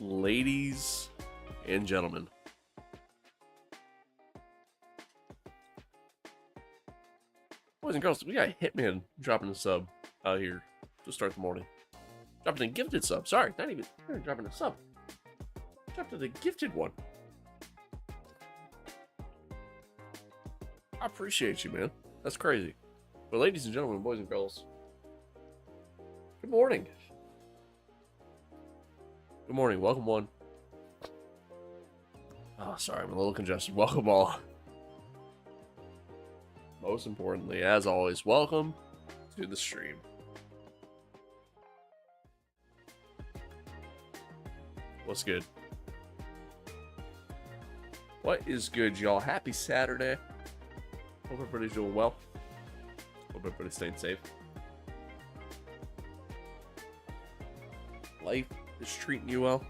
Ladies and gentlemen, boys and girls, we got Hitman dropping a sub out here to start the morning. Dropping a gifted sub. Sorry, not even dropping a sub. Dropping a gifted one. I appreciate you, man. That's crazy. But ladies and gentlemen, boys and girls, good morning. Good morning. Welcome one. Oh, sorry, I'm a little congested. Welcome all. Most importantly, as always, welcome to the stream. What's good? What is good, y'all? Happy Saturday. Hope everybody's doing well. Hope everybody's staying safe. Life is treating you well.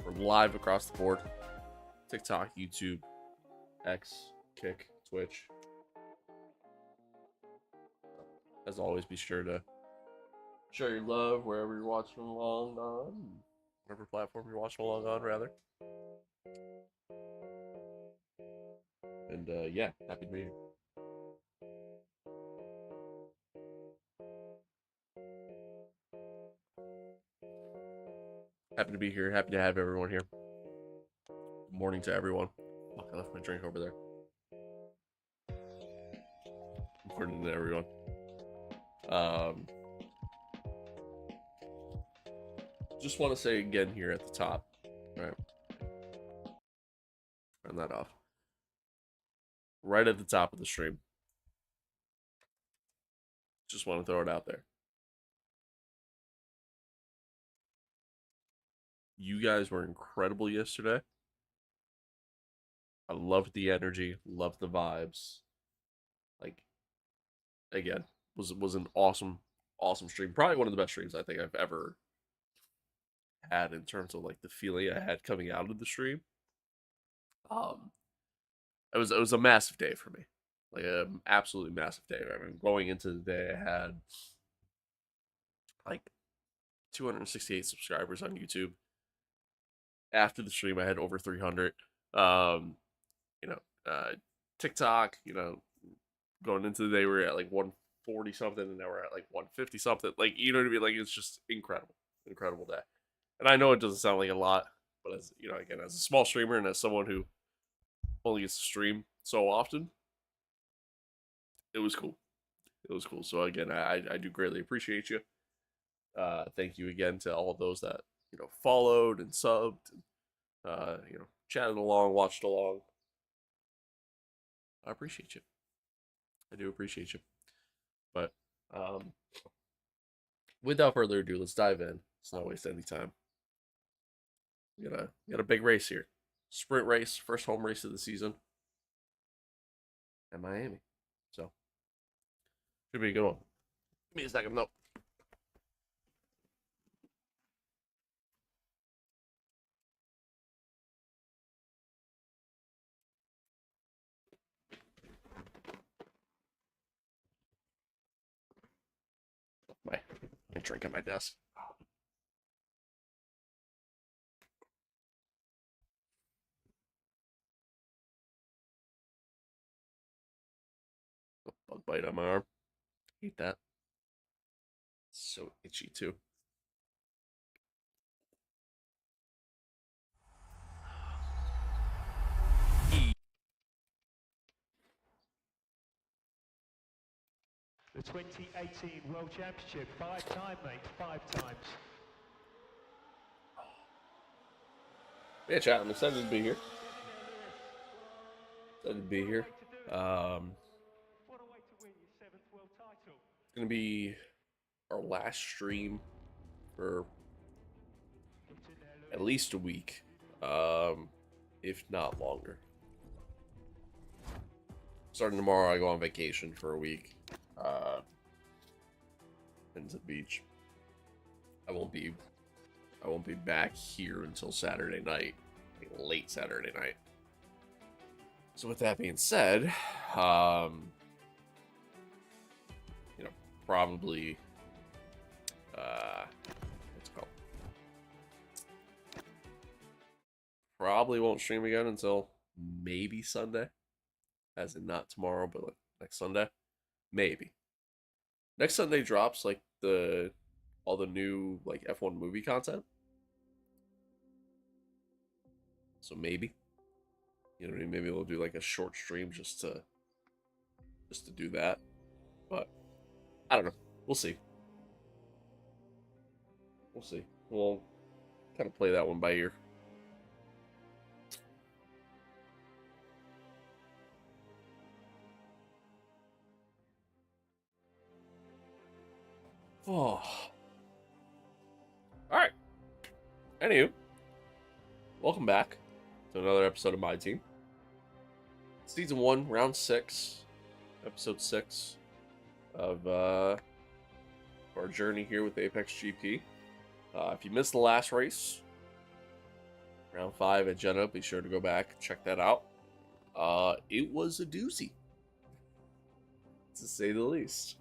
We're live across the board. TikTok, YouTube, X, Kick, Twitch. As always, be sure to show your love wherever you're watching along on. Whatever platform you're watching along on, rather. And yeah, happy to be here. Happy to be here. Happy to have everyone here. Good morning to everyone. Fuck, I left my drink over there. Good morning to everyone. Just want to say again here at the top, right? Turn that off. Right at the top of the stream. Just want to throw it out there. You guys were incredible yesterday. I loved the energy, loved the vibes. Like, again, was an awesome stream. Probably one of the best streams I think I've ever had in terms of like the feeling I had coming out of the stream. It was a massive day for me, like an absolutely massive day. I mean, going into the day, I had like 268 subscribers on YouTube. After the stream, I had over 300. TikTok, going into the day, we're at like 140 something, and now we're at like 150 something. Like, you know what I mean? Like, it's just incredible day. And I know it doesn't sound like a lot, but as again, as a small streamer and as someone who only gets to stream so often, it was cool. So again, I do greatly appreciate you. Thank you again to all of those that followed and subbed, and, chatted along, watched along. I appreciate you. I do appreciate you. But without further ado, let's dive in. Let's not waste any time. We got a big race here. Sprint race, first home race of the season at Miami. So should be a good one. Give me a second. No. My drink at my desk. Bug bite on my arm. Hate that. So itchy too. The 2018 World Championship, 5-time, mate, 5 times. Yeah, chat, I'm excited to be here. It's gonna be our last stream for at least a week, if not longer. Starting tomorrow, I go on vacation for a week. Into the beach. I won't be back here until Saturday night, like late Saturday night. So with that being said, probably what's it called? probably won't stream again until maybe Sunday, as in not tomorrow, but like next Sunday, maybe. Next Sunday drops like the all the new like F1 movie content, so maybe, you know what I mean? Maybe we'll do like a short stream just to do that, but I don't know. We'll see. We'll see. We'll kind of play that one by ear. Oh. Alright. Anywho, welcome back to another episode of Myteam. Season 1, Round 6, Episode 6 of our journey here with Apex GP. If you missed the last race, Round 5 at Jeddah, be sure to go back and check that out. It was a doozy, to say the least.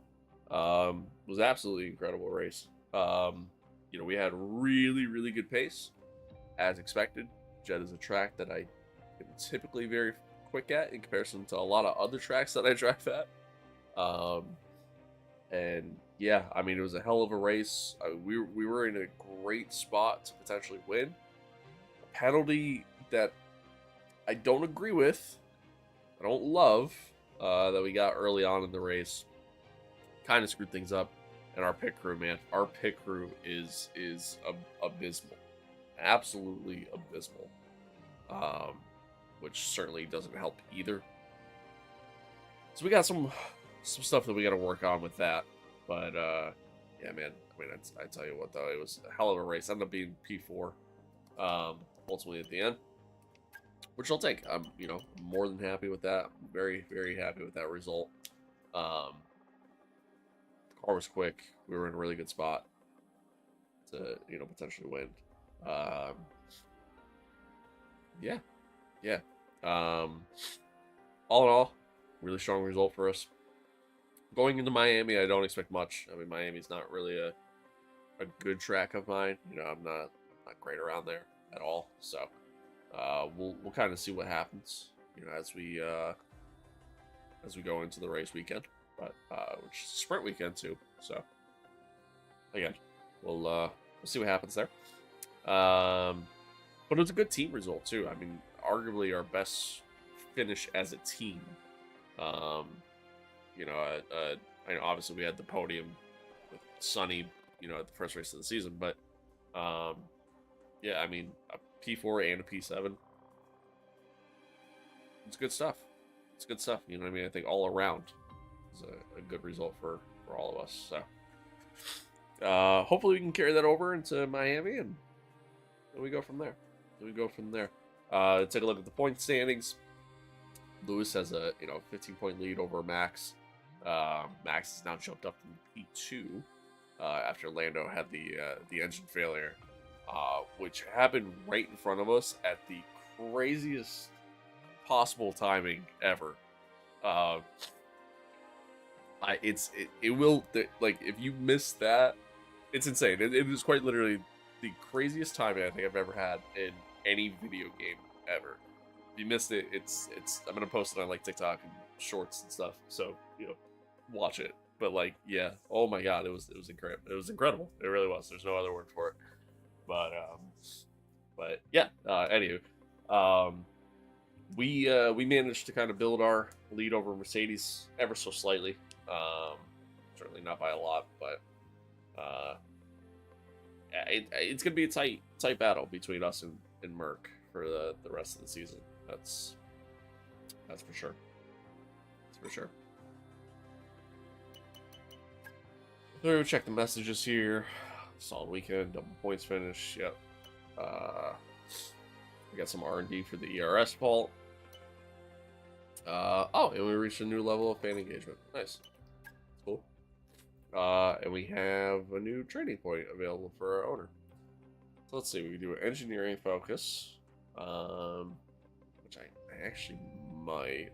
It was absolutely incredible race. You know, we had really, really good pace, as expected. Jeddah's a track that I am typically very quick at in comparison to a lot of other tracks that I drive at. And yeah, I mean, it was a hell of a race. We were in a great spot to potentially win. A penalty that I don't agree with, I don't love, that we got early on in the race, kind of screwed things up. And our pit crew, man, our pit crew is abysmal, absolutely abysmal, which certainly doesn't help either. So we got some stuff that we got to work on with that. But yeah, man, I mean, I tell you what though, it was a hell of a race. Ended up being P4, ultimately at the end, which I'll take. I'm, you know, more than happy with that. I'm very, very happy with that result. Car was quick. We were in a really good spot to, you know, potentially win. Yeah. All in all, really strong result for us. Going into Miami, I don't expect much. I mean, Miami's not really a good track of mine. You know, I'm not great around there at all. So we'll kind of see what happens, you know, as we go into the race weekend. But which is sprint weekend too. So again, we'll see what happens there. But it was a good team result too. I mean, arguably our best finish as a team. You know, I know obviously we had the podium with Sonny, you know, at the first race of the season, but yeah, I mean, a P4 and a P7. It's good stuff. It's good stuff. You know what I mean? I think all around is a good result for all of us. So hopefully we can carry that over into Miami, and we go from there. Take a look at the point standings. Lewis has a 15-point lead over Max. Max has now jumped up to P2 after Lando had the engine failure, which happened right in front of us at the craziest possible timing ever. It will, like, if you miss that, it's insane. It is quite literally the craziest timing I think I've ever had in any video game ever. If you missed it, it's I'm gonna post it on like TikTok and shorts and stuff, so you know, watch it. But like, yeah, oh my god, it was incredible. It was incredible. It really was. There's no other word for it. But yeah. Anywho, we managed to kind of build our lead over Mercedes ever so slightly. Certainly not by a lot, but it's gonna be a tight battle between us and Merc for the rest of the season. That's for sure. That's for sure. So check the messages here. Solid weekend, double points finish. Yep. We got some R&D for the ERS fault. Oh, and we reached a new level of fan engagement. Nice. Cool. And we have a new training point available for our owner. So let's see, we can do an engineering focus, which I actually might.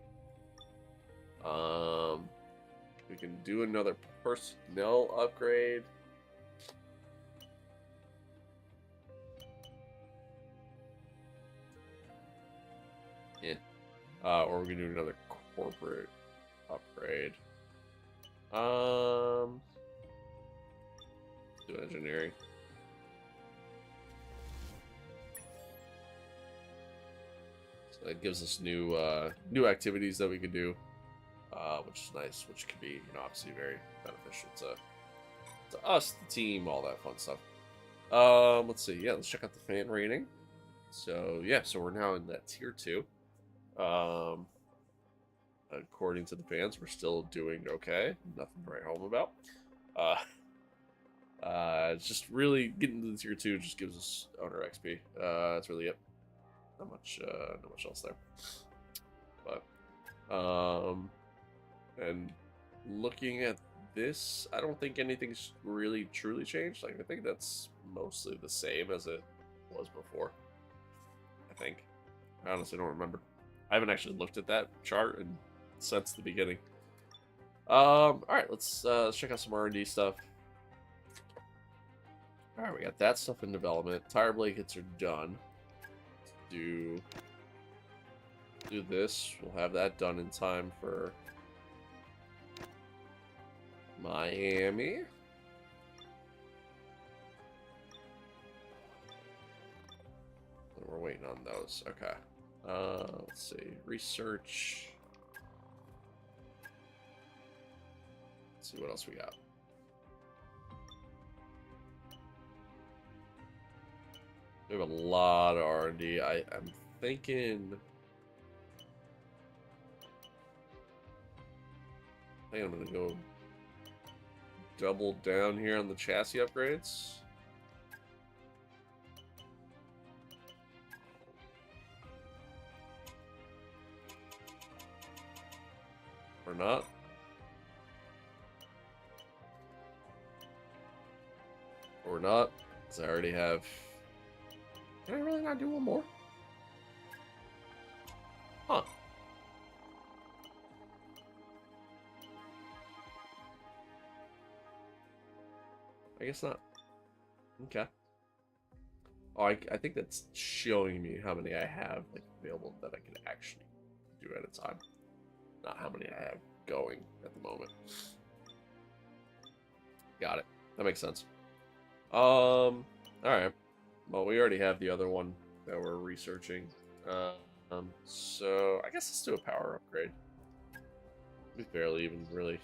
We can do another personnel upgrade. Yeah. Or we're gonna do another corporate upgrade. Do engineering. So it gives us new activities that we can do, which is nice. Which can be, obviously very beneficial to us, the team, all that fun stuff. Let's see. Yeah, let's check out the fan rating. So yeah, so we're now in that tier 2. According to the fans, we're still doing okay. Nothing to write home about. It's just really getting to the tier 2 just gives us owner XP. That's really it. Not much else there. But and looking at this, I don't think anything's really truly changed. Like, I think that's mostly the same as it was before. I think. I honestly don't remember. I haven't actually looked at that chart since the beginning. All right, let's check out some R&D stuff. All right, we got that stuff in development. Tire blankets are done. Do this. We'll have that done in time for Miami. We're waiting on those. Okay. Let's see. Research. Let's see what else we got. We have a lot of R&D. I'm thinking... I think I'm going to go double down here on the chassis upgrades. Or not. Or not, because I already have... Can I really not do one more? Huh. I guess not. Okay. Oh, I think that's showing me how many I have available that I can actually do at a time. Not how many I have going at the moment. Got it. That makes sense. Alright. Well, we already have the other one that we're researching. So I guess let's do a power upgrade. We barely even really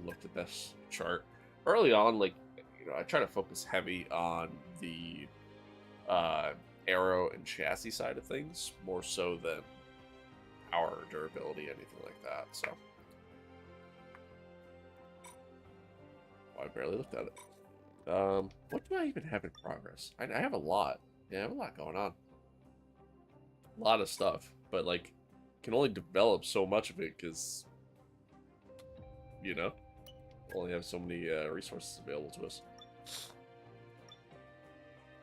looked at this chart. Early on, I try to focus heavy on the aero and chassis side of things, more so than power, durability, anything like that. So I barely looked at it. What do I even have in progress? I have a lot. Yeah, I have a lot going on. A lot of stuff, but can only develop so much of it because only have so many resources available to us.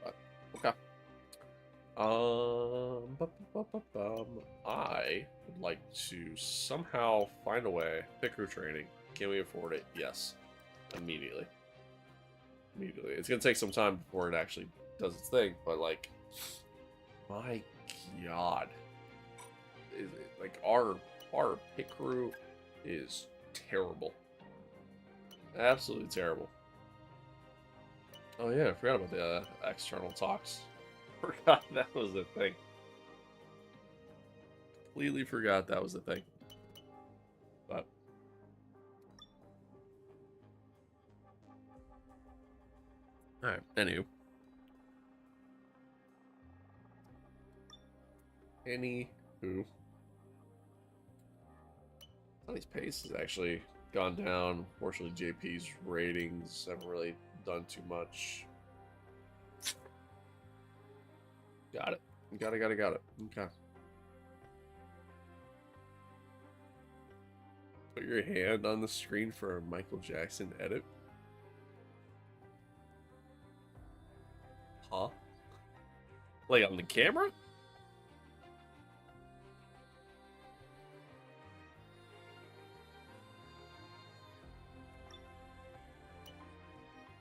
But, okay. I would like to somehow find a way. Pit crew training. Can we afford it? Yes. Immediately. It's gonna take some time before it actually does its thing, but my God, our pit crew is terrible, absolutely terrible. Oh yeah, I forgot about the external talks. Forgot that was the thing. Completely forgot that was the thing. But alright, anywho. Sonny's pace has actually gone down. Fortunately, JP's ratings haven't really done too much. Got it. Got it. Okay. Put your hand on the screen for a Michael Jackson edit. Huh? On the camera?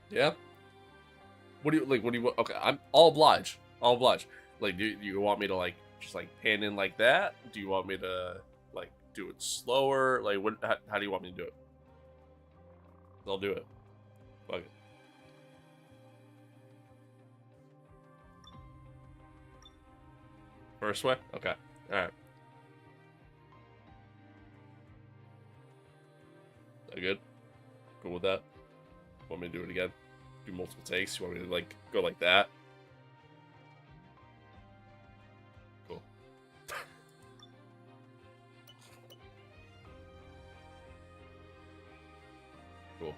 Yeah. What do you okay, I'm all obliged. Do you want me to just like pan in like that? Do you want me to like do it slower? Like what? How do you want me to do it? I'll do it. Fuck it. First way? Okay. Alright. Is that good? Cool with that? Want me to do it again? Do multiple takes? You want me to like go like that? Cool. Cool.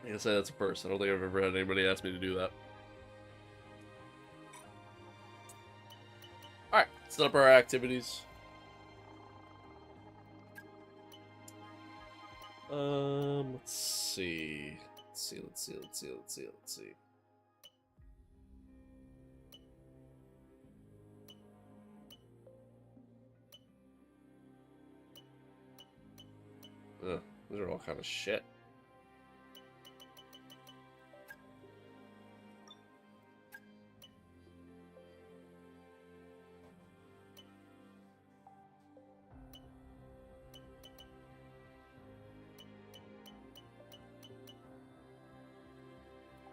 I guess that's a first. I don't think I've ever had anybody ask me to do that. Alright, set up our activities. Let's see. Let's see. These are all kind of shit.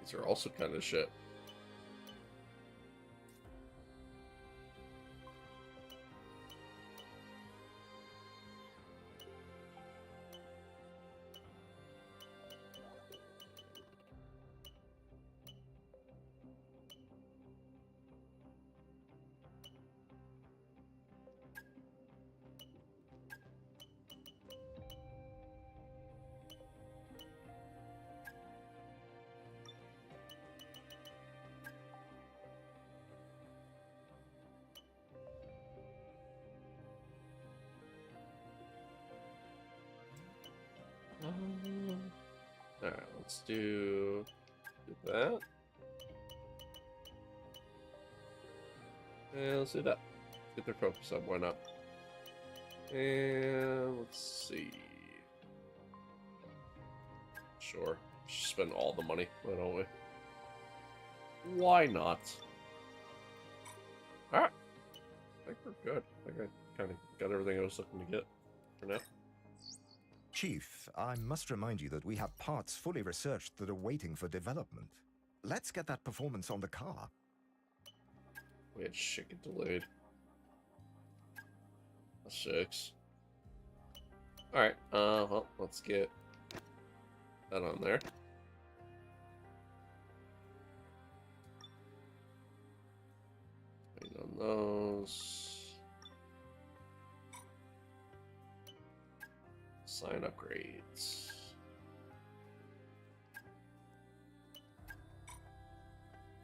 These are also kind of shit. Alright, let's do that. And let's do that. Get their focus up, why not? And let's see. Sure. Just spend all the money, why don't we? Why not? Alright. I think we're good. I think I kind of got everything I was looking to get for now. Chief, I must remind you that we have parts fully researched that are waiting for development. Let's get that performance on the car. We had shit get delayed. A 6. Alright, well, let's get that on there. Waiting on those. Sign upgrades.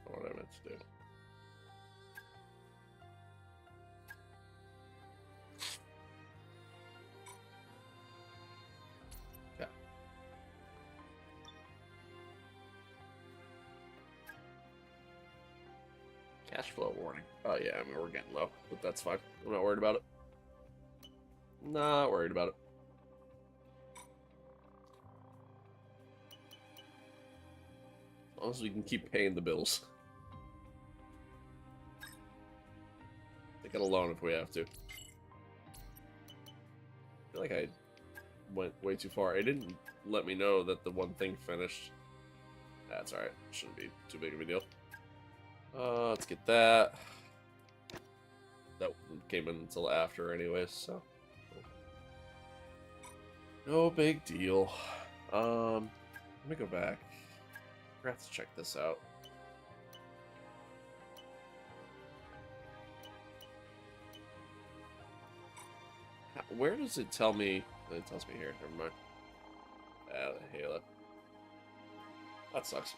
What I meant to do. Okay. Cash flow warning. Oh yeah, I mean we're getting low, but that's fine. I'm not worried about it. Not worried about it. As long as we can keep paying the bills. Take out a loan if we have to. I feel like I went way too far. It didn't let me know that the one thing finished. That's alright. Shouldn't be too big of a deal. Let's get that. That came in until after anyways, so. No big deal. Let me go back. I forgot to check this out. Where does it tell me? It tells me here. Never mind. The Halo. That sucks.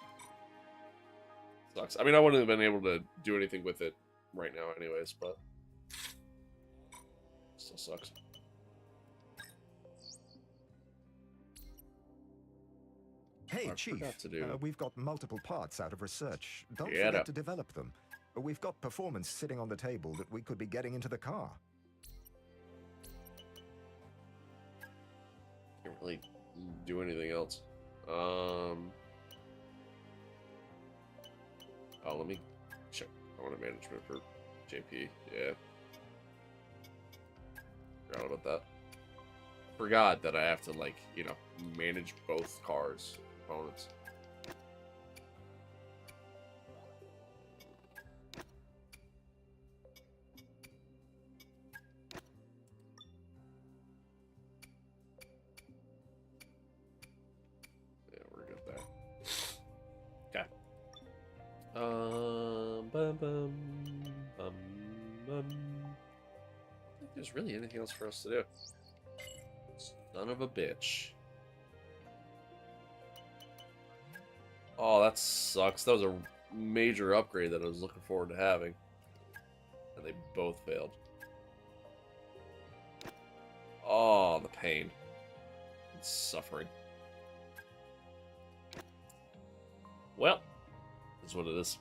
Sucks. I mean, I wouldn't have been able to do anything with it right now anyways, but still sucks. Hey, Chief, we've got multiple parts out of research. Don't forget to develop them. We've got performance sitting on the table that we could be getting into the car. Can't really do anything else. Oh, let me check component management for JP. Yeah. Forgot about that. Forgot that I have to, like, you know, manage both cars' components. Yeah, we're good there. Okay. Bum, bum, bum, bum. I don't think there's really anything else for us to do. Son of a bitch. Oh, that sucks. That was a major upgrade that I was looking forward to having. And they both failed. Oh, the pain. And suffering. Well, that's what it is.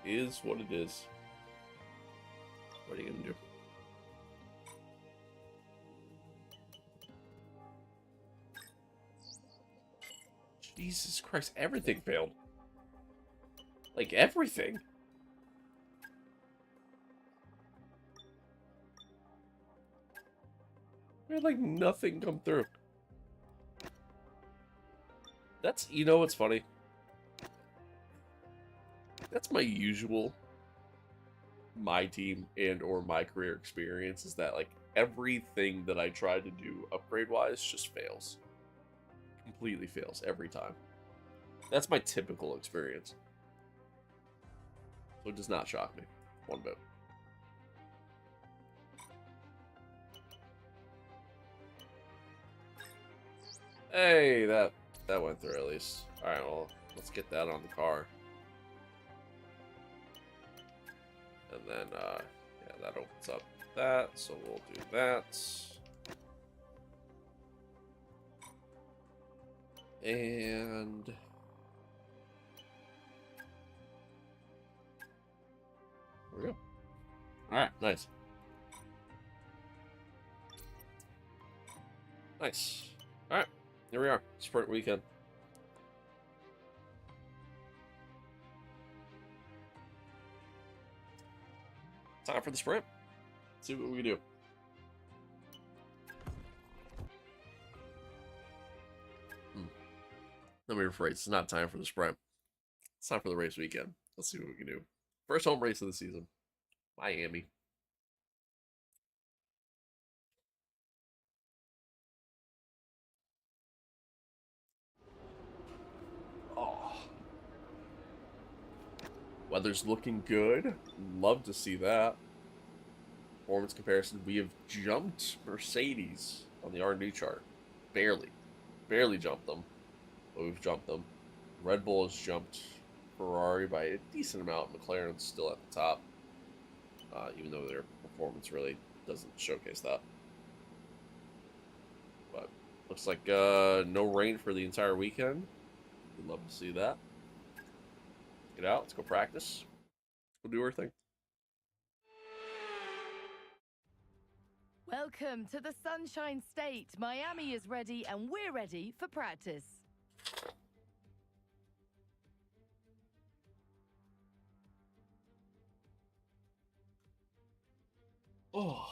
Is what it is. What are you gonna do? Jesus Christ, everything failed. Like, everything. We had, like, nothing come through. That's, you know what's funny? That's my usual Myteam and or my career experience, is that, like, everything that I try to do upgrade-wise just fails. Completely fails every time. That's my typical experience. So it does not shock me one bit. Hey, that went through at least. Alright, well, let's get that on the car. And then, yeah, that opens up that, so we'll do that. And there we go. Alright, nice. Nice. Alright, here we are. Sprint weekend. Time for the sprint. Let's see what we can do. Let me rephrase. It's not time for the sprint. It's time for the race weekend. Let's see what we can do. First home race of the season. Miami. Oh. Weather's looking good. Love to see that. Performance comparison. We have jumped Mercedes on the R&D chart. Barely. Barely jumped them. But we've jumped them. Red Bull has jumped Ferrari by a decent amount. McLaren's still at the top. Even though their performance really doesn't showcase that. But looks like no rain for the entire weekend. We'd love to see that. Get out. Let's go practice. We'll do our thing. Welcome to the Sunshine State. Miami is ready and we're ready for practice. Oh.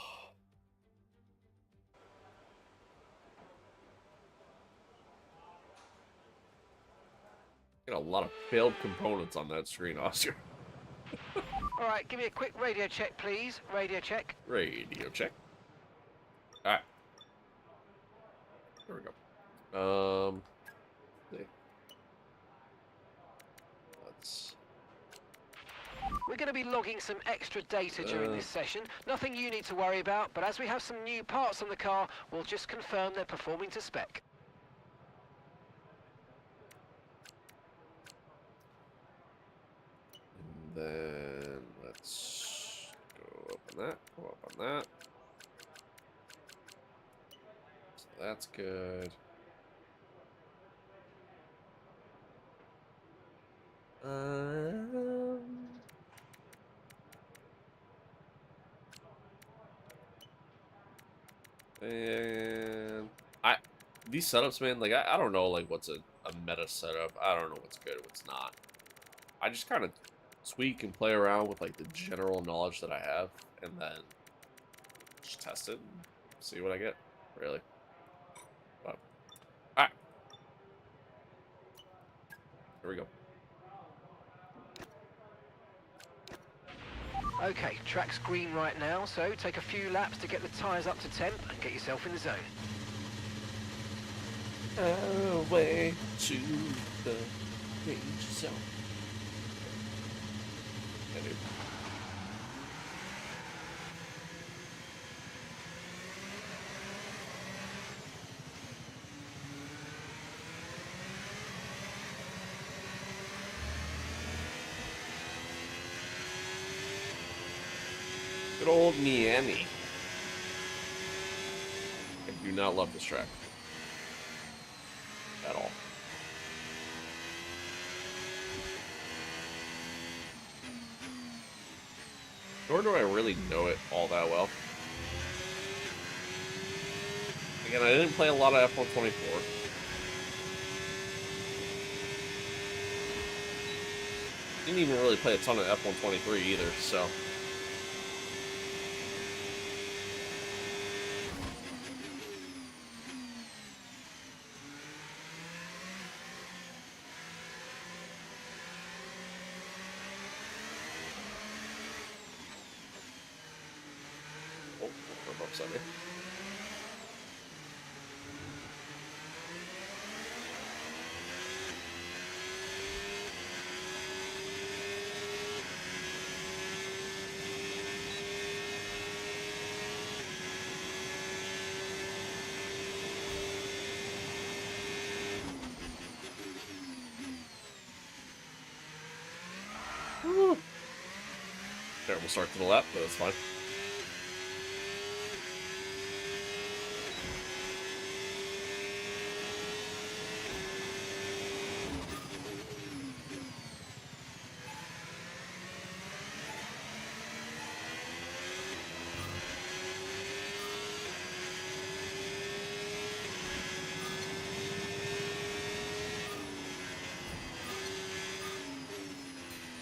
Got a lot of failed components on that screen, Oscar. All right, give me a quick radio check, please. Radio check. Radio check. All right. There we go. Yeah. Let's. We're going to be logging some extra data during this session. Nothing you need to worry about, but as we have some new parts on the car, we'll just confirm they're performing to spec. And then let's go up on that. Go up on that. So that's good. And these setups, man, like I don't know like what's a a meta setup. I don't know what's good and what's not. I just kind of tweak and play around with like the general knowledge that I have, and then just test it and see what I get. Really. But, all right. Here we go. Okay, track's green right now, so take a few laps to get the tyres up to temp and get yourself in the zone. Away to the danger zone. Yeah, dude. Good old Miami. I do not love this track. At all. Nor do I really know it all that well. Again, I didn't play a lot of F124. Didn't even really play a ton of F123 either, so... Oh, we're upside here. Woo. Terrible start to the lap, but that's fine.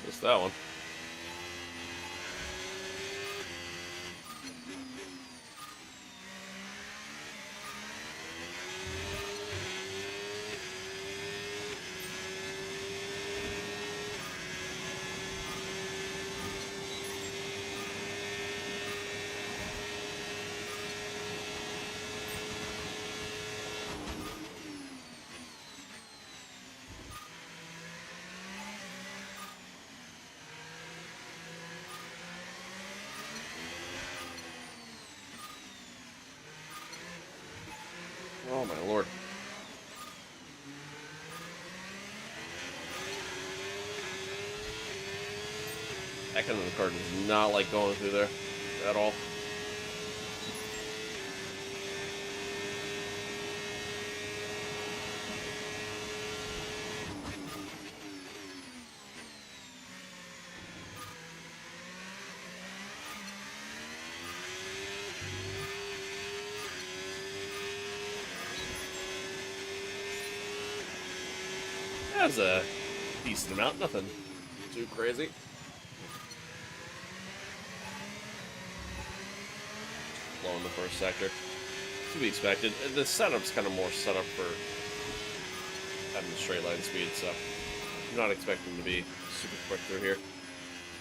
Missed that one. Oh my lord. That end of the car does not like going through there at all. That's a decent amount, nothing too crazy. Low in the first sector. To be expected. The setup's kind of more set up for having straight line speed, so I'm not expecting to be super quick through here.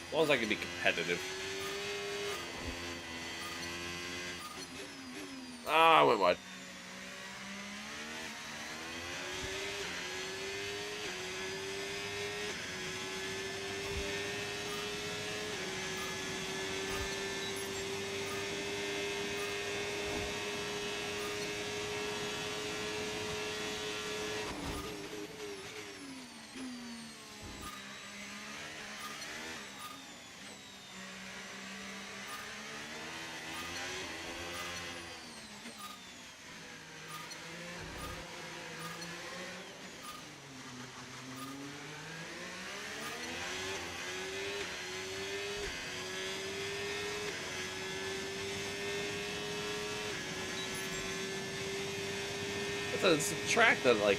As long as I can be competitive. Ah, I went wide. It's a track that, like,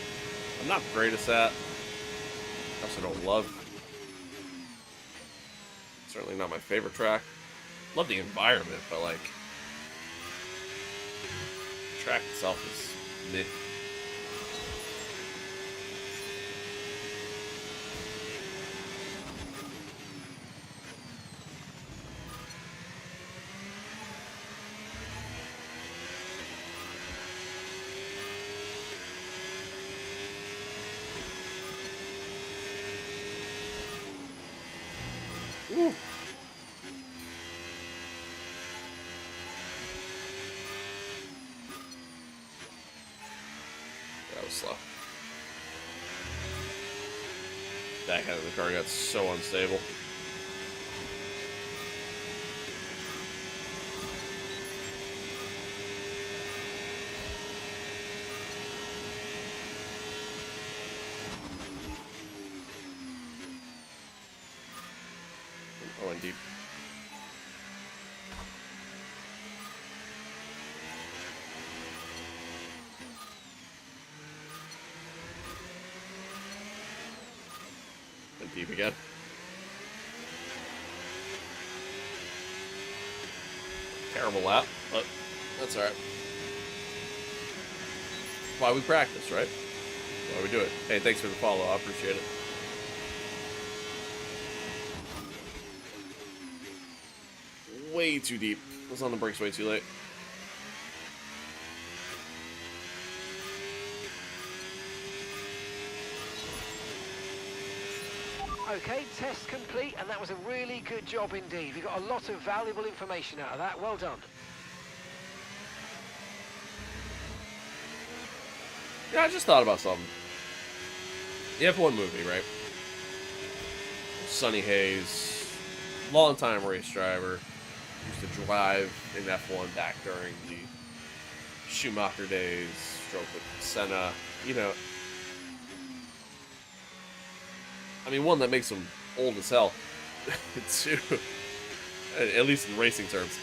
I'm not the greatest at. I also don't love. Certainly not my favorite track. Love the environment, but like, the track itself is meh. Woo. That was slow. Back end of the car got so unstable. I went deep. Went deep again. Terrible lap, but that's alright. Why we practice, right? Why we do it. Hey, thanks for the follow. I appreciate it. Way too deep. I was on the brakes way too late. Okay, test complete, and that was a really good job indeed. We got a lot of valuable information out of that. Well done. Yeah, I just thought about something. The F1 movie, right? Sonny Hayes, longtime race driver, used to drive in F1 back during the Schumacher days, drove with Senna, you know. I mean, one, that makes him old as hell. Two, at least in racing terms.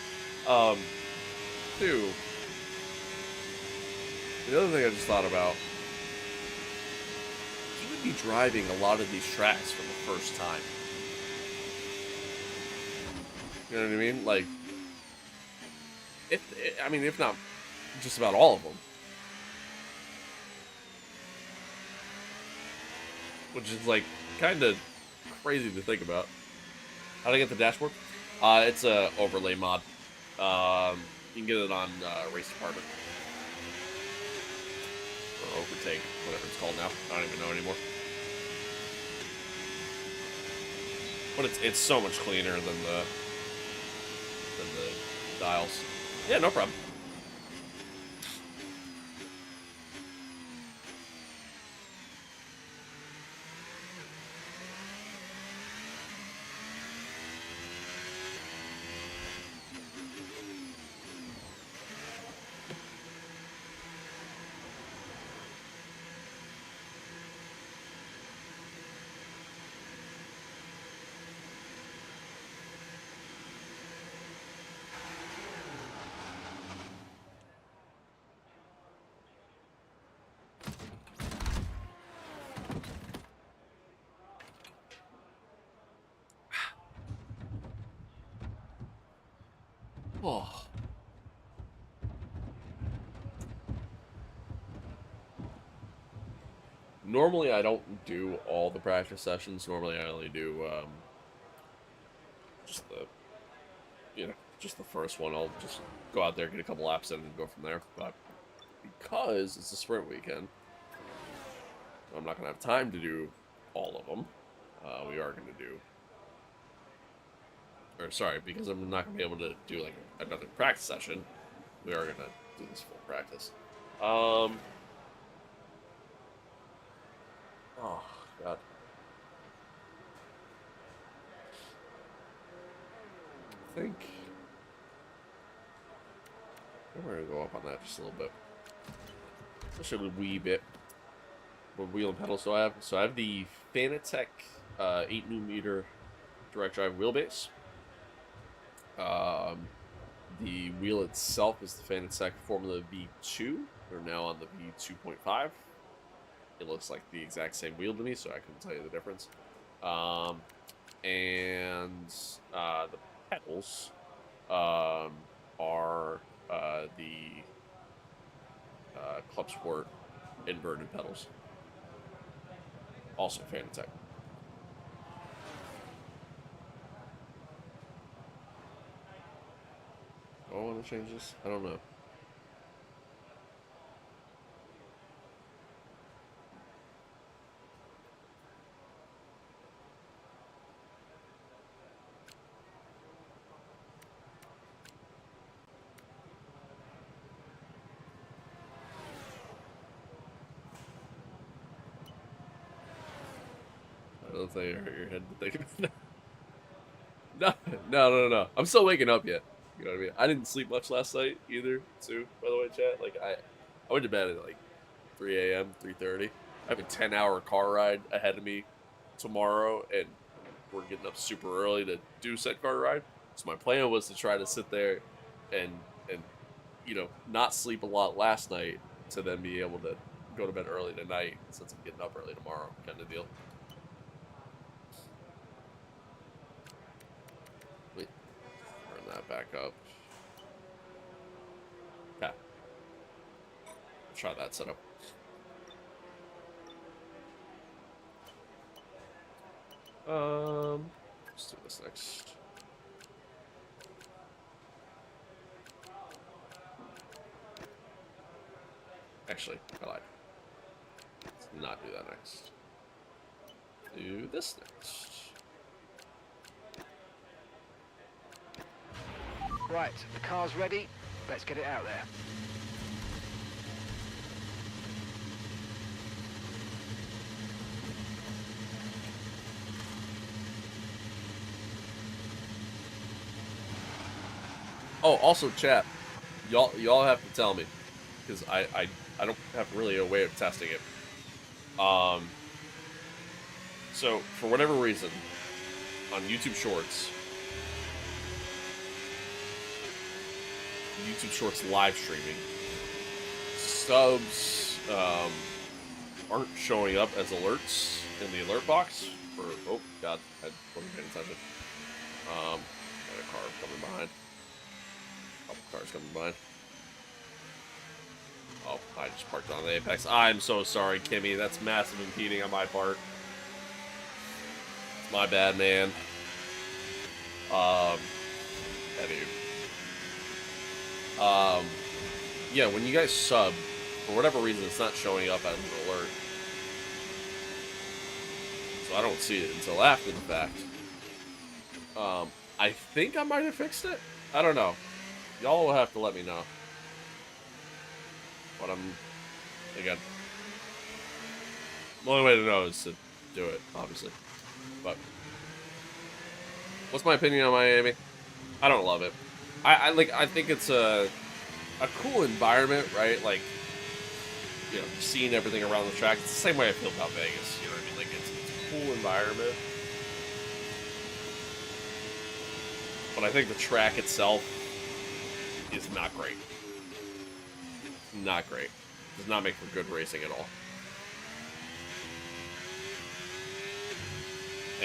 Two, the other thing I just thought about, he would be driving a lot of these tracks for the first time. You know what I mean? Like, if not just about all of them. Which is, like, kind of crazy to think about. How'd I get the dashboard? It's a overlay mod. You can get it on Race Department. Or Overtake, whatever it's called now. I don't even know anymore. But it's so much cleaner than the dials. Yeah, no problem. Oh. Normally, I don't do all the practice sessions. Normally, I only do just the first one. I'll just go out there, get a couple laps in, and go from there. But because it's a sprint weekend, I'm not gonna have time to do all of them. We are gonna do, or sorry, because I'm not gonna be able to do like another practice session. We are gonna do this full practice. Oh God. I think we're gonna go up on that just a little bit. Especially a wee bit. What wheel and pedals do I have? So I have the Fanatec 8mm direct drive wheelbase. The wheel itself is the Fanatec Formula V2. We're now on the V2.5. it looks like the exact same wheel to me, so I couldn't tell you the difference. And the pedals are the Club Sport inverted pedals. Also Fanatec. Do I want to change this? I don't know. I don't think it hurt your head to think about that. No. I'm still waking up yet. You know what I mean? I didn't sleep much last night either, too, by the way, chat. Like, I went to bed at like 3 a.m., 3:30. I have a 10-hour car ride ahead of me tomorrow, and we're getting up super early to do said car ride. So my plan was to try to sit there and you know, not sleep a lot last night to then be able to go to bed early tonight since I'm getting up early tomorrow, kind of deal. Wait, turn that back up. Okay. Try that setup. Let's do this next. Actually, I lied. Let's not do that next. Do this next. Right, the car's ready. Let's get it out there. Oh, also, chat. Y'all have to tell me, because I don't have really a way of testing it. So for whatever reason, on YouTube Shorts live streaming, subs aren't showing up as alerts in the alert box. For oh god, I wasn't paying attention. Got a car coming behind. Couple cars coming behind. Oh, I just parked on the apex. I'm so sorry, Kimmy. That's massive impeding on my part. It's my bad, man. Yeah, when you guys sub, for whatever reason, it's not showing up as an alert. So I don't see it until after the fact. I think I might have fixed it. I don't know. Y'all will have to let me know. But again, the only way to know is to do it, obviously. But what's my opinion on Miami? I don't love it. I think it's a cool environment, right? Like, you know, seeing everything around the track. It's the same way I feel about Vegas. You know what I mean? Like, it's a cool environment. But I think the track itself is not great. Not great. Does not make for good racing at all.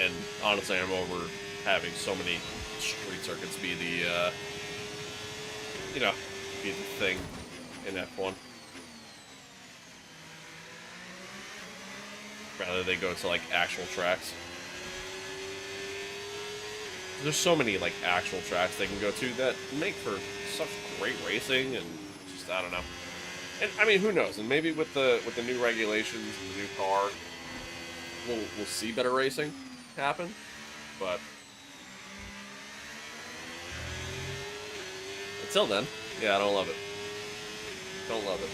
And honestly, I'm over having so many street circuits be the, you know, be the thing in F1. Rather they go to like actual tracks. There's so many like actual tracks they can go to that make for such great racing, and just I don't know. And I mean, who knows? And maybe with the new regulations and the new car, we'll see better racing happen. But until then, yeah, I don't love it. Don't love it.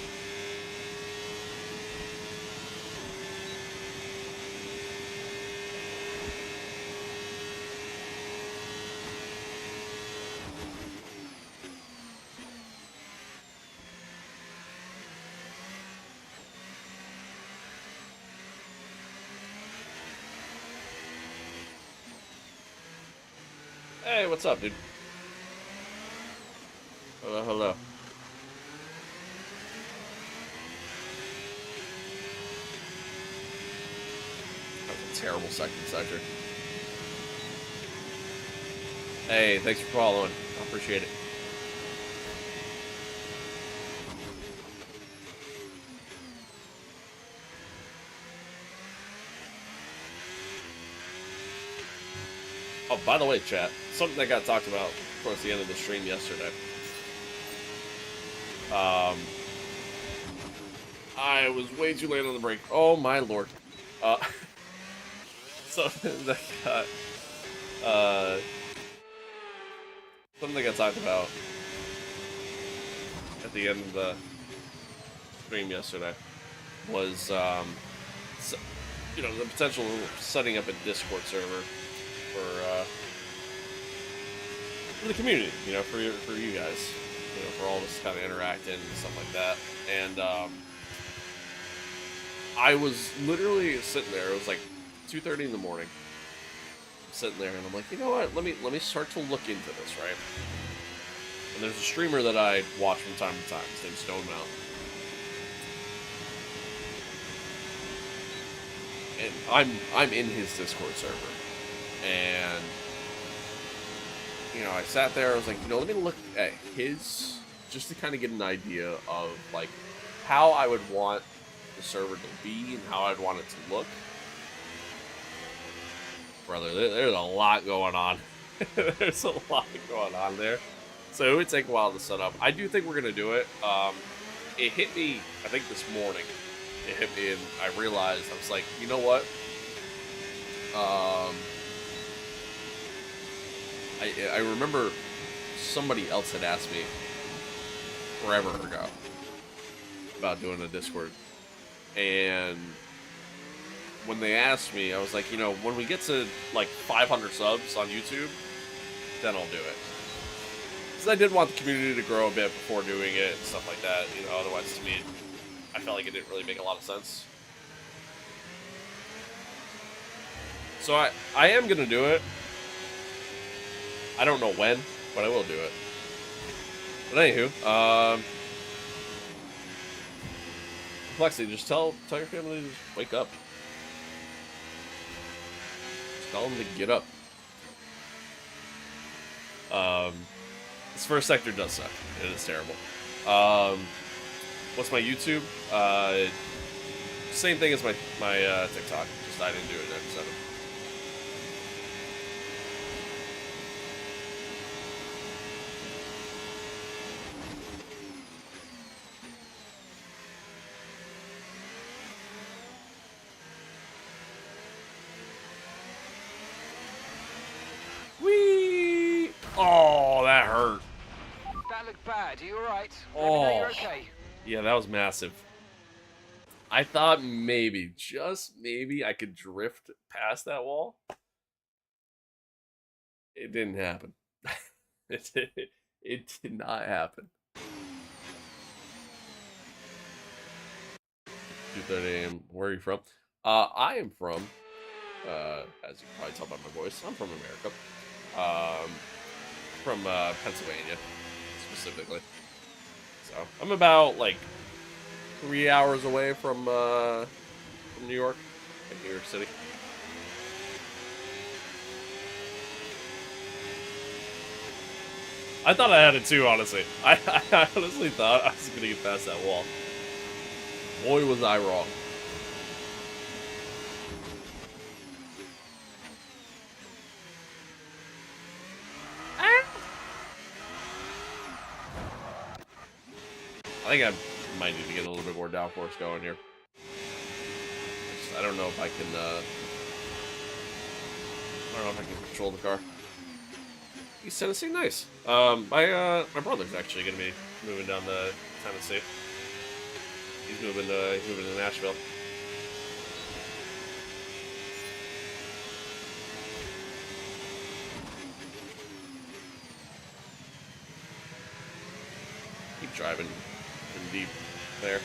Hey, what's up, dude? Hello, hello. terrible second sector. Hey, thanks for following. I appreciate it. Oh, by the way, chat, something that got talked about towards the end of the stream yesterday. I was way too late on the break. Oh my lord. Something that got talked about at the end of the stream yesterday was, you know, the potential of setting up a Discord server for the community, you know, for you guys, you know, for all this kind of interacting and stuff like that. And I was literally sitting there. It was like 2:30 in the morning. I'm sitting there, and I'm like, you know what? Let me start to look into this, right? And there's a streamer that I watch from time to time. His name's Stone Mountain. And I'm in his Discord server. And you know, I sat there, I was like, you know, let me look at his, just to kind of get an idea of, like, how I would want the server to be and how I'd want it to look. Brother, there's a lot going on. There's a lot going on there. So it would take a while to set up. I do think we're going to do it. It hit me, I think this morning. It hit me and I realized, I was like, you know what? I remember somebody else had asked me forever ago about doing a Discord. And when they asked me, I was like, you know, when we get to like 500 subs on YouTube, then I'll do it. Because I did want the community to grow a bit before doing it and stuff like that. You know, otherwise to me, I felt like it didn't really make a lot of sense. So I am going to do it. I don't know when, but I will do it. But anywho, Complexity, just tell your family to just wake up. Just tell them to get up. This first sector does suck. It is terrible. What's my YouTube? Same thing as my TikTok. Just I didn't do it at 7. Whee! Oh, that hurt. That looked bad. Are you alright? Oh, you're okay. Yeah, that was massive. I thought maybe, just maybe, I could drift past that wall. It didn't happen. It did not happen. 2:30 a.m. Where are you from? I am from, as you can probably tell by my voice, I'm from America. From Pennsylvania, specifically. So I'm about like 3 hours away from New York, like New York City. I thought I had it too, honestly. I honestly thought I was gonna get past that wall. Boy, was I wrong. I think I might need to get a little bit more downforce going here. I don't know if I can, control the car. East Tennessee, nice. My brother's actually gonna be moving down to Tennessee. He's moving to Nashville. Keep driving in deep there.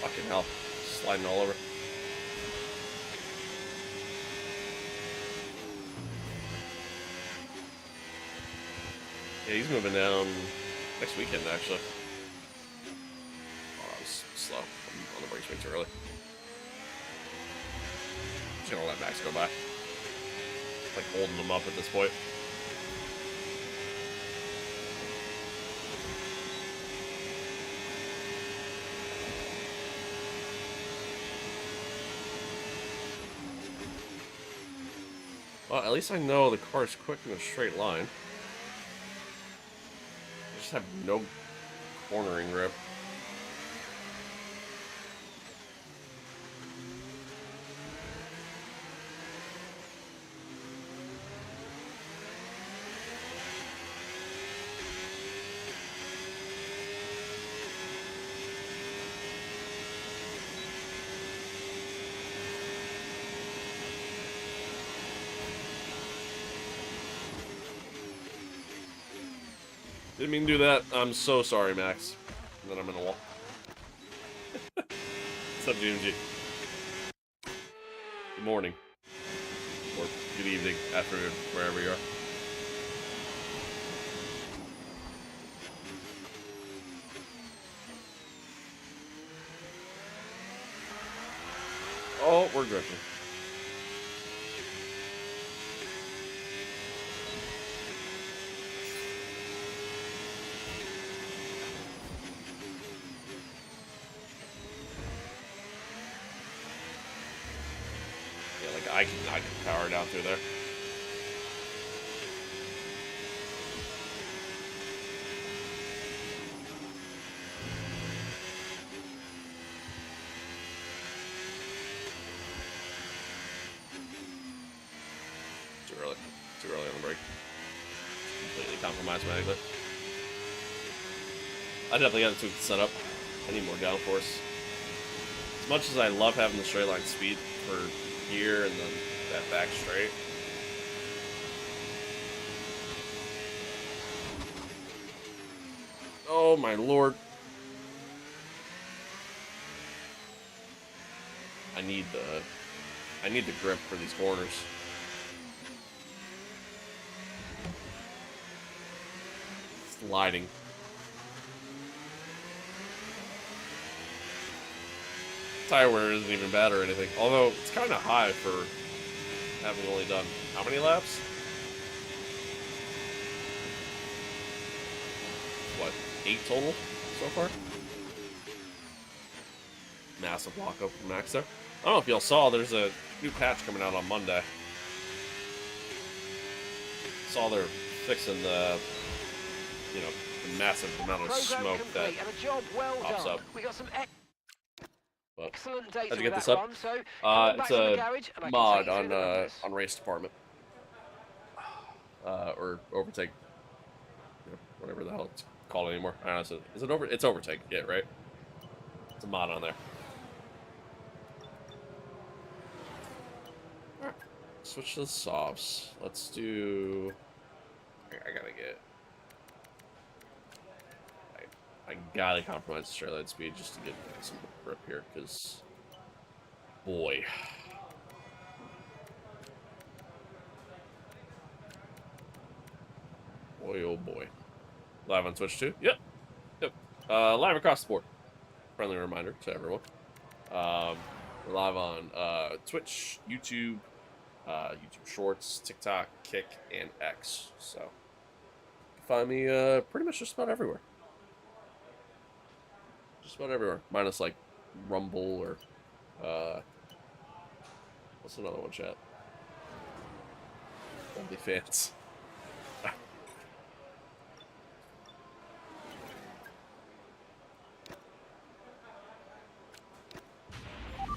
Fucking hell. Sliding all over. Yeah, he's moving down next weekend, actually. Oh, I was slow. I'm on the brakes way too early. just gonna let Max go by. Like holding them up at this point. Well, at least I know the car's quick in a straight line. I just have no cornering grip. Didn't mean to do that. I'm so sorry, Max. And then I'm in a wall. What's up, GMG? Good morning. Or good evening, afternoon, wherever you are. Oh, we're drifting. I can power down through there. Too early. Too early on the break. Completely compromised my exit. I definitely got to tweak the setup. I need more downforce. As much as I love having the straight line speed for here and then that back straight. Oh my lord. I need the grip for these corners. Sliding. Tire wear isn't even bad or anything. Although it's kind of high for having only done how many laps? What, 8 total so far? Massive lockup from Max there. I don't know if y'all saw, there's a new patch coming out on Monday. Saw they're fixing the, you know, the massive amount of smoke that pops up. We got some excellent data. How'd you get this up? It's a mod on Race Department. Or Overtake. You know, whatever the hell it's called anymore. I don't know. Is it It's Overtake, yeah, right? It's a mod on there. Alright. Switch to the softs. Let's do... I gotta get... I gotta compromise the straight line speed just to get some grip here, because... Boy. Boy, oh boy. Live on Twitch too? Yep. Yep. Live across the board. Friendly reminder to everyone. We're live on Twitch, YouTube, YouTube Shorts, TikTok, Kick, and X. So, you can find me pretty much just about everywhere. Just about everywhere. Minus, like, Rumble or, what's another one, chat? OnlyFans.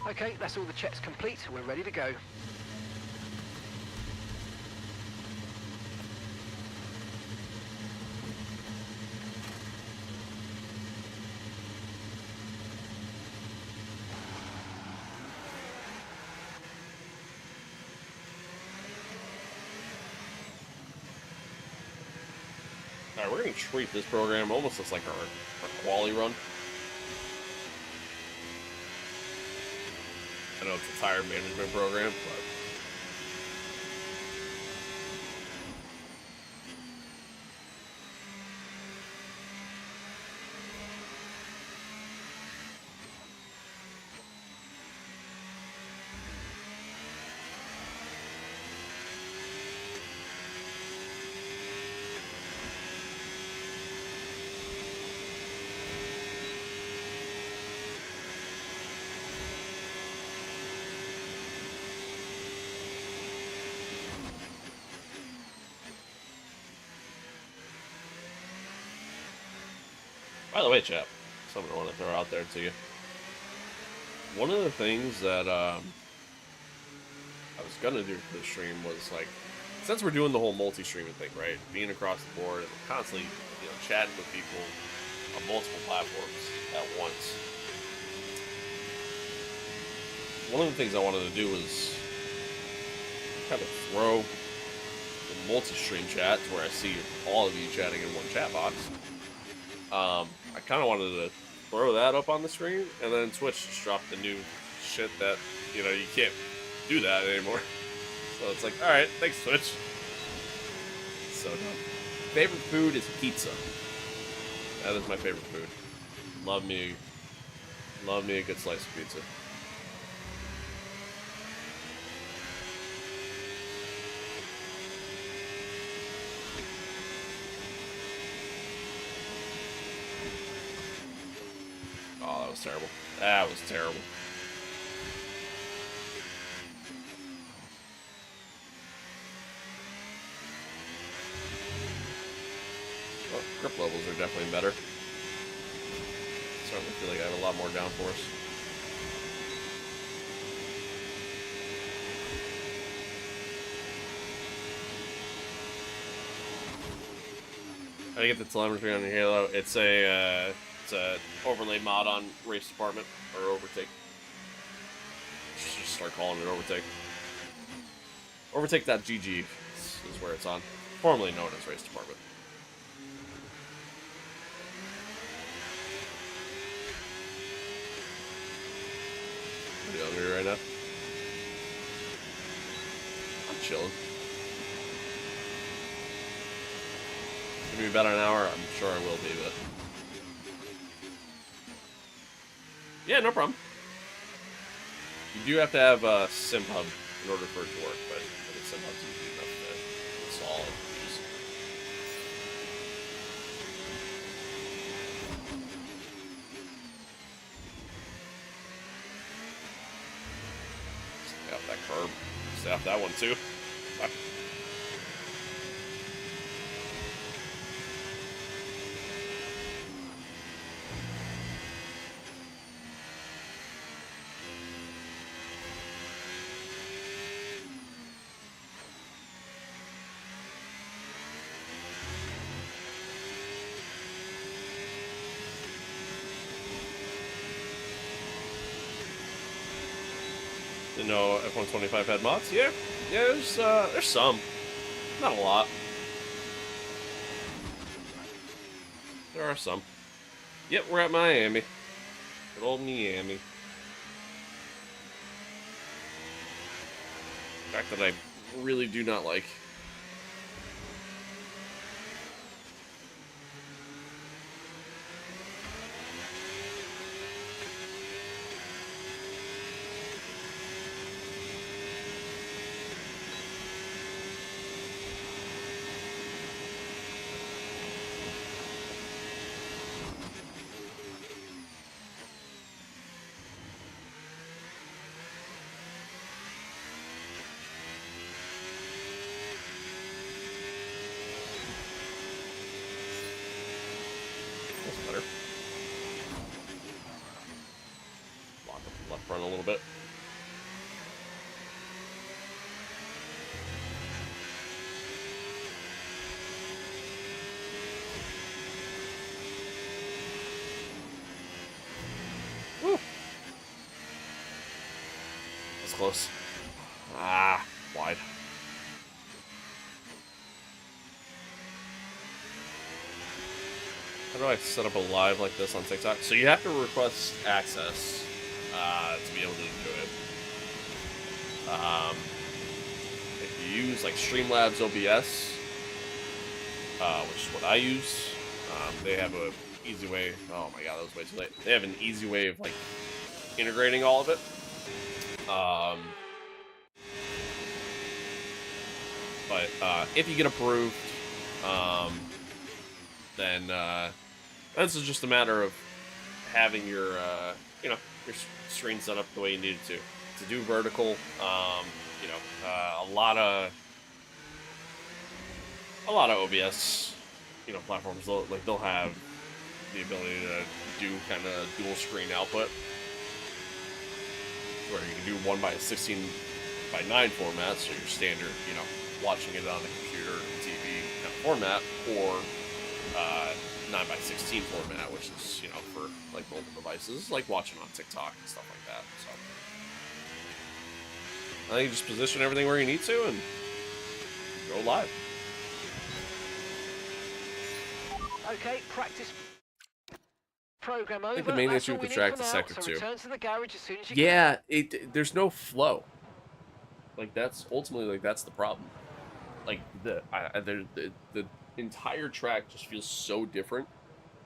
Okay, that's all the checks complete. We're ready to go. Alright, we're going to treat this program almost as like our quali run. I know it's a tire management program, but... By the way, chap, something I want to throw out there to you. One of the things that I was gonna do for the stream was like, since we're doing the whole multi-streaming thing, right? Being across the board and constantly, you know, chatting with people on multiple platforms at once. One of the things I wanted to do was kind of throw the multi-stream chat to where I see all of you chatting in one chat box. I kind of wanted to throw that up on the screen, and then Twitch just dropped the new shit that, you know, you can't do that anymore. So it's like, alright, thanks Twitch. So dumb. Favorite food is pizza. That is my favorite food. Love me a good slice of pizza. Oh, that was terrible. That was terrible. Well, grip levels are definitely better. Starting to feel like I have a lot more downforce. How do you get the telemetry on your Halo? It's a overlay mod on Race Department or Overtake. Just start calling it Overtake. Overtake.gg is where it's on. Formerly known as Race Department. Are you hungry right now? I'm chilling. Give me about an hour, I'm sure I will be, but... Yeah, no problem. You do have to have SimHub in order for it to work, but I think SimHub's easy enough to install and use. Stay off that curb. Stay off that one too. Fuck. Didn't know F125 had mods? Yeah, there's some. Not a lot. There are some. Yep, we're at Miami. Good old Miami. Fact that I really do not like. Better. Lock up the left front a little bit. Woo. That's close. Ah, wide. How do I set up a live like this on TikTok? So you have to request access to be able to do it. If you use like Streamlabs OBS, which is what I use, they have a easy way. Oh my god, that was way too late. They have an easy way of like integrating all of it. But if you get approved, then this is just a matter of having your your screen set up the way you need it to do vertical. A lot of OBS platforms they'll have the ability to do kind of dual screen output, where you can do 1:16:9 format, so your standard, you know, watching it on a computer or TV kind of format, or 9:16 format, which is, you know, for like mobile devices, like watching on TikTok and stuff like that. So I think you just position everything where you need to and go live. Okay, practice program over. I think the main That's issue all with the we need track for is now, Sector so 2. return to the garage as soon as you Yeah, there's no flow. Like, that's ultimately, like, that's the problem. Like, the entire track just feels so different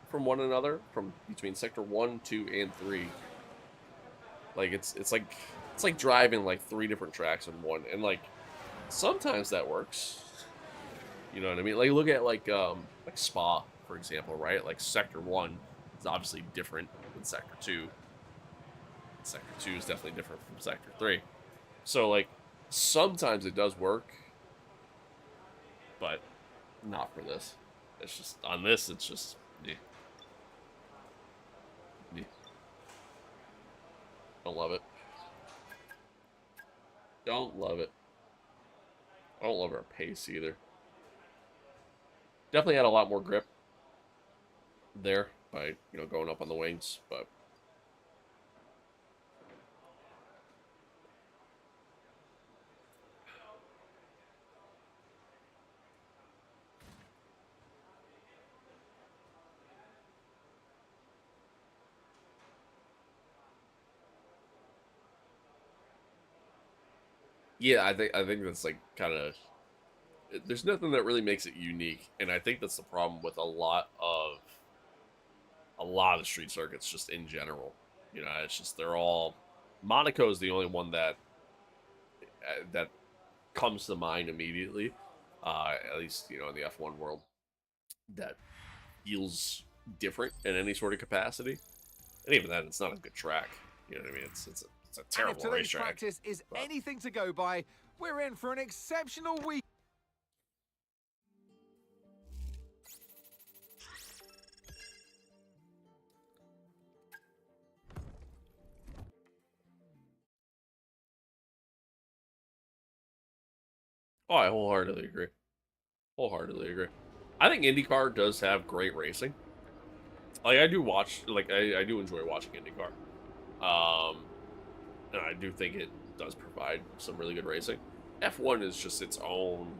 from one another, from between Sector 1, 2, and 3. Like, it's like driving like 3 different tracks in one, and like sometimes that works. You know what I mean? Like, look at like Spa, for example, right? Like Sector 1 is obviously different than Sector 2. Sector 2 is definitely different from Sector 3. So like sometimes it does work, but not for this. It's just on this. It's just don't love it. Don't love it. I don't love our pace either. Definitely had a lot more grip there by, you know, going up on the wings, but yeah, I think that's like kind of, there's nothing that really makes it unique, and I think that's the problem with a lot of the street circuits just in general. You know, it's just they're all, Monaco is the only one that comes to mind immediately, at least, you know, in the F1 world, that feels different in any sort of capacity. And even then, it's not a good track. You know what I mean? It's a terrible and if racetrack. practice is anything to go by, we're in for an exceptional week. Oh, I wholeheartedly agree. Wholeheartedly agree. I think IndyCar does have great racing. Like, I do watch, like, I do enjoy watching IndyCar. And I do think it does provide some really good racing. F1 is just its own,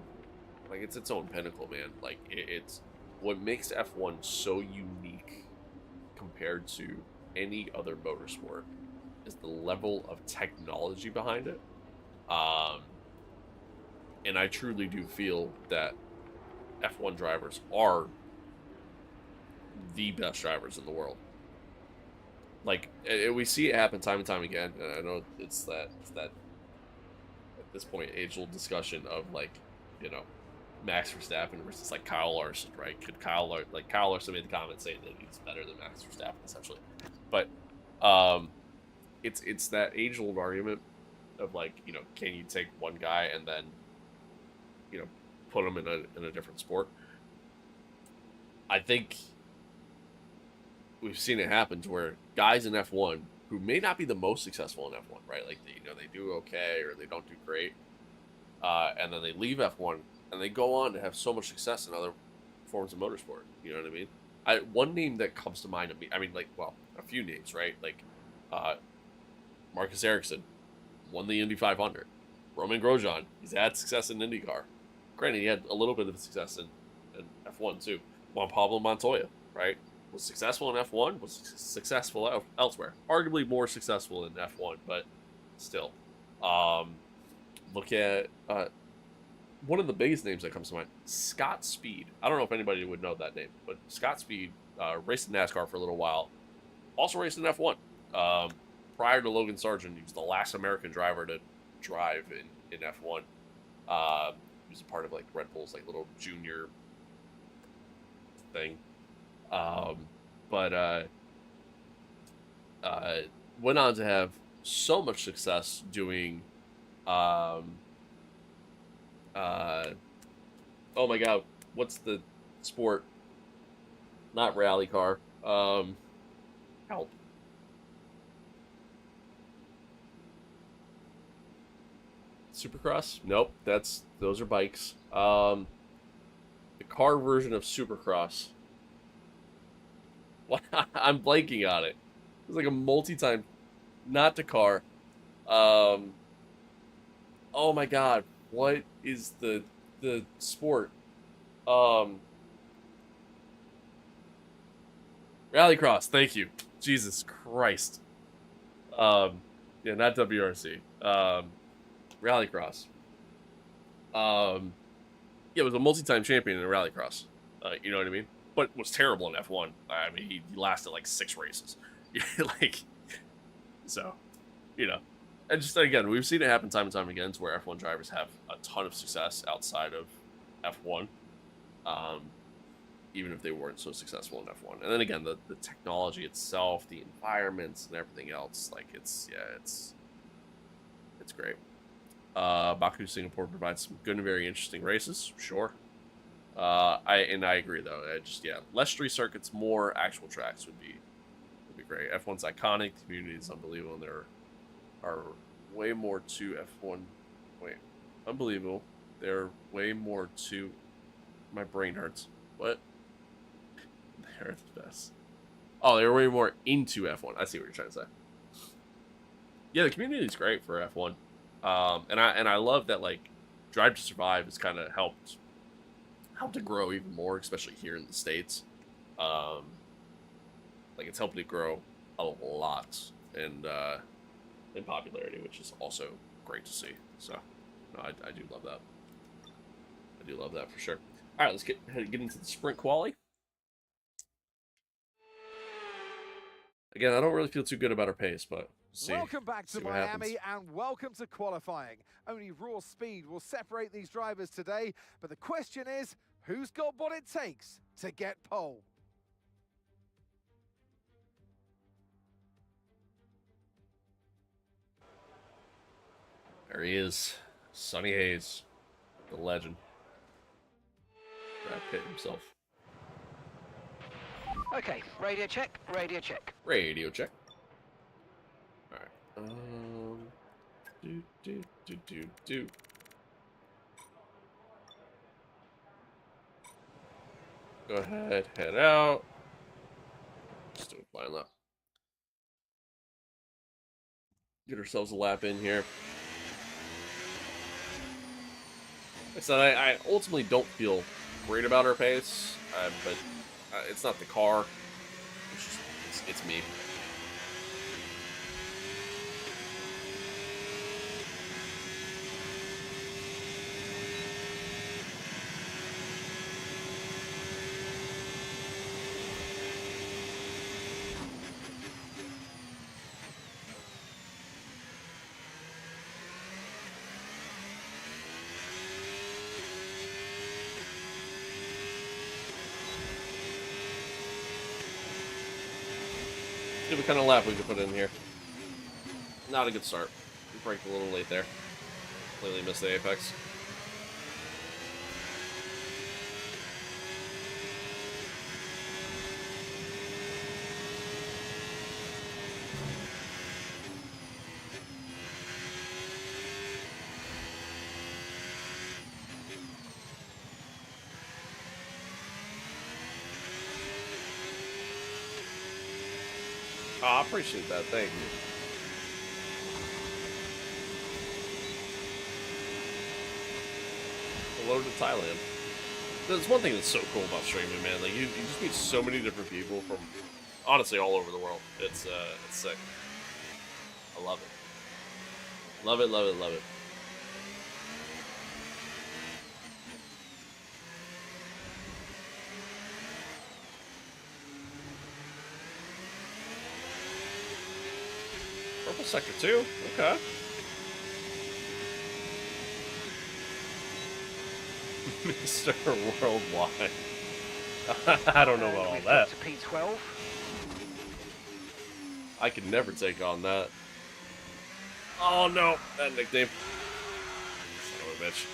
like, it's its own pinnacle, man. Like, it's what makes F1 so unique compared to any other motorsport is the level of technology behind it. And I truly do feel that F1 drivers are the best drivers in the world. Like, we see it happen time and time again, and I know it's that at this point age-old discussion of, like, you know, Max Verstappen versus like Kyle Larson, right? Could Kyle Larson made the comment saying that he's better than Max Verstappen essentially, but it's that age-old argument of, like, you know, can you take one guy and then, you know, put him in a different sport? I think we've seen it happen to where guys in F1 who may not be the most successful in F1, right? Like, they, you know, they do okay or they don't do great, and then they leave F1 and they go on to have so much success in other forms of motorsport. You know what I mean? One name that comes to mind, I mean, like, well, a few names, right? Like, Marcus Ericsson won the Indy 500. Roman Grosjean, he's had success in IndyCar. Granted, he had a little bit of success in F1 too. Juan Pablo Montoya, right? Was successful in F1, was successful elsewhere. Arguably more successful in F1, but still. Look at one of the biggest names that comes to mind, Scott Speed. I don't know if anybody would know that name, but Scott Speed raced in NASCAR for a little while. Also raced in F1. Prior to Logan Sargent, he was the last American driver to drive in F1. He was a part of, like, Red Bull's, like, little junior thing. But went on to have so much success doing oh my god, what's the sport? Not rally car. Help. Supercross? Nope, those are bikes. The car version of Supercross. What? I'm blanking on it. It's like a multi-time, not the car. Oh my god, what is the sport? Rallycross. Thank you. Jesus Christ. Yeah, not WRC. Rallycross. Yeah, it was a multi-time champion in Rallycross. You know what I mean? But was terrible in F1. I mean, he lasted like 6 races. Like, so, you know. And just, again, we've seen it happen time and time again to where F1 drivers have a ton of success outside of F1. Even if they weren't so successful in F1. And then again, the technology itself, the environments, and everything else, like, it's great. Baku, Singapore provides some good and very interesting races, sure. I agree though. Less street circuits, more actual tracks would be great. F1's iconic, the community is unbelievable, and there are way more to F1. Wait, unbelievable. There are way more to. My brain hurts. What? They're the best. Oh, they're way more into F1. I see what you're trying to say. Yeah, the community is great for F1. And I love that, like, Drive to Survive has kind of helped to grow even more, especially here in the States. Like, it's helped it grow a lot in popularity, which is also great to see. So, no, I do love that. I do love that for sure. All right, let's get into the sprint quali. Again, I don't really feel too good about our pace, but welcome back to Miami and welcome to qualifying. Only raw speed will separate these drivers today, but the question is, who's got what it takes to get pole? There he is, Sonny Hayes, the legend. Brad Pitt himself. Okay, radio check, radio check. Radio check. Alright. Do. Go ahead, head out. Just do a fine lap. Get ourselves a lap in here. Like I said, I ultimately don't feel great about our pace, but it's not the car. It's me. See what kind of lap we can put in here. Not a good start. We braked a little late there. Completely missed the apex. Oh, I appreciate that. Thank you. Hello to Thailand. There's one thing that's so cool about streaming, man. Like, you just meet so many different people from, honestly, all over the world. It's sick. I love it. Love it, love it, love it. Purple sector 2? Okay. Mr. Worldwide. I don't know about all that. P12. I could never take on that. Oh no, that nickname. Son of a bitch.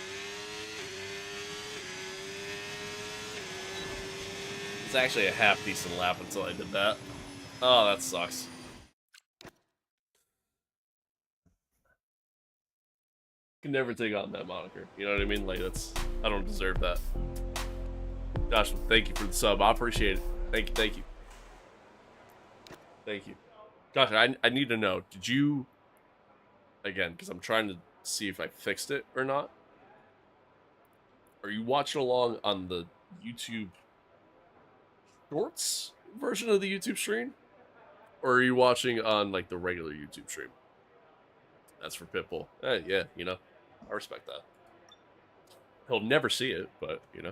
It's actually a half decent lap until I did that. Oh, that sucks. Can never take on that moniker. You know what I mean? Like, I don't deserve that. Josh, thank you for the sub. I appreciate it. Thank you, thank you. Thank you. Josh, I need to know, did you, again, because I'm trying to see if I fixed it or not. Are you watching along on the YouTube Shorts version of the YouTube stream? Or are you watching on, like, the regular YouTube stream? That's for Pitbull. Yeah, you know, I respect that. He'll never see it, but, you know.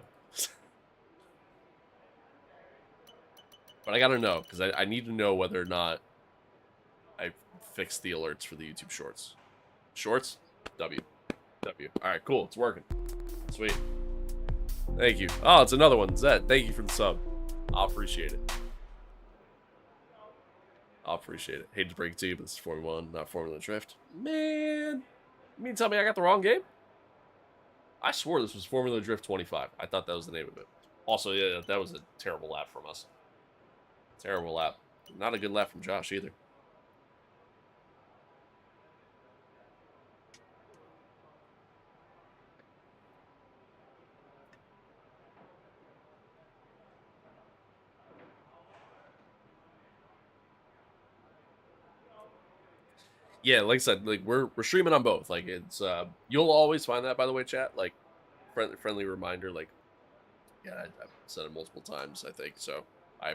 But I gotta know, because I need to know whether or not I fixed the alerts for the YouTube Shorts. Shorts? W. Alright, cool. It's working. Sweet. Thank you. Oh, it's another one. Zed, thank you for the sub. I'll appreciate it. I'll appreciate it. Hate to break it to you, but this is Formula 1, not Formula Drift. Man. You mean to tell me I got the wrong game? I swore this was Formula Drift 25. I thought that was the name of it. Also, yeah, that was a terrible lap from us. Terrible lap. Not a good lap from Josh either. Yeah, like I said, like we're streaming on both. Like it's you'll always find that, by the way, chat. Like friendly reminder. Like yeah, I've said it multiple times. I think so. I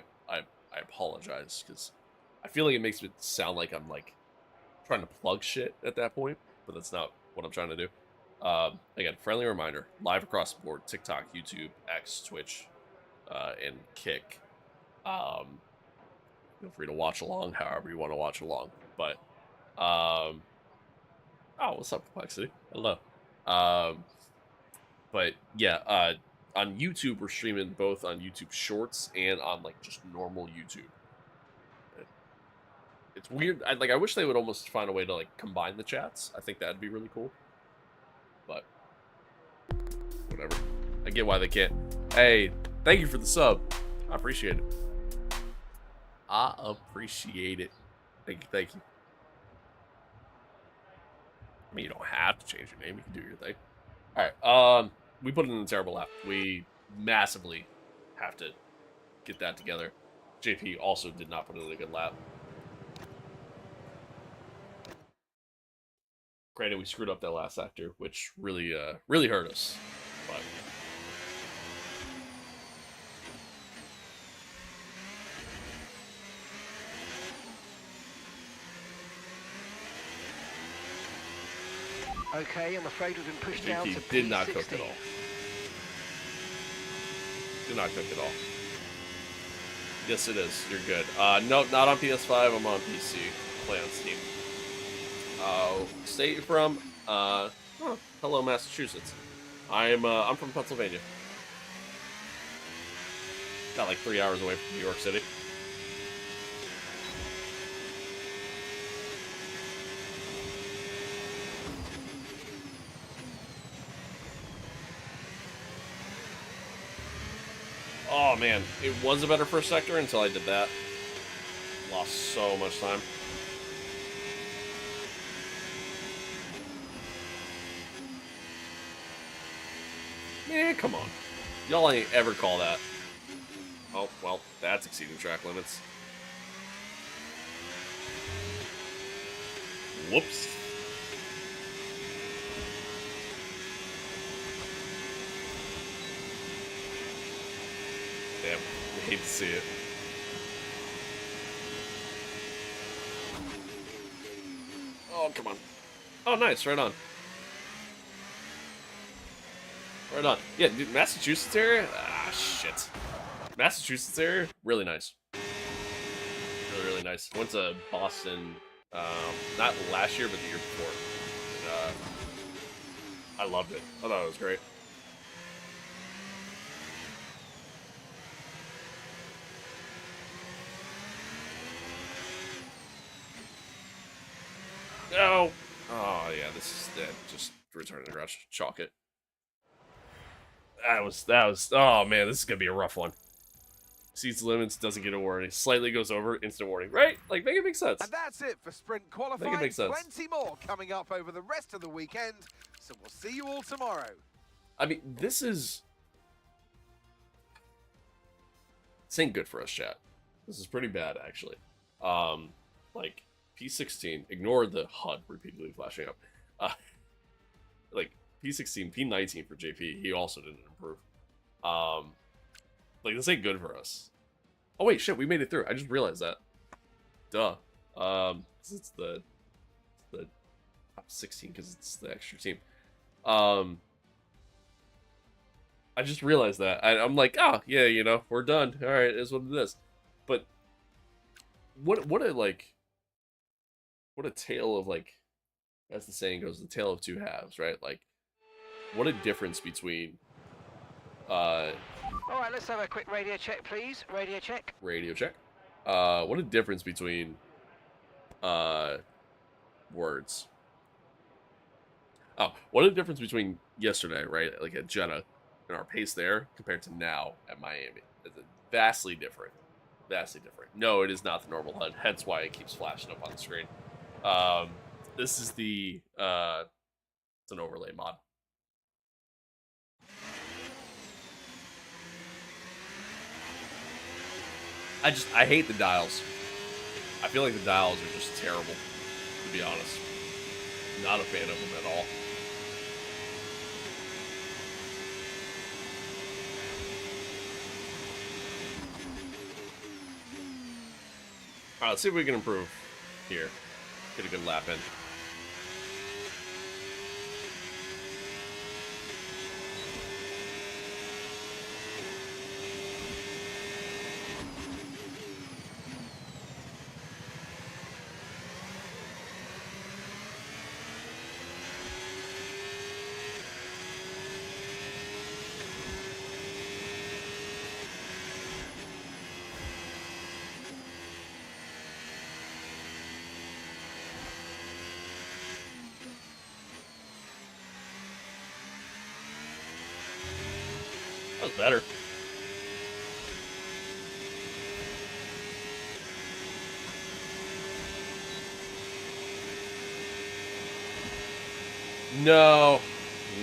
apologize because I feel like it makes it sound like I'm like trying to plug shit at that point, but that's not what I'm trying to do. Again, friendly reminder: live across the board, TikTok, YouTube, X, Twitch, and Kick. Feel free to watch along however you want to watch along, but. Oh, what's up, Complexity? Hello. But yeah, on YouTube we're streaming both on YouTube Shorts and on like just normal YouTube. It's weird. I wish they would almost find a way to like combine the chats. I think that'd be really cool. But whatever. I get why they can't. Hey, thank you for the sub. I appreciate it. I appreciate it. Thank you. I mean, you don't have to change your name. You can do your thing. All right. We put it in a terrible lap. We massively have to get that together. JP also did not put it in a good lap. Granted, we screwed up that last sector, which really, really hurt us. But Okay, I'm afraid we've been pushed down to P16. Did not cook at all. Did not cook at all. Yes, it is. You're good. No, not on PS5. I'm on PC. Play on Steam. State you're from? Hello, Massachusetts. I'm from Pennsylvania. Got like 3 hours away from New York City. Oh man, it was a better first sector until I did that. Lost so much time. Man, come on. Y'all ain't ever call that. Oh, well, that's exceeding track limits. Whoops. Damn, I hate to see it. Oh, come on. Oh, nice, right on. Right on. Yeah, dude, Massachusetts area? Ah, shit. Massachusetts area? Really nice. Really, really nice. Went to Boston, not last year, but the year before. And, I loved it. I thought it was great. No! Oh, yeah, this is dead. Just return to the garage. Chalk it. That was, oh man, this is gonna be a rough one. Exceeds limits, doesn't get a warning. Slightly goes over, instant warning. Right? Like, make it make sense. And that's it for sprint qualifying. Make it make sense. Plenty more coming up over the rest of the weekend. So we'll see you all tomorrow. I mean, this ain't good for us, chat. This is pretty bad, actually. Like, P16, ignore the HUD repeatedly flashing up. Like, P16, P19 for JP, he also didn't improve. Like, this ain't good for us. Oh, wait, shit, we made it through. I just realized that. Duh. It's the top 16 because it's the extra team. I just realized that. I'm like, oh, yeah, you know, we're done. All right, it is what it is. But what a tale of, like, as the saying goes, the tale of two halves, right? Like, what a difference between all right, let's have a quick radio check, please. Radio check. Radio check. What a difference between words. Oh, what a difference between yesterday, right? Like at Jeddah and our pace there compared to now at Miami. It's vastly different. Vastly different. No, it is not the normal HUD, hence why it keeps flashing up on the screen. This is the it's an overlay mod. I hate the dials. I feel like the dials are just terrible, to be honest. Not a fan of them at all. Alright, let's see if we can improve here. Get a good lap in. That was better. No,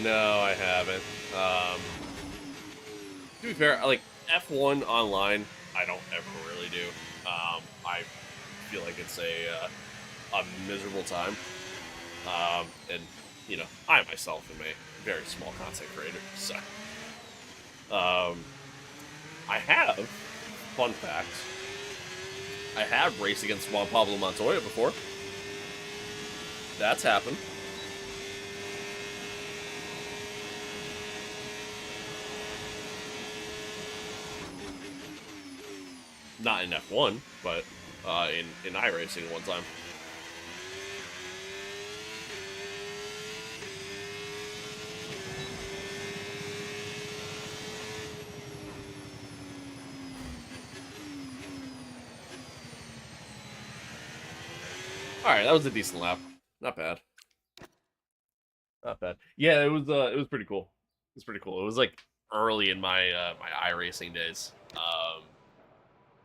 I haven't. To be fair, like F1 online, I don't ever really do. I feel like it's a miserable time. And you know, I myself am a very small content creator, so. I have, fun fact, I have raced against Juan Pablo Montoya before. That's happened. Not in F1, but in iRacing one time. Alright, that was a decent lap. Not bad. Not bad. Yeah, it was pretty cool. It was pretty cool. It was like early in my my iRacing days.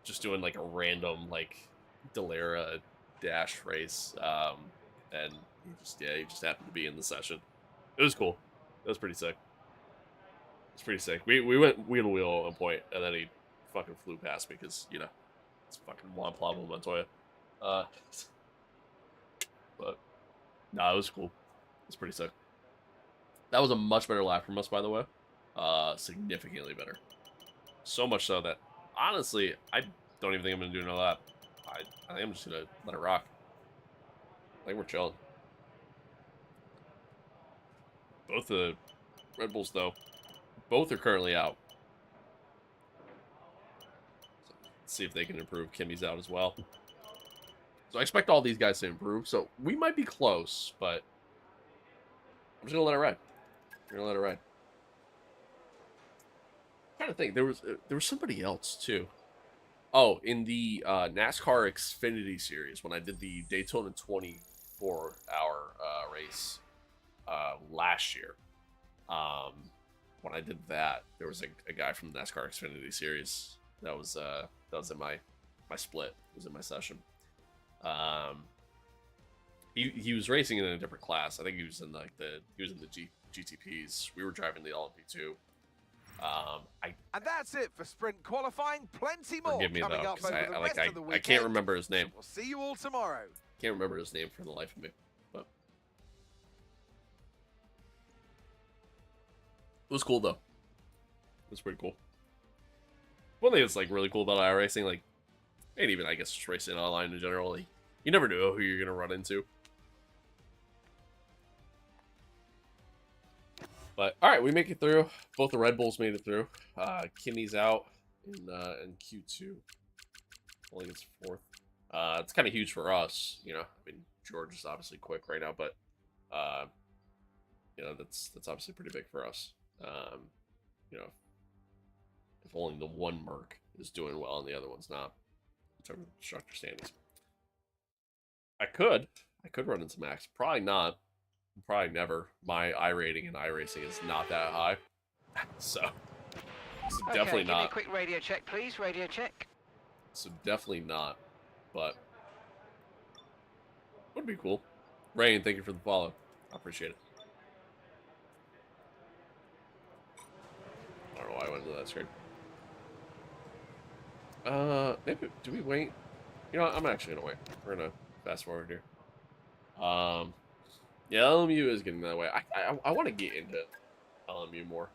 Just doing like a random like Dallara dash race. And he just happened to be in the session. It was cool. It was pretty sick. It's pretty sick. We went wheel to wheel at a point, and then he fucking flew past me because, you know, it's fucking Juan Pablo Montoya. But, nah, it was cool. It's pretty sick. That was a much better lap from us, by the way. Significantly better. So much so that, honestly, I don't even think I'm going to do another lap. I think I'm just going to let it rock. I think we're chilling. Both the Red Bulls, though, both are currently out. So let's see if they can improve. Kimmy's out as well. So I expect all these guys to improve. So we might be close, but I'm just gonna let it ride. I'm gonna let it ride. I'm trying to think, there was somebody else too. Oh, in the NASCAR Xfinity Series when I did the Daytona 24-hour race last year. When I did that, there was a guy from the NASCAR Xfinity Series That was in my split. It was in my session. He was racing in a different class. I think he was in like the GTPs. We were driving the LMP2. And that's it for sprint qualifying. Plenty more Forgive me coming though, up because over the rest of the I weekend. can't remember his name. We'll see you all tomorrow. Can't remember his name for the life of me. But it was cool though. It was pretty cool. One thing that's like really cool about iRacing, like, and even I guess just racing online in general, like, you never know who you're gonna run into. But all right, we make it through. Both the Red Bulls made it through. Kimmy's out in Q2. Only gets fourth. It's kind of huge for us, you know. I mean, George is obviously quick right now, but you know, that's obviously pretty big for us. You know, if only the one Merc is doing well and the other one's not, in terms of constructor standings. I could run into Max. Probably not. Probably never. My I rating in iRacing is not that high, so definitely give not. me a quick radio check, please. Radio check. So definitely not, but would be cool. Rain, thank you for the follow. I appreciate it. I don't know why I went to that screen. Maybe do we wait? You know what? I'm actually gonna wait. We're gonna fast forward here. Yeah, LMU is getting that way. I want to get into LMU more.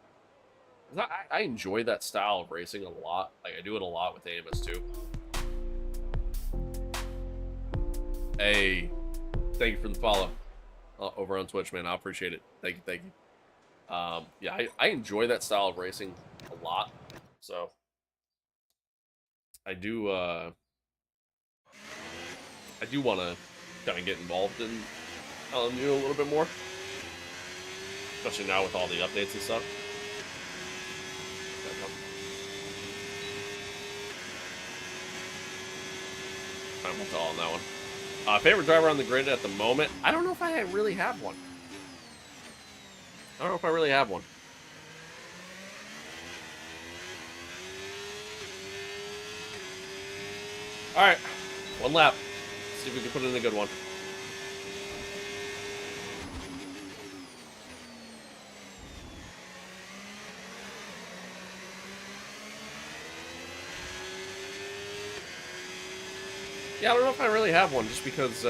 I enjoy that style of racing a lot. Like, I do it a lot with AMS too. Hey, thank you for the follow over on Twitch, man. I appreciate it. Thank you. Yeah, I enjoy that style of racing a lot. So I do want to kind of get involved in LMU a little bit more, especially now with all the updates and stuff. I'm with all on that one. Favorite driver on the grid at the moment? I don't know if I really have one. I don't know if I really have one. All right, one lap. See if we can put in a good one. Yeah, I don't know if I really have one, just because,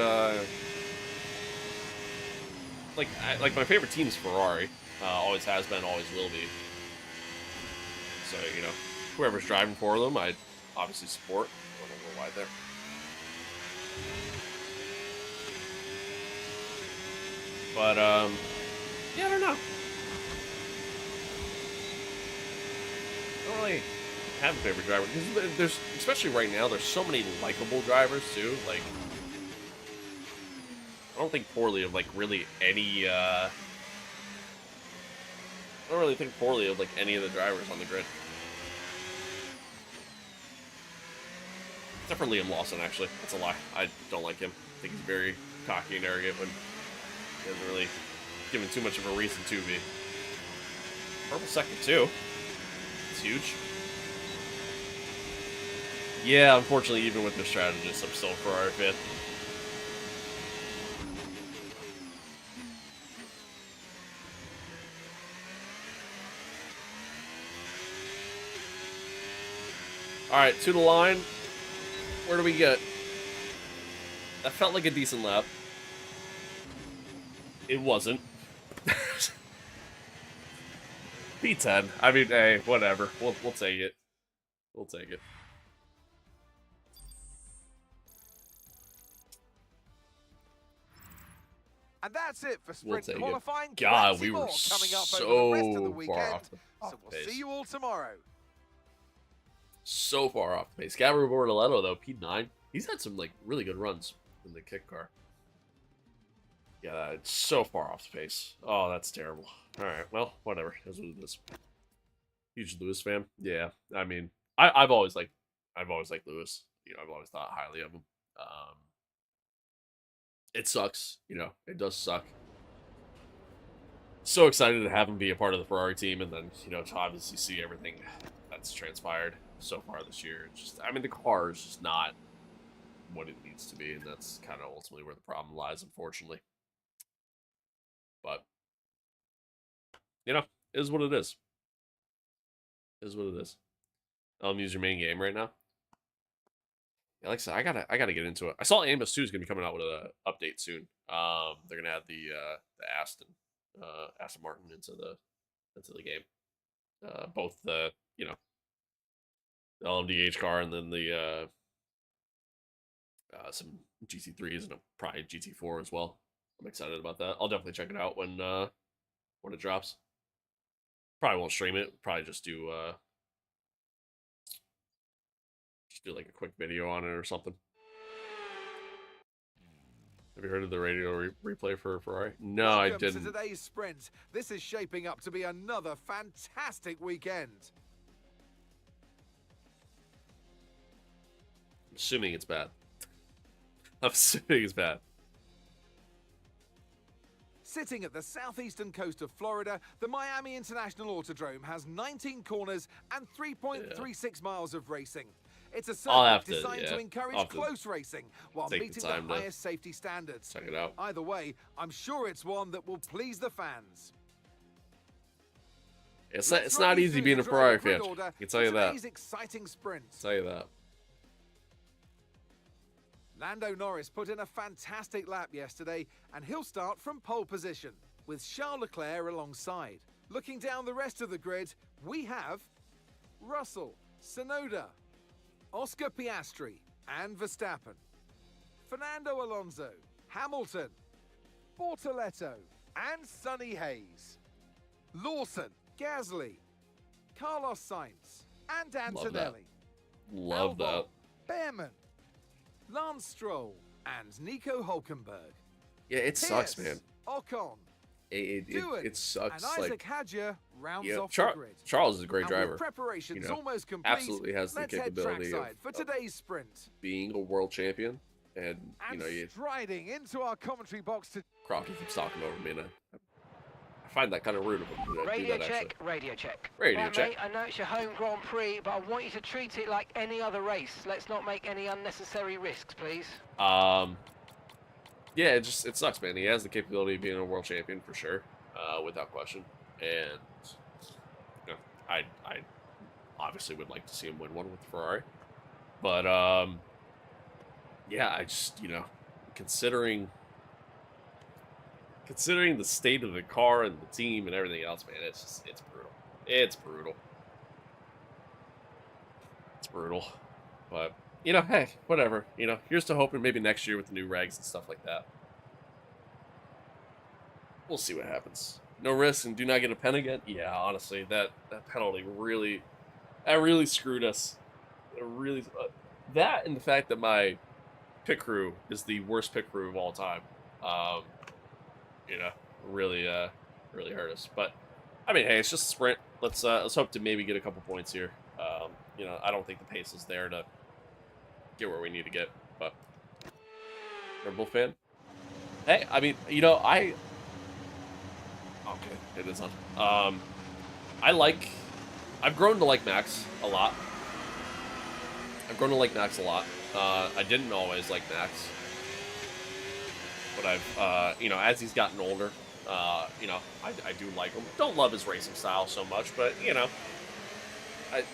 like my favorite team's Ferrari. Always has been, always will be. So, you know, whoever's driving for them, I obviously support. I don't know why there. But, yeah, I don't know. I don't really have a favorite driver, because there's, especially right now, there's so many likable drivers too. Like, I don't think poorly of like really any I don't really think poorly of like any of the drivers on the grid, except for Liam Lawson. Actually, that's a lie. I don't like him. I think he's very cocky and arrogant when he doesn't really given too much of a reason to be. Purple sector too. It's huge. Yeah, unfortunately, even with the strategist, I'm still Ferrari fifth. Alright, to the line. Where do we get? That felt like a decent lap. It wasn't. P10. I mean, hey, whatever. We'll take it. We'll take it. And that's it for sprint qualifying. God, we were coming up so over the rest of the weekend. far off the So we'll pace. see you all tomorrow. So far off the pace. Gabriel Bortoletto, though, P9. He's had some like really good runs in the kick car. Yeah, it's so far off the pace. Oh, that's terrible. All right, well, whatever. That's what it is. Huge Lewis fan. Yeah, I mean, I've always liked Lewis. You know, I've always thought highly of him. It sucks, you know, it does suck. So excited to have him be a part of the Ferrari team, and then, you know, to obviously see everything that's transpired. so far this year. It's just, I mean, the car is just not what it needs to be, and that's kind of ultimately where the problem lies, unfortunately. But, you know, it is what it is. It is what it is. Use your main game right now. Yeah, like I said, I gotta get into it. I saw Amos 2 is gonna be coming out with an update soon. They're gonna add the Aston Martin into the game. Both the the LMDH car and then the some GT3s and probably GT4 as well. I'm excited about that. I'll definitely check it out when it drops. Probably won't stream it. Probably just do like a quick video on it or something. Have you heard of the radio replay for Ferrari? No, I didn't. To today's sprint. This is shaping up to be another fantastic weekend. I'm assuming it's bad. I'm assuming it's bad. Sitting at the southeastern coast of Florida, the Miami International Autodrome has 19 corners and 3.36 miles of racing. It's a circuit designed to encourage close racing while meeting the highest safety standards. Check it out. Either way, I'm sure it's one that will please the fans. It's not easy being a Ferrari fan. I can tell you that. Exciting sprint. I'll tell you that. Lando Norris put in a fantastic lap yesterday, and he'll start from pole position, with Charles Leclerc alongside. Looking down the rest of the grid, we have Russell, Tsunoda, Oscar Piastri, and Verstappen. Fernando Alonso, Hamilton, Bortoletto, and Sonny Hayes. Lawson, Gasly, Carlos Sainz, and Antonelli. Love that. Behrman, Lance Stroll, and Nico Hülkenberg. Yeah, it sucks, man. Ocon, it sucks. And Isaac Hadjar rounds off the grid. Charles is a great driver. Preparations almost complete. Absolutely has the capability for today's sprint. Being a world champion, and striding into our commentary box to Crofty keeps talking over me, and I find that kind of rude of him. Radio check, radio check. Radio check. Mate, I know it's your home Grand Prix, but I want you to treat it like any other race. Let's not make any unnecessary risks, please. Yeah, it sucks, man. He has the capability of being a world champion for sure, without question. And I obviously would like to see him win one with Ferrari, but yeah, I just considering the state of the car and the team and everything else, man, it's brutal. It's brutal. It's brutal, but. Hey, whatever. Here's to hoping maybe next year with the new regs and stuff like that. We'll see what happens. No risk and do not get a pen again. Yeah, honestly, that penalty really screwed us. That and the fact that my pit crew is the worst pit crew of all time. Really hurt us. But I mean, hey, it's just a sprint. Let's hope to maybe get a couple points here. I don't think the pace is there to get where we need to get, but Red Bull fan. Hey, I mean, okay, it is on. I've grown to like Max a lot. I didn't always like Max, but I've, as he's gotten older, I do like him. Don't love his racing style so much, but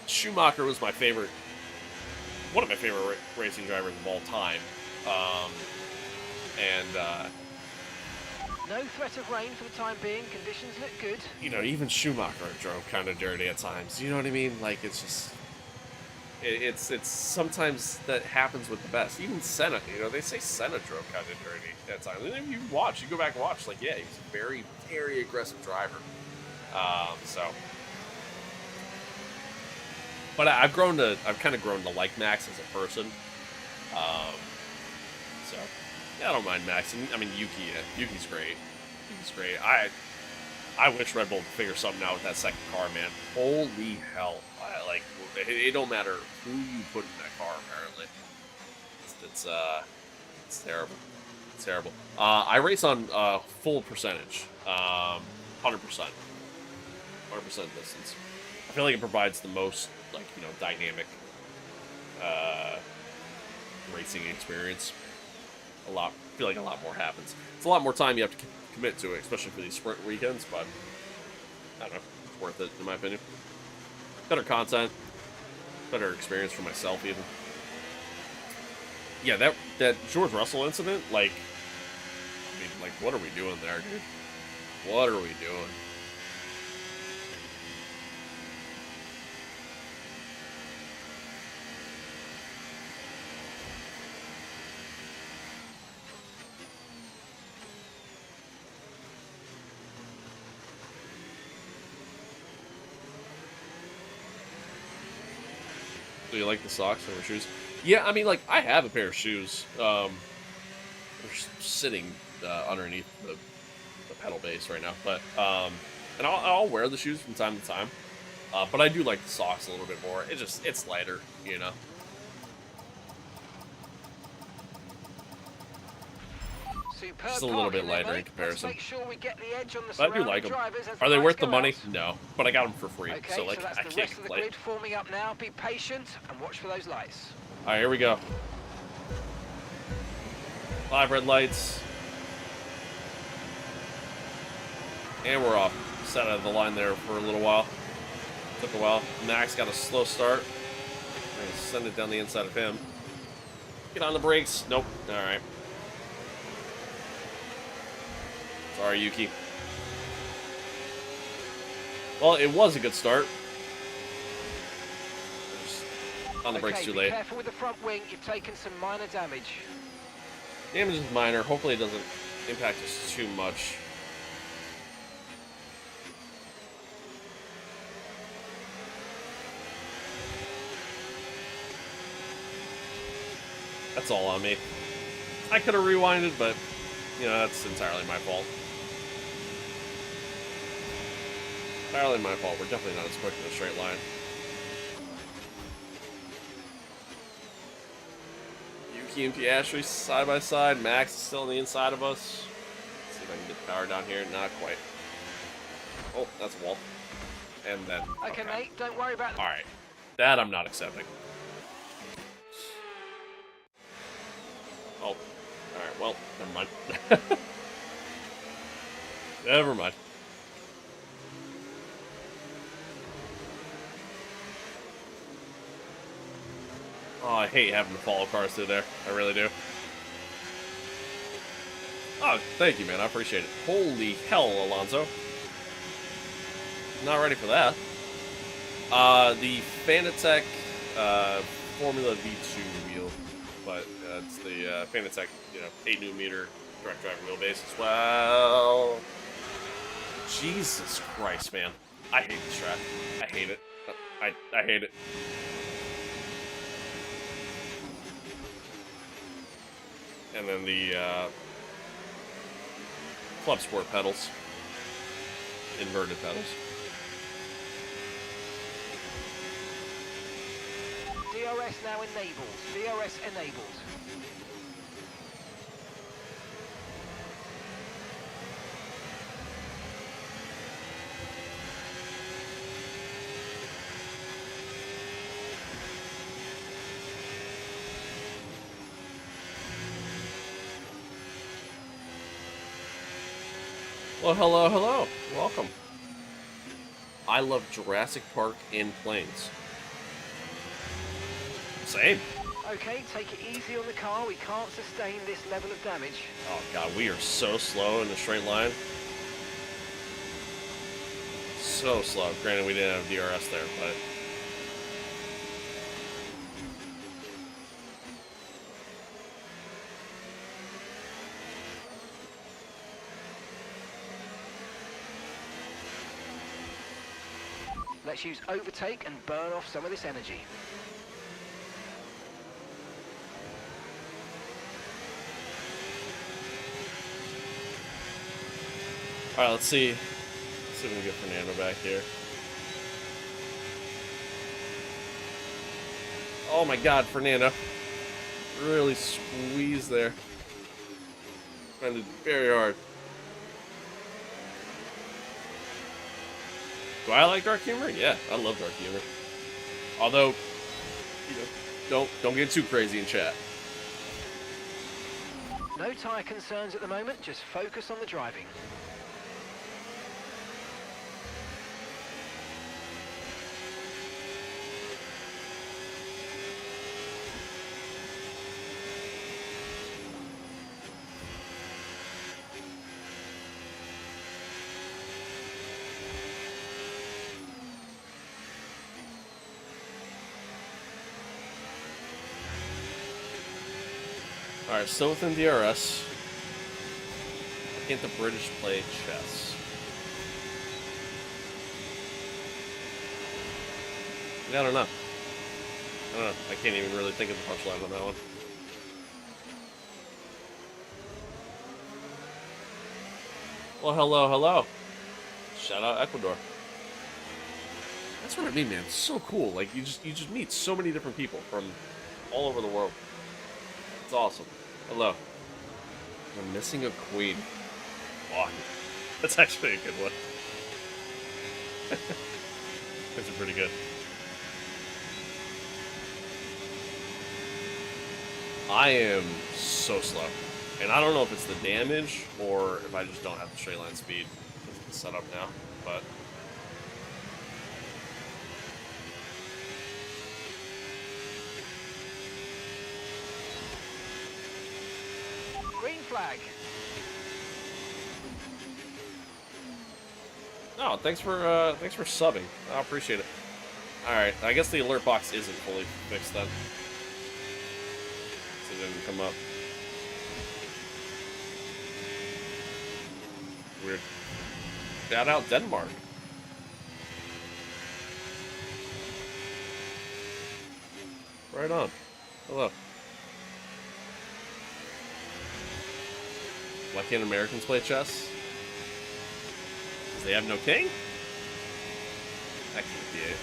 Schumacher was my favorite. One of my favorite racing drivers of all time. No threat of rain for the time being. Conditions look good. Even Schumacher drove kind of dirty at times. You know what I mean? Like, it's just... It's sometimes that happens with the best. Even Senna, they say Senna drove kind of dirty at times. And if you go back and watch, like, yeah, he was a very, very aggressive driver. But I've kind of grown to like Max as a person. So, yeah, I don't mind Max. And, I mean, Yuki's great. Yuki's great. I wish Red Bull would figure something out with that second car, man. Holy hell. It don't matter who you put in that car, apparently. It's terrible. It's terrible. I race on full percentage. 100%. 100% distance. I feel like it provides the most, like, you know, dynamic racing experience. I feel like a lot more happens. It's a lot more time you have to commit to it, especially for these sprint weekends, but I don't know, it's worth it in my opinion. Better content, better experience for myself even. Yeah, that George Russell incident, like, I mean, like, what are we doing there, dude? What are we doing? Do you like the socks over shoes? Yeah, I mean, like, I have a pair of shoes. They're sitting underneath the pedal base right now, but and I'll wear the shoes from time to time. But I do like the socks a little bit more. It's lighter, you know. Superb Just a little bit parking there, lighter in mate. comparison. Let's make sure we get the edge on the But I do like them. Are they worth the money? No, but I got them for free, Okay, so like that's I the can't rest of the complain. grid forming up now. Be patient and watch for those lights. All right, here we go. 5 red lights, and we're off. Sat out of the line there for a little while. Took a while. Max got a slow start. I'm gonna send it down the inside of him. Get on the brakes. Nope. All right. Sorry, Yuki. Well, it was a good start. Just on the brakes too late. Be careful with the front wing. You've taken some minor damage. Damage is minor. Hopefully it doesn't impact us too much. That's all on me. I could have rewinded, but, you know, that's entirely my fault. Entirely my fault. We're definitely not as quick in a straight line. Yuki and Piastri side by side. Max is still on the inside of us. Let's see if I can get the power down here. Not quite. Oh, that's a wall. And then... Okay, mate. Don't worry about it. Alright. That I'm not accepting. Oh. Alright, well, never mind. Never mind. Oh, I hate having to follow cars through there. I really do. Oh, thank you, man. I appreciate it. Holy hell, Alonso. Not ready for that. The Fanatec Formula V2 wheel, but it's the Fanatec, you know, 8mm direct drive wheelbase as well. Jesus Christ, man. I hate this track. I hate it. I hate it. And then the Club Sport pedals. Inverted pedals. DRS now enabled. DRS enabled. Well, hello, hello. Welcome. I love Jurassic Park in planes. Same. Okay, take it easy on the car. We can't sustain this level of damage. Oh, God, we are so slow in the straight line. So slow. Granted, we didn't have DRS there, but... Let's use overtake and burn off some of this energy. Alright, let's see. Let's see if we can get Fernando back here. Oh my God, Fernando. Really squeezed there. Trying to very hard. Do I like dark humor? Yeah, I love dark humor. Although, you know, don't get too crazy in chat. No tyre concerns at the moment, just focus on the driving. Alright, still within DRS. Why can't the British play chess? Yeah, I don't know. I can't even really think of the punchline on that one. Well, hello. Shout out Ecuador. That's what I mean, man. It's so cool. Like you just meet so many different people from all over the world. It's awesome. Hello. I'm missing a queen. Oh, that's actually a good one. That's pretty good. I am so slow. And I don't know if it's the damage or if I just don't have the straight line speed because of the setup now, but... Green flag. Oh, thanks for subbing. I appreciate it. Alright, I guess the alert box isn't fully fixed then. So it didn't come up. Weird. Shout out Denmark. Right on. Hello. Why can't Americans play chess? Because they have no king? That can't be it.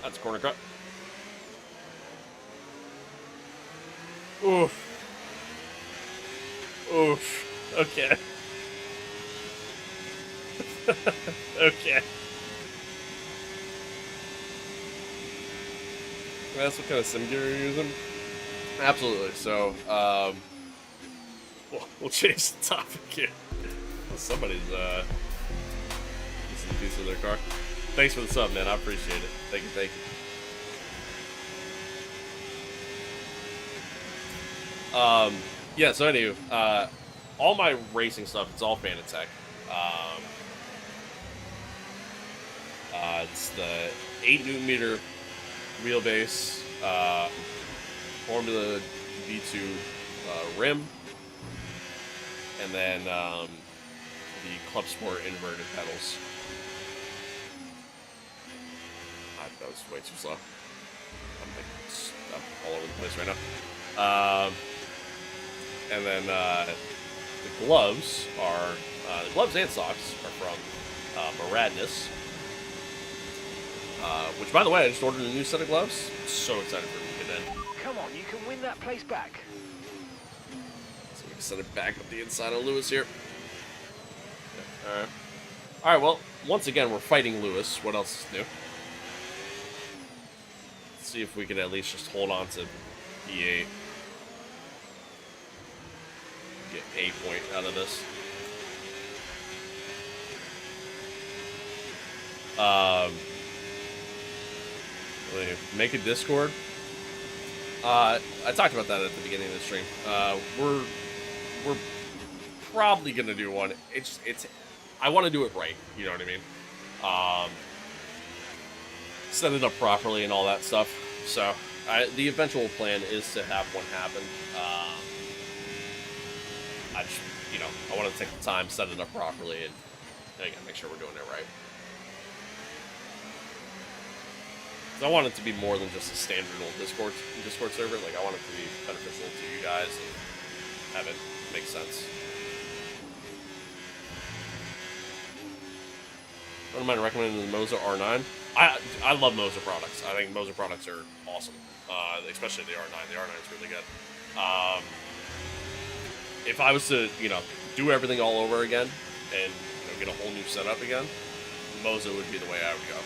That's corner cut. Oof. Oof. Okay. Okay. That's what kind of sim gear you're using? Absolutely. So, we'll change the topic here. Somebody's, missing a piece of their car. Thanks for the sub, man. I appreciate it. Thank you, thank you. Yeah, so anyway, all my racing stuff, it's all Fanatec. It's the 8 Newton meter wheelbase, Formula V2 rim, and then the Club Sport inverted pedals. That was way too slow. I'm all over the place right now. And then the gloves are the gloves and socks are from Maradness. Which, by the way, I just ordered a new set of gloves. I'm so excited for them to get in. Come on, you can win that place back. So we can set it back up the inside of Lewis here. Yeah, all right. All right. Well, once again, we're fighting Lewis. What else is new? Let's see if we can at least just hold on to E8. Get a point out of this. Make a Discord. I talked about that at the beginning of the stream. We're probably gonna do one. It's I want to do it right. You know what I mean? Set it up properly and all that stuff. So the eventual plan is to have one happen. I just, I want to take the time, set it up properly, and again, make sure we're doing it right. I want it to be more than just a standard old Discord server. Like, I want it to be beneficial to you guys and have it make sense. don't mind recommending the Moza R9. I love Moza products. I think Moza products are awesome, especially the R9. The R9 is really good. If I was to, do everything all over again and get a whole new setup again, Moza would be the way I would go,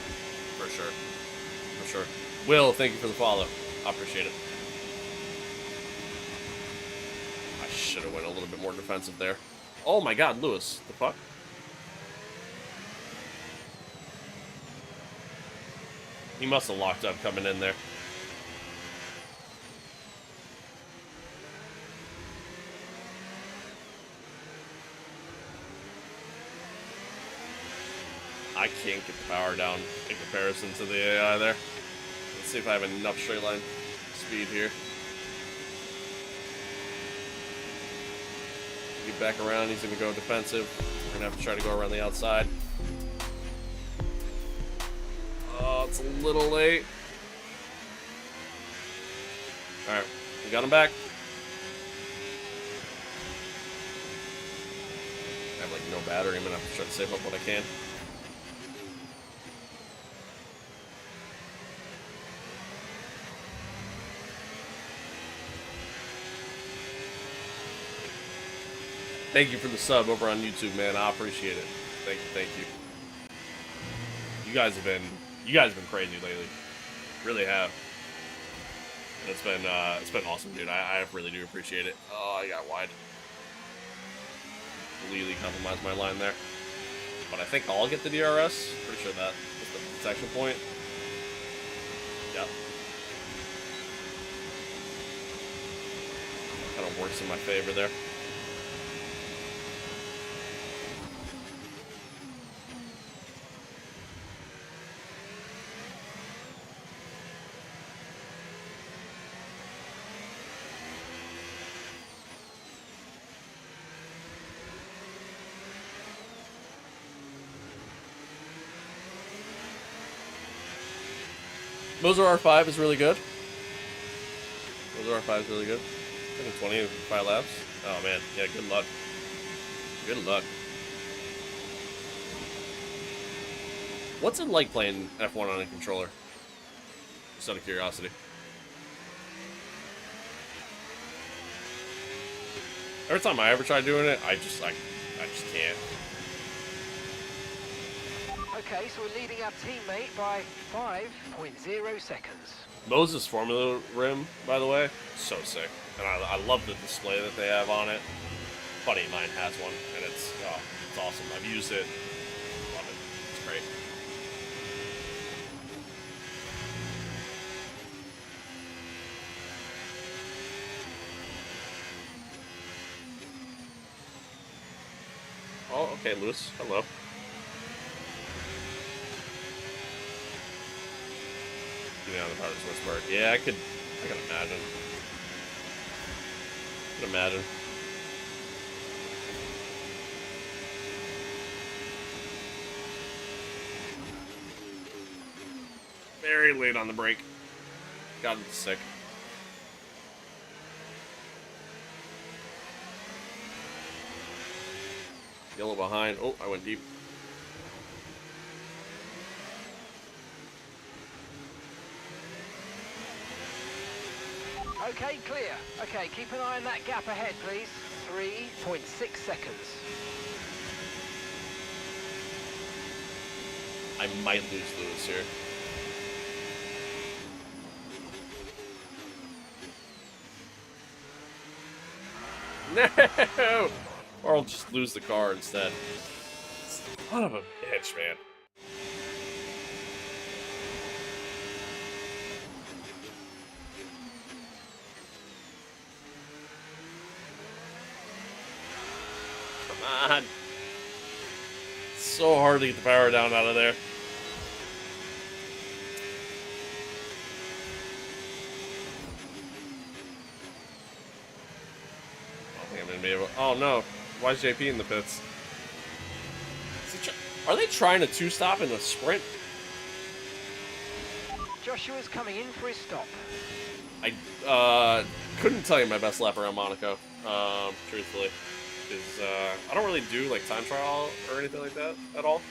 for sure. For sure. Will, thank you for the follow. I appreciate it. I should have went a little bit more defensive there. Oh my God, Lewis, the fuck? He must have locked up coming in there. I can't get the power down in comparison to the AI there. Let's see if I have enough straight line speed here. Get back around, he's going to go defensive. We're going to have to try to go around the outside. Oh, it's a little late. Alright, we got him back. I have like no battery, I'm going to have to try to save up what I can. Thank you for the sub over on YouTube, man. I appreciate it. Thank you. You guys have been crazy lately. Really have. And it's been awesome, dude. I really do appreciate it. Oh, I got wide. Completely compromised my line there. But I think I'll get the DRS. Pretty sure that was the protection point. Yep. Kind of works in my favor there. Moza R5 is really good. Moza R5 is really good. I think 25 laps. Oh man, yeah, good luck. Good luck. What's it like playing F1 on a controller? Just out of curiosity. Every time I ever try doing it, I just can't. Okay, so we're leading our teammate by 5.0 seconds. Moza's Formula Rim, by the way, so sick. And I love the display that they have on it. A buddy of mine has one, and it's awesome. I've used it. Love it. It's great. Oh, okay, Lewis. Hello. On the power source part. Yeah, I can imagine. I can imagine. Very late on the brake. Got sick. Yellow behind. Oh, I went deep. Okay, clear. Okay, keep an eye on that gap ahead, please. 3.6 seconds. I might lose Lewis here. No! Or I'll just lose the car instead. Son of a bitch, man. Come on. It's so hard to get the power down out of there. I don't think I'm gonna be able. Oh no. Why is JP in the pits? Are they trying to two-stop in the sprint? Joshua's coming in for his stop. I couldn't tell you my best lap around Monaco, truthfully. Because I don't really do like time trial or anything like that at all.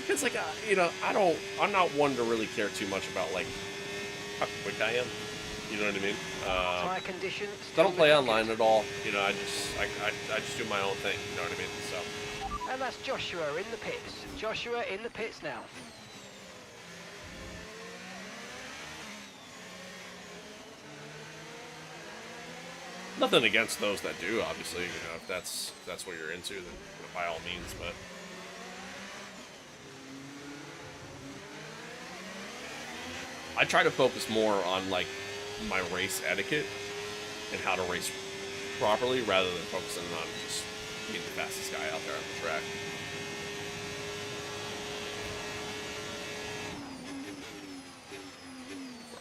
Because like you know, I'm not one to really care too much about like how quick I am. You know what I mean? Tire condition. I don't play online at all. You know, I just do my own thing. You know what I mean? So. And that's Joshua in the pits. Joshua in the pits now. Nothing against those that do, obviously. You know, if that's what you're into, then you know, by all means. But I try to focus more on like my race etiquette and how to race properly, rather than focusing on just being the fastest guy out there on the track.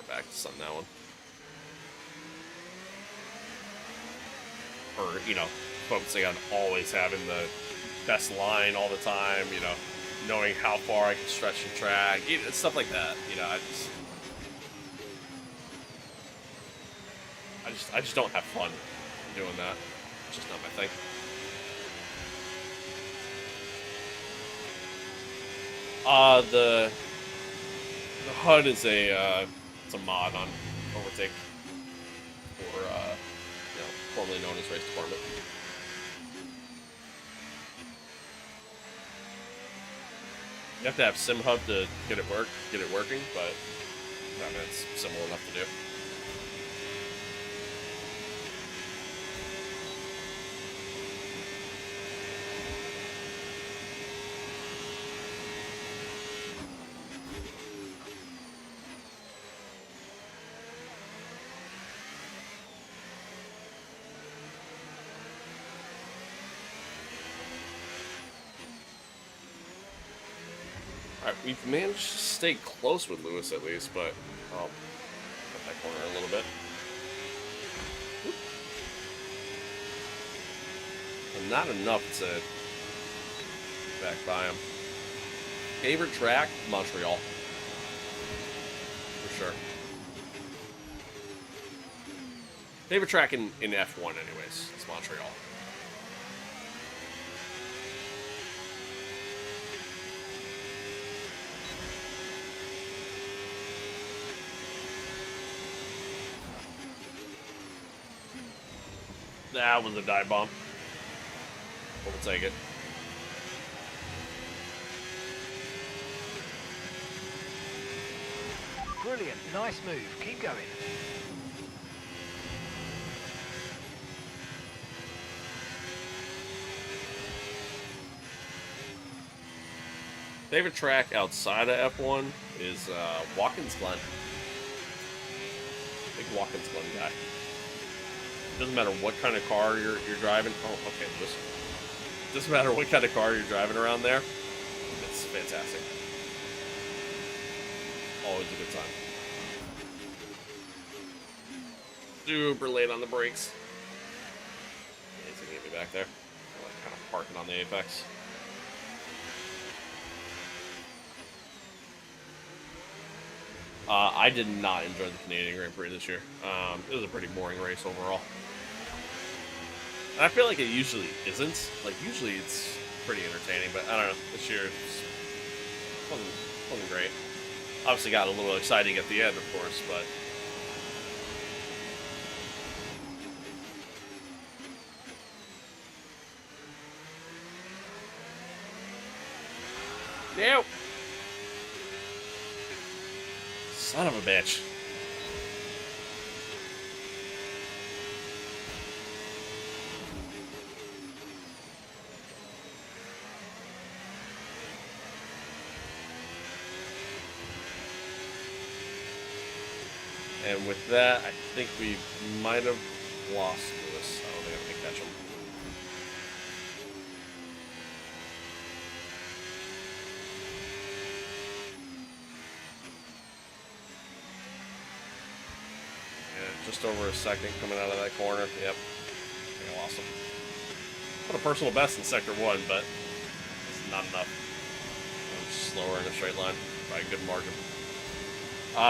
Back to on that one. Or, you know, focusing on always having the best line all the time, you know, knowing how far I can stretch the track, you know, stuff like that. You know, I just don't have fun doing that. It's just not my thing. The HUD is it's a mod on Overtake, or you know, formerly known as Race Department. You have to have SimHub to get it working, but I mean, it's simple enough to do. Alright, we've managed to stay close with Lewis at least, but I'll cut that corner a little bit. Oop. And not enough to back by him. Favorite track? Montreal. For sure. Favorite track in F1 anyways, it's Montreal. That was a dive bomb. We'll take it. Brilliant, nice move. Keep going. Favorite track outside of F1 is Watkins Glen. Big Watkins Glen guy. Doesn't matter what kind of car you're driving. Oh, okay, Lewis. Doesn't matter what kind of car you're driving around there. It's fantastic. Always a good time. Super late on the brakes. Yeah, he's gonna get me back there. I'm like kind of parking on the apex. I did not enjoy the Canadian Grand Prix this year. It was a pretty boring race overall. And I feel like it usually isn't. Like, usually it's pretty entertaining, but I don't know. This year it wasn't great. Obviously got a little exciting at the end, of course, but... Nope. Son of a bitch. And with that, I think we might have lost Lewis. I don't think I'm gonna catch him. Yeah, just over a second coming out of that corner. Yep. I think I lost him. Put a personal best in Sector 1, but it's not enough. I'm slower in a straight line by a good margin.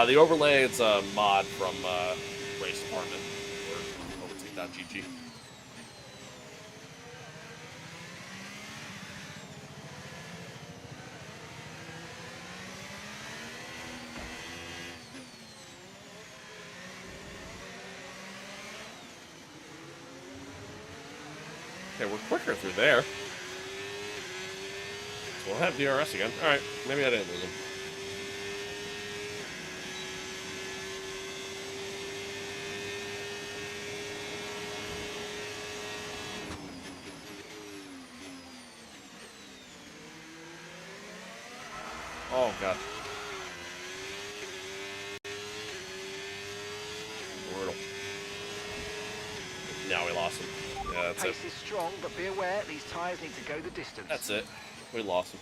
The overlay, it's a mod from Race Department or overtake.gg. Okay, we're quicker through there. So we'll have DRS again. Alright, maybe I didn't lose him. Oh, God. Brutal. Now we lost him. Yeah, that's it. Pace is strong, but be aware, these tyres need to go the distance. That's it. We lost him.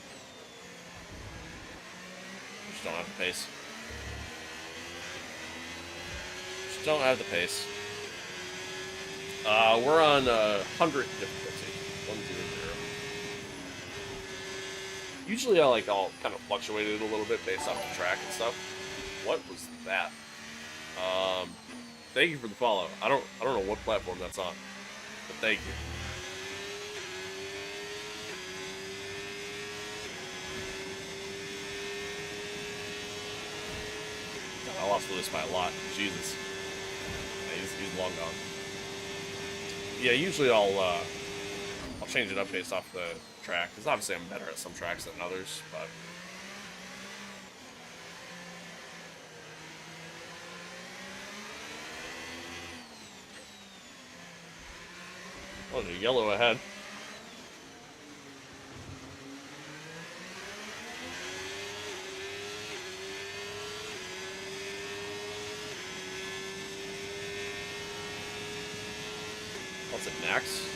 Just don't have the pace. Just don't have the pace. We're on 100 difficulty. 100. Usually I'll kind of fluctuate it a little bit based off the track and stuff. What was that? Thank you for the follow. I don't know what platform that's on, but thank you. I lost Lewis by a lot. Jesus. Yeah, he's long gone. Yeah, usually I'll change it up based off the track, because obviously I'm better at some tracks than others, but... Oh, there's a yellow ahead. What's it, Max?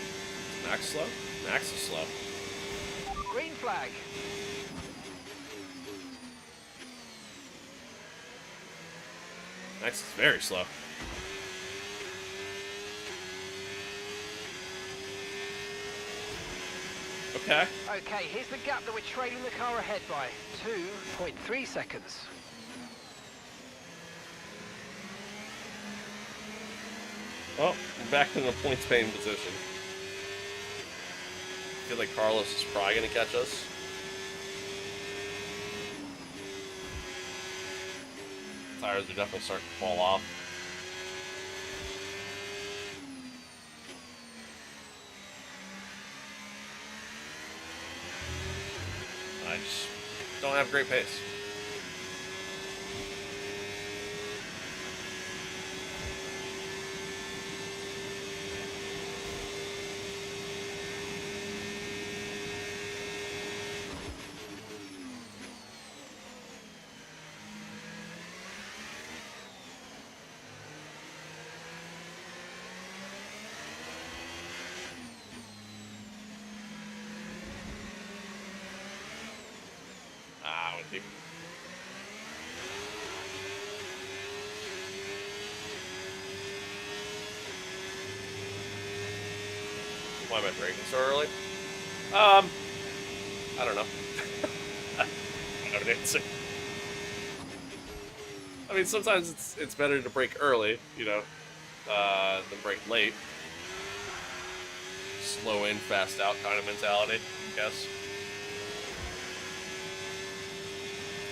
Max slow? Max is slow. Green flag. Max is very slow. Okay. Okay, here's the gap that we're trailing the car ahead by. 2.3 seconds. Well, we're back in the points paying position. I feel like Carlos is probably going to catch us. Tires are definitely starting to fall off. I just don't have great pace. Deep. Why am I braking so early? I don't know. I don't have an answer. I mean, sometimes it's better to brake early, you know, than brake late. Slow in, fast out kind of mentality, I guess.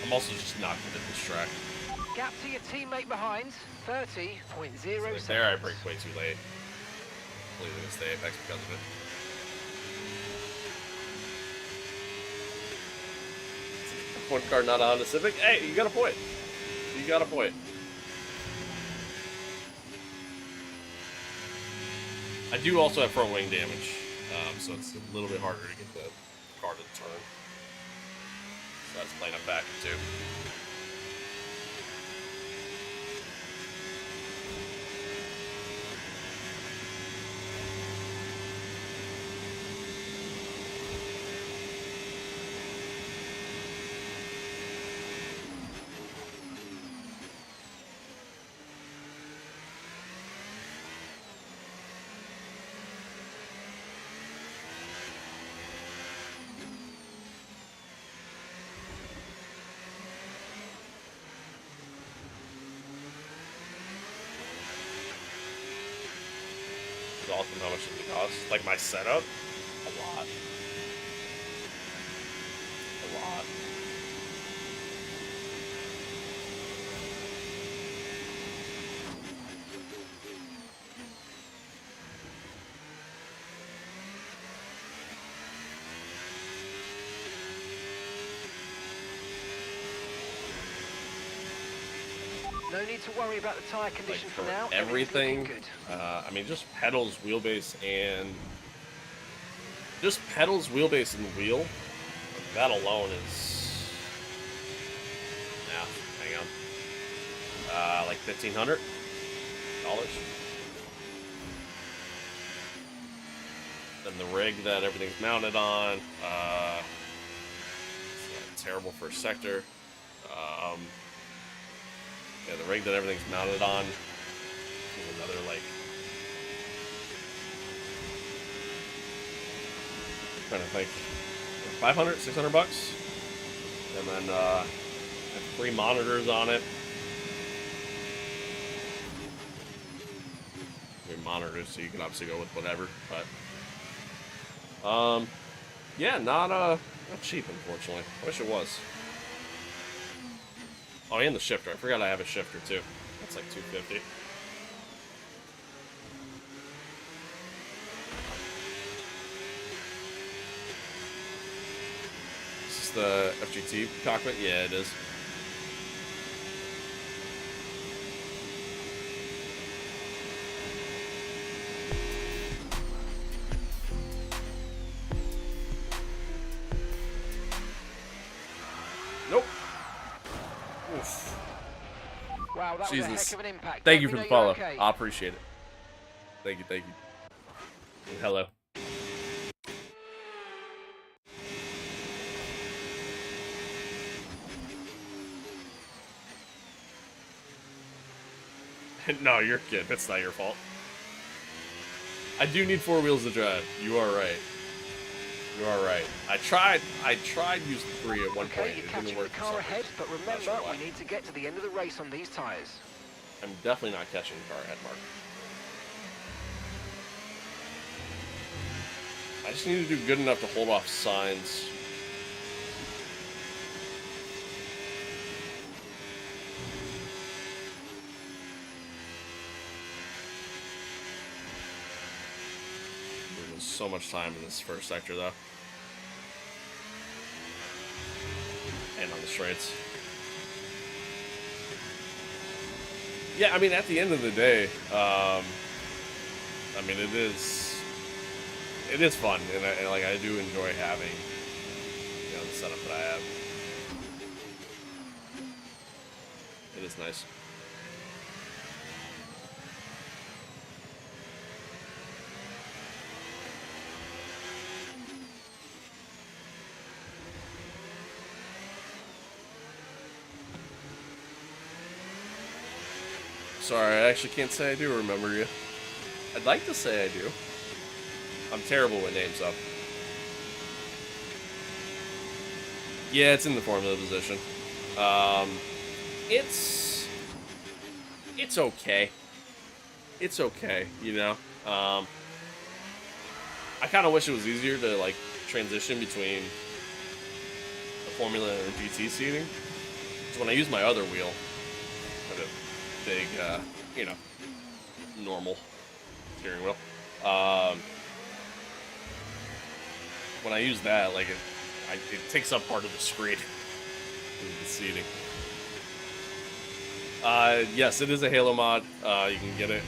I'm also just not good at this track. Gap to your teammate behind, 30.0 seconds. There I brake way too late. Completely missed the apex because of it. One car not on the Civic. Hey, you got a point. You got a point. I do also have front wing damage, so it's a little bit harder to get the car to turn. So that's playing a factor too. Awesome how much it costs. Like my setup, a lot. A lot. need to worry about the tyre condition like, for now. Everything. Good. I mean, just pedals, wheelbase, and wheel. That alone is. Hang on. Like $1,500. Then the rig that everything's mounted on. It's terrible for sector. Yeah, the rig that everything's mounted on is another like. I'm trying to think. 500, 600 bucks, and then have 3 monitors on it. 3 monitors, so you can obviously go with whatever. But yeah, not cheap, unfortunately. I wish it was. Oh, and the shifter. I forgot I have a shifter too. That's like $250. Is this the FGT cockpit? Yeah, it is. Nope. Oof. Wow, that Jesus. was a heck of an impact. Thank you for the follow. Okay. I appreciate it. Thank you, thank you. And hello. No, you're good. That's not your fault. I do need 4 wheels to drive. You are right. You are right. I tried using 3 at one point. Okay, you're It catching didn't the work for car some ahead, reason. but Not remember, sure why. we need to get to the end of the race on these tyres. I'm definitely not catching the car ahead, Mark. I just need to do good enough to hold off signs. There's so much time in this first sector, though. And on the straights. Yeah, I mean, at the end of the day, I mean, it is fun, and like I do enjoy having, you know, the setup that I have. It is nice. Sorry, I actually can't say I do remember you. I'd like to say I do. I'm terrible with names, though. Yeah, it's in the formula position. It's okay. It's okay, you know. I kind of wish it was easier to like transition between the formula and GT seating. So when I use my other wheel, kind of big, you know, normal steering wheel. When I use that, like it takes up part of the screen, the seating. Yes, it is a Halo mod. You can get it,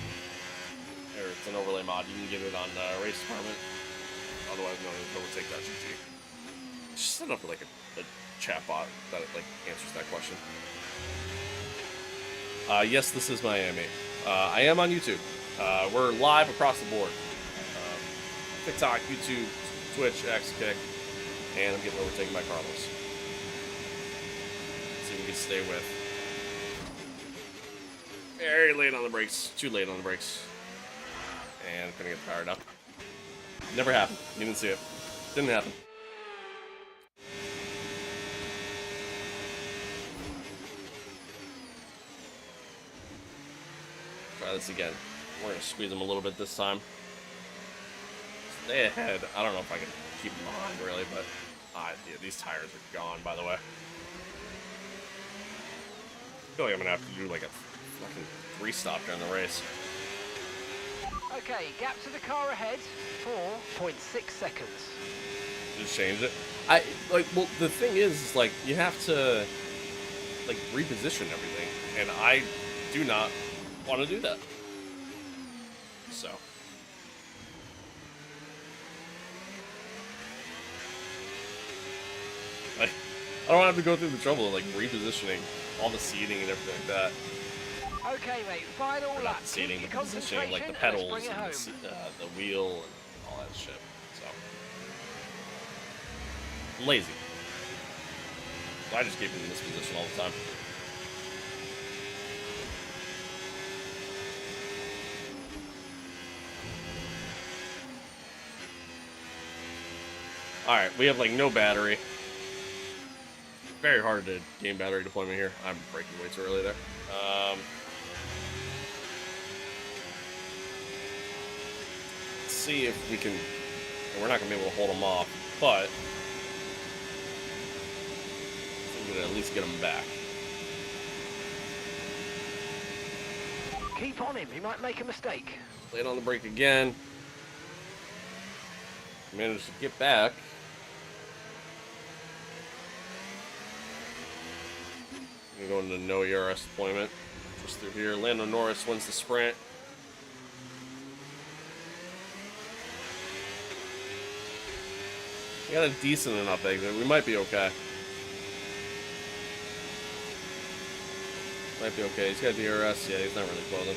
or it's an overlay mod. You can get it on Race Department, otherwise known as Overtake.gt. Just set up like a chat bot that like answers that question. Yes, this is Miami. I am on YouTube. We're live across the board. TikTok, YouTube, Twitch, X, Kick, and I'm getting overtaken by Carlos. Let's see if we can stay with. Very late on the brakes. Too late on the brakes. And gonna get fired up. Never happened. You didn't see it. Didn't happen. Try this again. We're gonna squeeze them a little bit this time. Stay ahead. I don't know if I can keep them on really, but yeah, these tires are gone. By the way, I feel like I'm gonna have to do like a fucking restop during the race. Okay, gap to the car ahead, 4.6 seconds. Just change it. Well, the thing is like you have to like reposition everything, and I do not want to do that. So. I don't have to go through the trouble of like repositioning all the seating and everything like that. Okay, mate, final Or lap. not the seating, Keep the your positioning, like the concentration, pedals and and let's bring it home. the wheel and all that shit. So I'm lazy. So I just keep it in this position all the time. Alright, we have like no battery. Very hard to gain battery deployment here. I'm braking way too early there. Let's see if we can... We're not going to be able to hold them off, but... we're going to at least get them back. Keep on him, he might make a mistake. Late on the brake again. Managed to get back. I'm going to go into no ERS deployment. Just through here. Lando Norris wins the sprint. We got a decent enough exit. We might be okay. Might be okay. He's got DRS. Yeah, he's not really closing.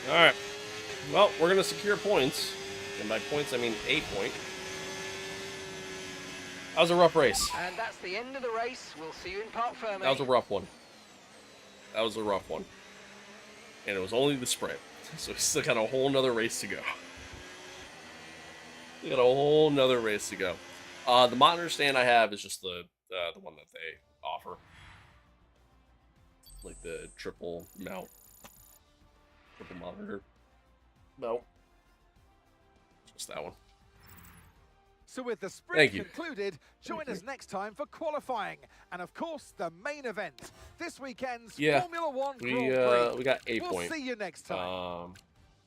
Alright. Well, we're going to secure points. And by points, I mean a point. That was a rough race. And that's the end of the race. We'll see you in Parc Fermé. That was a rough one. That was a rough one. And it was only the sprint. So we still got a whole nother race to go. We got a whole nother race to go. The monitor stand I have is just the one that they offer. Like the triple mount. Triple monitor. No. Just that one. So with the sprint Thank you. concluded, join us next time for qualifying. And of course, the main event. This weekend's Formula One Grand Prix. We got a we'll point. See you next time.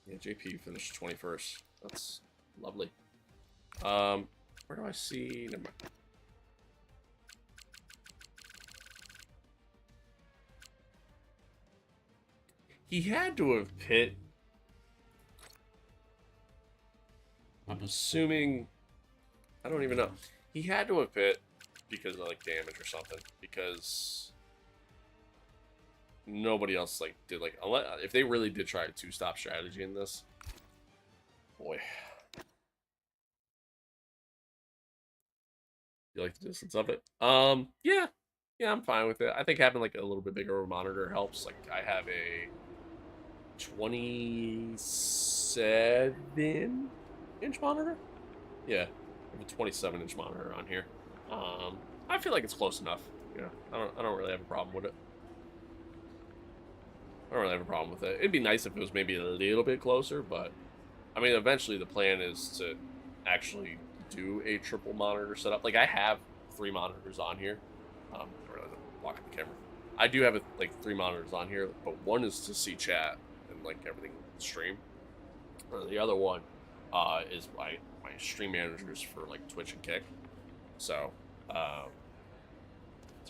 Yeah, JP finished 21st. That's lovely. Where do I see? Never mind. He had to have pit. I'm assuming. I don't even know. He had to have pit because of like damage or something. Because nobody else like did like if they really did try a two-stop strategy in this. Boy. You like the distance of it? Yeah. Yeah, I'm fine with it. I think having like a little bit bigger of a monitor helps. Like I have a 27-inch monitor. Yeah, I have a 27-inch monitor on here. I feel like it's close enough. Yeah, I don't really have a problem with it. I don't really have a problem with it. It'd be nice if it was maybe a little bit closer, but I mean, eventually the plan is to actually do a triple monitor setup. Like I have 3 monitors on here. I realize I'm blocking the camera. I do have like 3 monitors on here, but one is to see chat and like everything stream. Or the other one is my stream managers for like Twitch and Kick. So,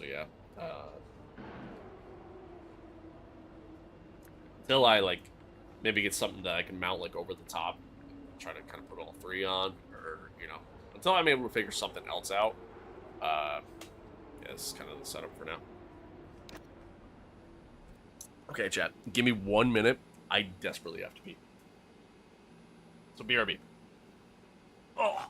yeah. Until I like maybe get something that I can mount like over the top, try to kind of put all 3 on, or you know, until I'm able to figure something else out. Yeah, this is kind of the setup for now. Okay, chat. Give me 1 minute. I desperately have to pee. So BRB. Oh.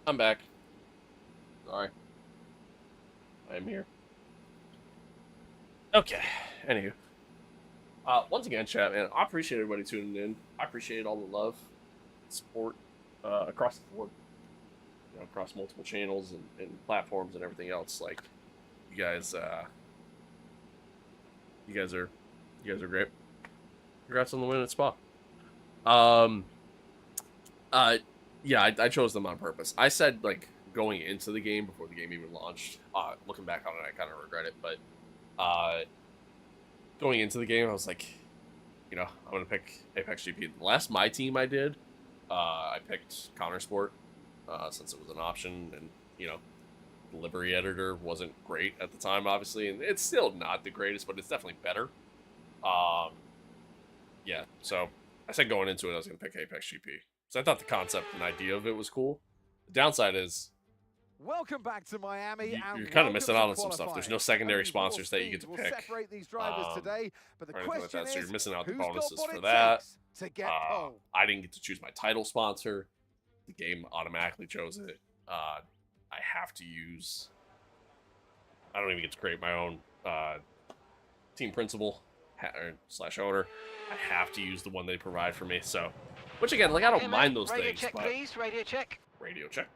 I'm back. Sorry. I am here. Okay. Anywho. Once again, chat, man, I appreciate everybody tuning in. I appreciate all the love, support, across the board. You know, across multiple channels and platforms and everything else. Like, you guys are great. Congrats on the win at Spa. Yeah, I chose them on purpose. I said, like, going into the game before the game even launched. Looking back on it, I kind of regret it, but going into the game, I was like, you know, I'm gonna pick Apex GP. The last Myteam I did, I picked Countersport, since it was an option, and you know, the livery editor wasn't great at the time, obviously, and it's still not the greatest, but it's definitely better. Yeah, so I said going into it, I was gonna pick Apex GP. So I thought the concept and idea of it was cool. The downside is, Welcome back to Miami. you're kind of missing out on some stuff. There's no secondary sponsors that you get to pick. Separate these drivers today, but the question like that. So you're missing out the who's got bonuses what for it that. takes to get pole? I didn't get to choose my title sponsor. The game automatically chose it. I have to use. I don't even get to create my own team principal slash owner. I have to use the one they provide for me. So, which again, like I don't mind those radio things. Check, please. Radio check. Radio check.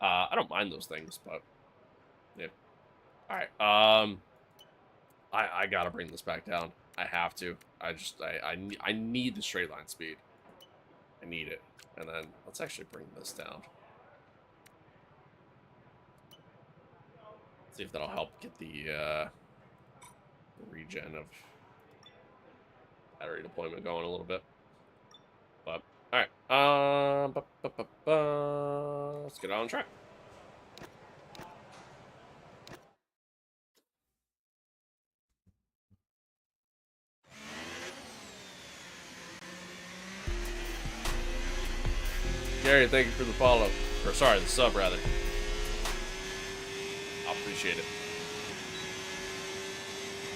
I don't mind those things, but yeah. All right. I gotta bring this back down. I have to. I need the straight line speed. I need it. And then let's actually bring this down. See if that'll help get the regen of battery deployment going a little bit. But all right. Let's get on track. Gary, thank you for the follow. Or sorry, the sub rather. I appreciate it.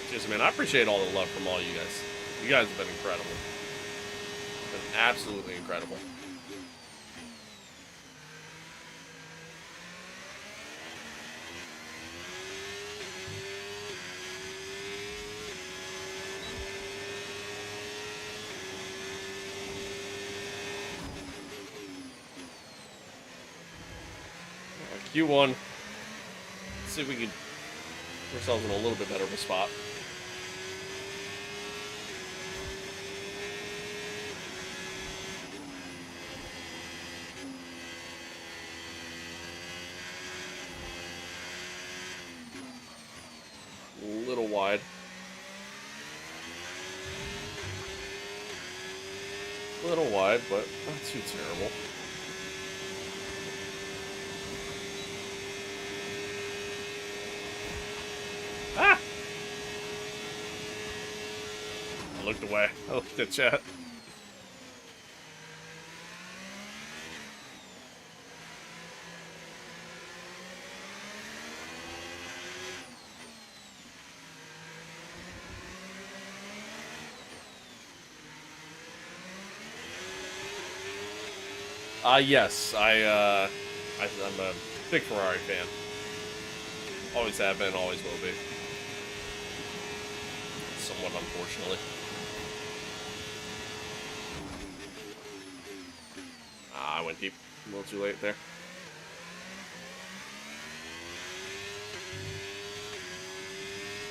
Cheers, man. I appreciate all the love from all you guys. You guys have been incredible. Been absolutely incredible. Q1. Let's see if we can put ourselves in a little bit better of a spot. A little wide. A little wide, but not too terrible. Ah! I looked away. I looked at chat. Yes, I'm a big Ferrari fan. Always have been, always will be. Somewhat unfortunately. I went deep. A little too late there.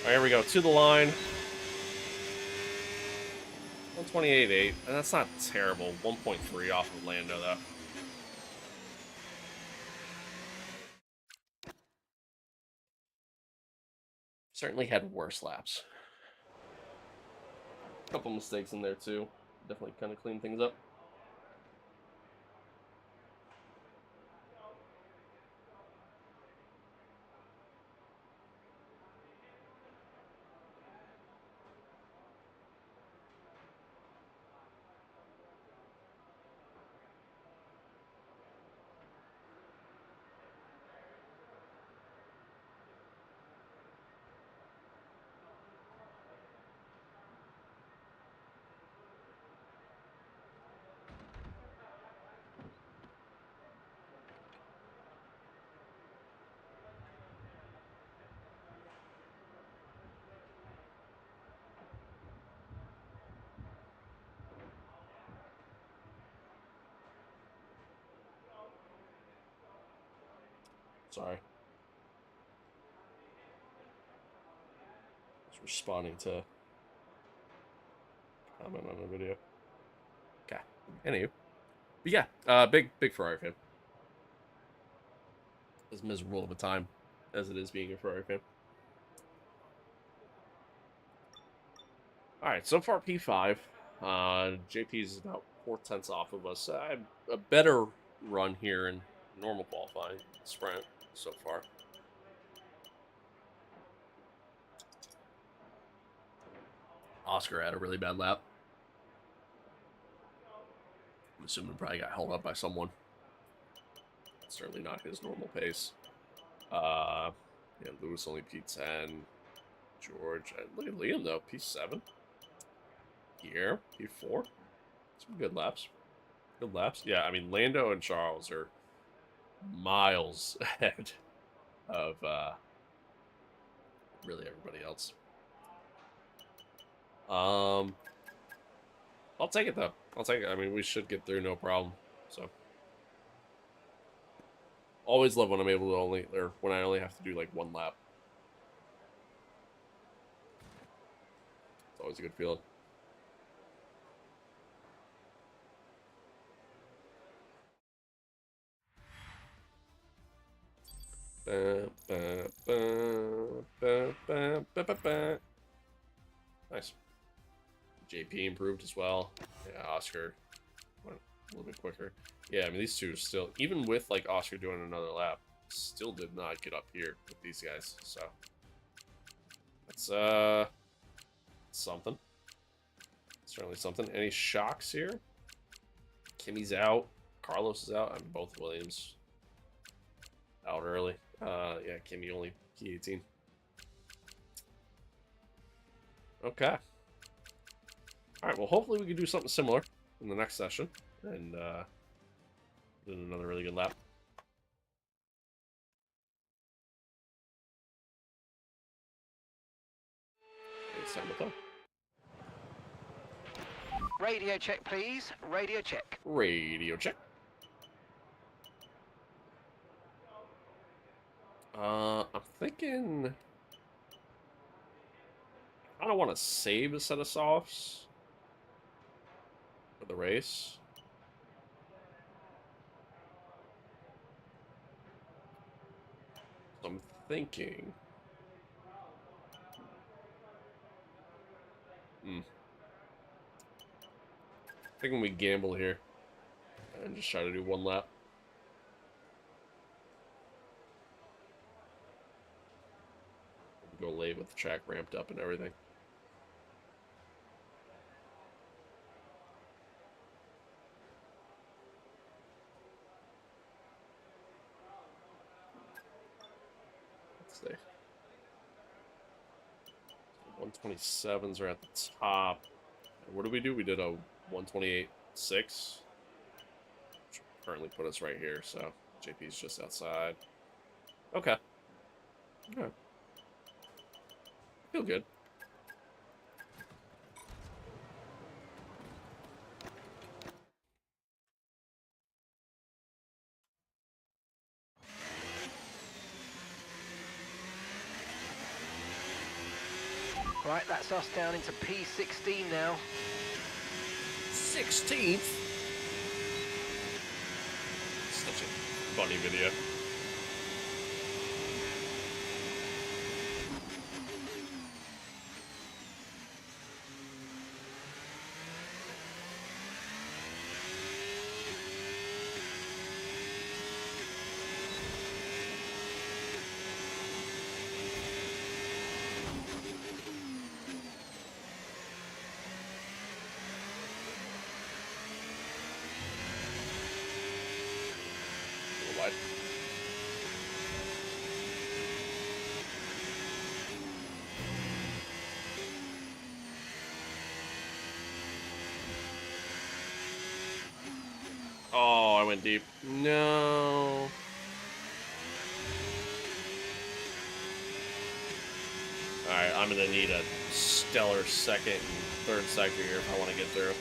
Alright, here we go. To the line. 128.8. And that's not terrible. 1.3 off of Lando, though. Certainly had worse laps. A couple mistakes in there, too. Definitely kind of cleaned things up. Sorry. Just responding to comment on the video. Okay. Anywho. But yeah, big Ferrari fan. As miserable of a time as it is being a Ferrari fan. Alright, so far P5. JP's about 4/10 off of us. A better run here in normal qualifying sprint so far. Oscar had a really bad lap. I'm assuming probably got held up by someone. Certainly not his normal pace. Yeah, Lewis only P10. George, look at Liam though, P7. Here, P4. Some good laps. Good laps. Yeah, I mean, Lando and Charles are miles ahead of really everybody else. I'll take it though. I'll take it. I mean, we should get through no problem. So, always love when I'm able to when I only have to do like one lap. It's always a good feeling. Nice. JP improved as well. Yeah, Oscar went a little bit quicker. Yeah, I mean, these two still, even with like Oscar doing another lap, still did not get up here with these guys. So that's something. Certainly something. Any shocks here? Kimmy's out. Carlos is out. I mean, both Williams out early. Yeah, Kimmy only P18. Okay. Alright, well, hopefully we can do something similar in the next session. And, do another really good lap. It's time to play. Radio check, please. Radio check. Radio check. I'm thinking I don't want to save a set of softs for the race. So I'm thinking thinking we gamble here and just try to do one lap. Go late with the track ramped up and everything. Let's see. 127s are at the top. What did we do? We did a 128.6. Which currently put us right here, so JP's just outside. Okay. Okay. Feel good. Right, that's us down into P16 now. 16th? Such a funny video. Wide. Oh, I went deep. No. Alright, I'm gonna need a stellar second and third sector here if I want to get through.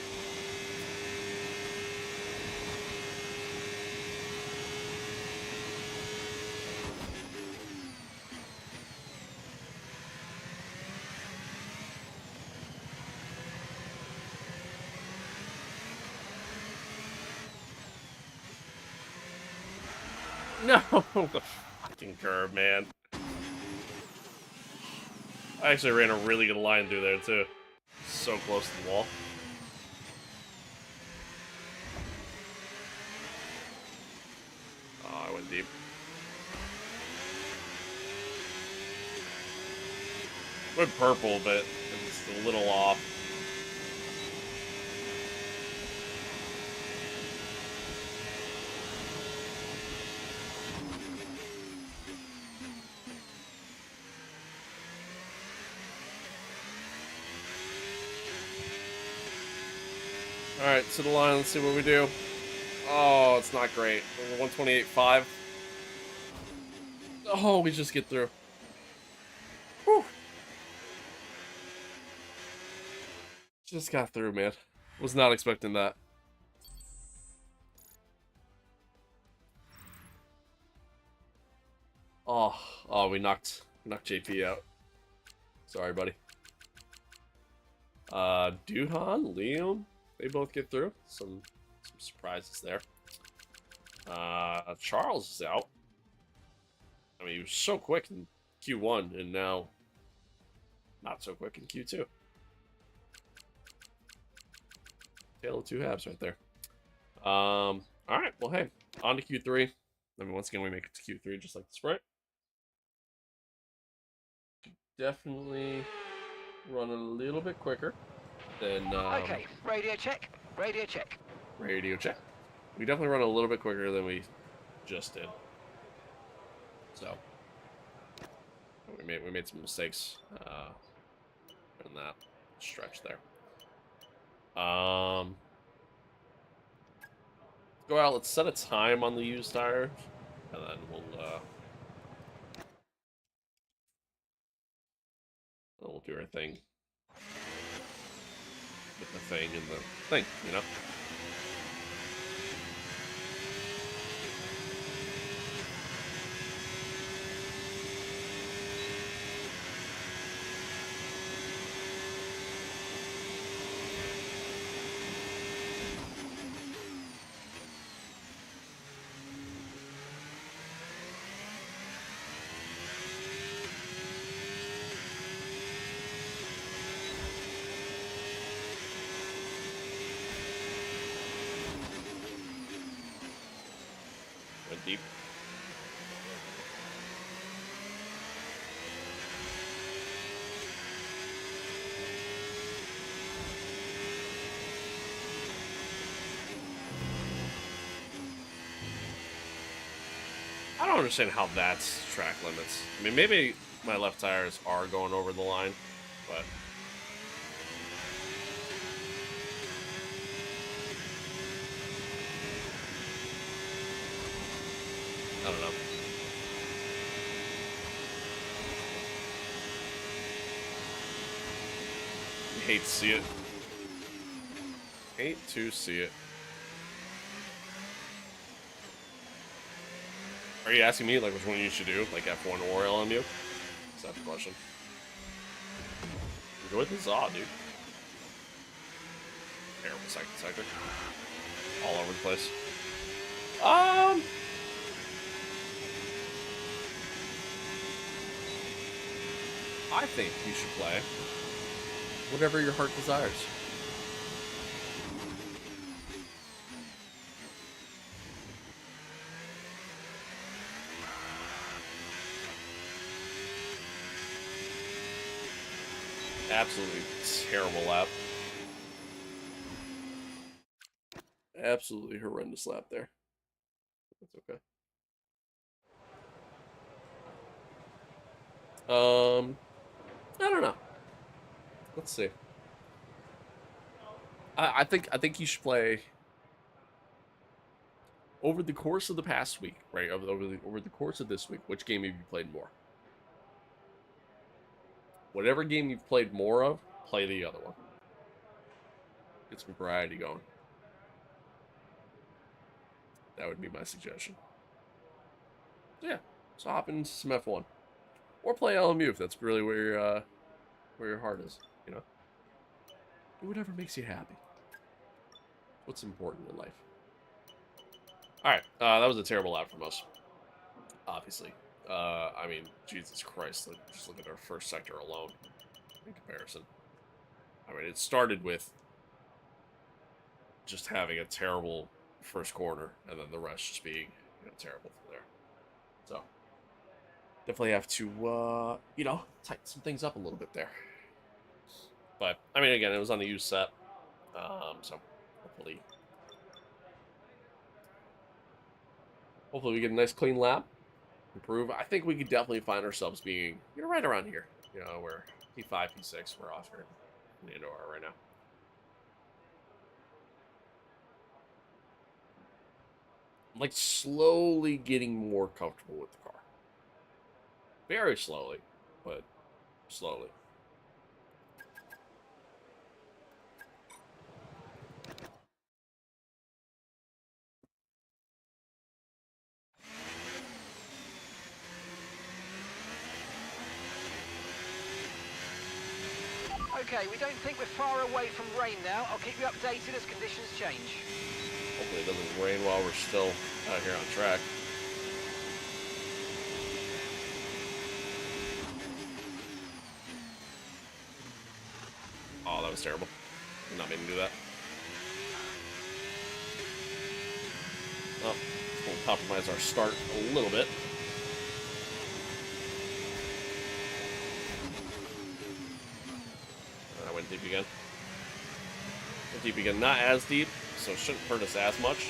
No, the fucking curve, man. I actually ran a really good line through there, too. So close to the wall. Oh, I went deep. Went purple, but it's a little off. Alright, to the line, let's see what we do. Oh, it's not great. 128.5. Oh, we just get through. Whew. Just got through, man. Was not expecting that. Oh, we knocked JP out. Sorry, buddy. Duhan, Liam, they both get through. Some surprises there. Charles is out. I mean, he was so quick in Q1, and now not so quick in Q2. Tale of two halves right there. Alright, well, hey, on to Q3. I mean, once again, we make it to Q3 just like the sprint. Definitely run a little bit quicker than... Okay, radio check, radio check. Radio check. We definitely run a little bit quicker than we just did. So, we made some mistakes in that stretch there. Go out, let's set a time on the used tire, and then we'll do our thing with the thing and the thing, you know? Went deep. I don't understand how that's track limits. I mean, maybe my left tires are going over the line, but... I don't know. Hate to see it. Hate to see it. Are you asking me, like, which one you should do? Like, F1 or LMU? Is that the question? Enjoy the Zaw, dude. Terrible second sector. All over the place. I think you should play whatever your heart desires. Absolutely terrible lap. Absolutely horrendous lap there. That's okay. I don't know. Let's see. I think you should play over the course of the past week, right? Over the course of this week, which game have you played more? Whatever game you've played more of, play the other one. Get some variety going. That would be my suggestion. Yeah, so hop into some F1. Or play LMU if that's really where your heart is, you know? Do whatever makes you happy. What's important in life. Alright, that was a terrible lap from us. obviously. I mean, Jesus Christ, just look at our first sector alone in comparison. I mean, it started with just having a terrible first corner, and then the rest just being, terrible from there. So, definitely have to, tighten some things up a little bit there. But, I mean, again, it was on the used set, so hopefully we get a nice clean lap, improve. I think we could definitely find ourselves being, right around here. Where P5, P6, we're off here in Lando are right now. I'm like slowly getting more comfortable with the car. Very slowly, but slowly. Okay, we don't think we're far away from rain now. I'll keep you updated as conditions change. Hopefully it doesn't rain while we're still out here on track. Oh, that was terrible. Did not mean to do that. Well, we'll compromise our start a little bit. I went deep again. Went deep again. Not as deep, so it shouldn't hurt us as much.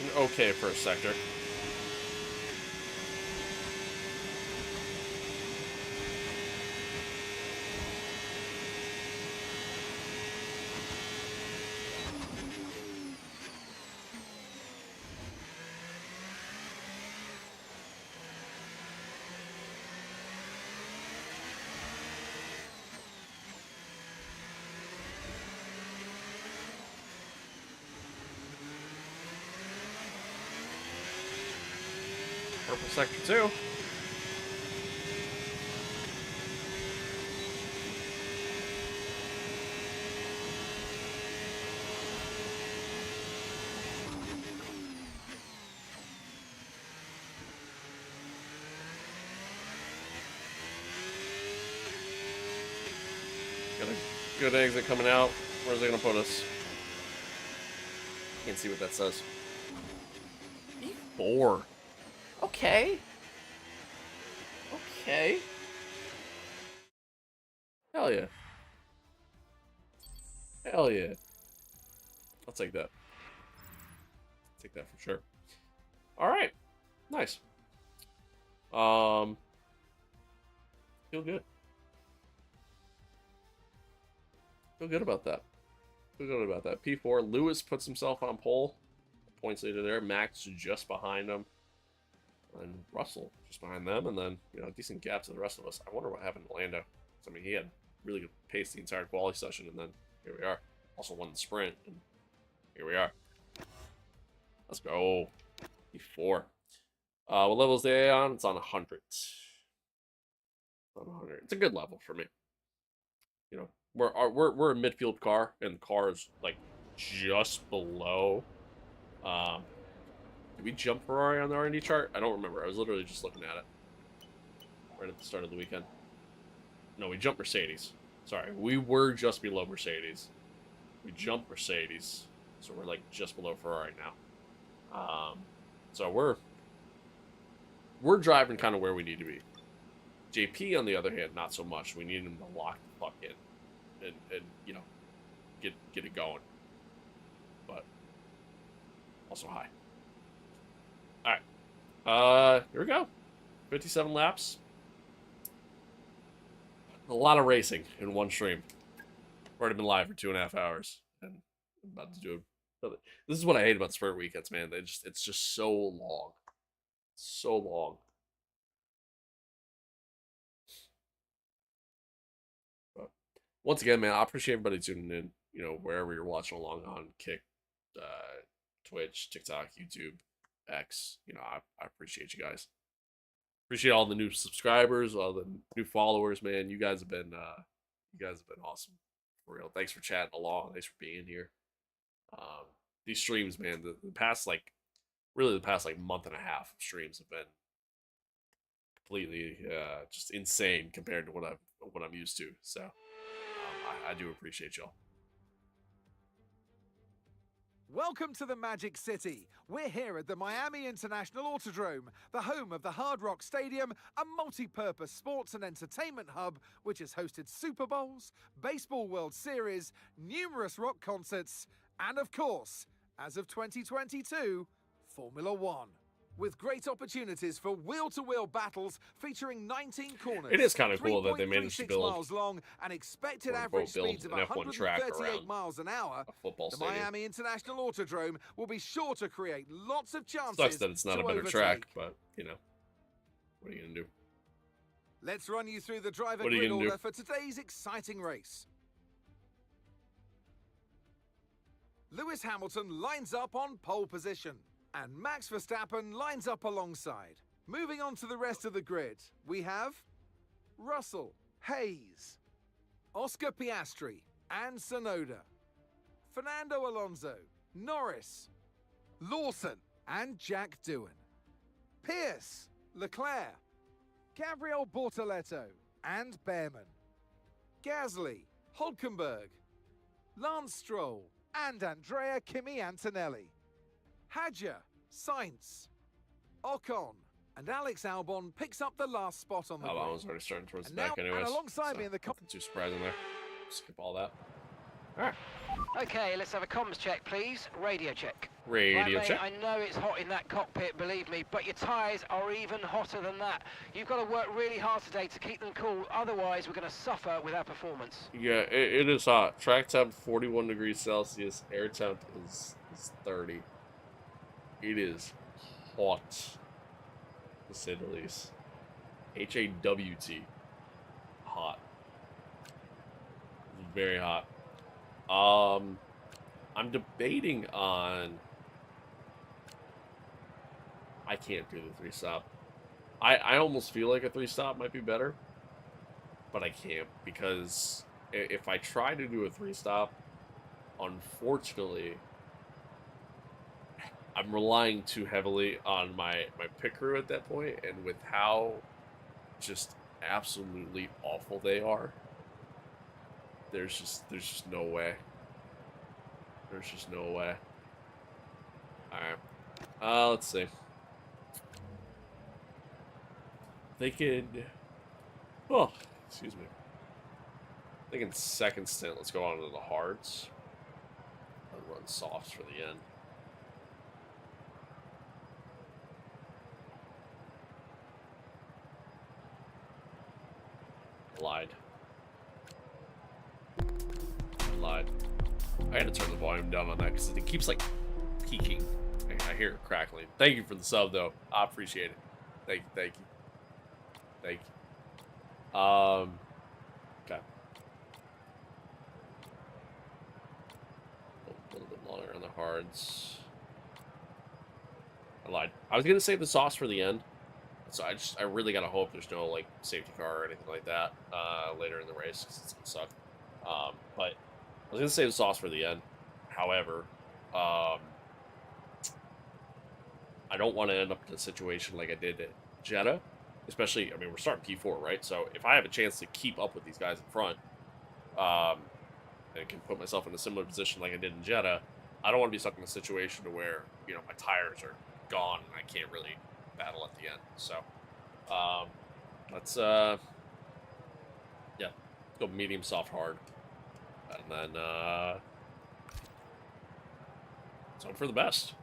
An okay first sector. Purple sector 2. Got a good exit coming out. Where's it gonna put us? Can't see what that says. E4. Okay. Okay. Hell yeah. Hell yeah. I'll take that. Take that for sure. Alright. Nice. Feel good. Feel good about that. Feel good about that. P4. Lewis puts himself on pole. Points leader there. Max just behind him. And Russell just behind them, and then, decent gap to the rest of us. I wonder what happened to Lando. I mean, he had really good pace the entire quality session, and then here we are. Also won the sprint, and here we are. Let's go. P4. What level is the A on? It's on 100. On 100. It's a good level for me. We're a midfield car, and the car is like just below. Did we jump Ferrari on the R&D chart? I don't remember. I was literally just looking at it right at the start of the weekend. No, we jumped Mercedes. Sorry, we were just below Mercedes. We jumped Mercedes, so we're like just below Ferrari now. So we're driving kind of where we need to be. JP, on the other hand, not so much. We need him to lock the fuck in and get it going. But also high. Alright. Here we go. 57 laps. A lot of racing in one stream. I've already been live for 2.5 hours. And I'm about to do another. This is what I hate about sprint weekends, man. It's just so long. So long. But once again, man, I appreciate everybody tuning in, wherever you're watching along on Kick, Twitch, TikTok, YouTube, X. You know, I appreciate you guys. Appreciate all the new subscribers, all the new followers, man. You guys have been awesome. For real. Thanks for chatting along. Thanks for being here. These streams, man, the past like month and a half of streams have been completely just insane compared to what I'm used to. So I do appreciate y'all. Welcome to the Magic City. We're here at the Miami International Autodrome, the home of the Hard Rock Stadium, a multi-purpose sports and entertainment hub which has hosted Super Bowls, Baseball World Series, numerous rock concerts, and of course, as of 2022, Formula One. With great opportunities for wheel-to-wheel battles featuring 19 corners. It is kind of cool that they managed to build miles long and expected average speeds of 138 miles an hour. A football the stadium. Miami International Autodrome will be sure to create lots of chances. Sucks that it's not a better overtake. track, but you know, what are you gonna do? Let's run you through the driver grid order for today's exciting race. Lewis Hamilton lines up on pole position. And Max Verstappen lines up alongside. Moving on to the rest of the grid, we have Russell, Hayes, Oscar Piastri, and Tsunoda, Fernando Alonso, Norris, Lawson, and Jack Doohan, Pierce, Leclerc, Gabriel Bortoleto, and Behrman, Gasly, Hulkenberg, Lance Stroll, and Andrea Kimi Antonelli. Hadja, Sainz, Ocon, and Alex Albon picks up the last spot on the grid. Albon's already starting towards the And back now, anyways. and alongside me in the nothing too surprising there. Skip all that. Alright. Okay, let's have a comms check, please. Radio check. Radio Right, check. mate, I know it's hot in that cockpit, believe me, but your tyres are even hotter than that. You've got to work really hard today to keep them cool, otherwise we're going to suffer with our performance. Yeah, it is hot. Track temp 41 degrees Celsius. Air temp is 30. It is hot, to say the least. HAWT. Hot. Very hot. I'm debating on... I can't do the 3-stop. I almost feel like a 3-stop might be better, but I can't, because if I try to do a 3-stop, unfortunately, I'm relying too heavily on my pit crew at that point, and with how just absolutely awful they are, there's just no way. There's just no way. Alright. Let's see. They could... Oh, excuse me. I think in second stint, let's go on to the hards. I'll run softs for the end. Lied. I had to turn the volume down on that because it keeps like peaking. I hear it crackling. Thank you for the sub though. I appreciate it. Thank you. Okay. A little bit longer on the hards. I lied. I was gonna save the sauce for the end. So I really gotta hope there's no like safety car or anything like that later in the race, because it's gonna suck. But I was gonna save the sauce for the end. However, I don't want to end up in a situation like I did at Jeddah, especially. I mean, we're starting P4, right? So if I have a chance to keep up with these guys in front, and can put myself in a similar position like I did in Jeddah, I don't want to be stuck in a situation to where my tires are gone and I can't really battle at the end. So let's go medium, soft, hard, and then let's hope for the best.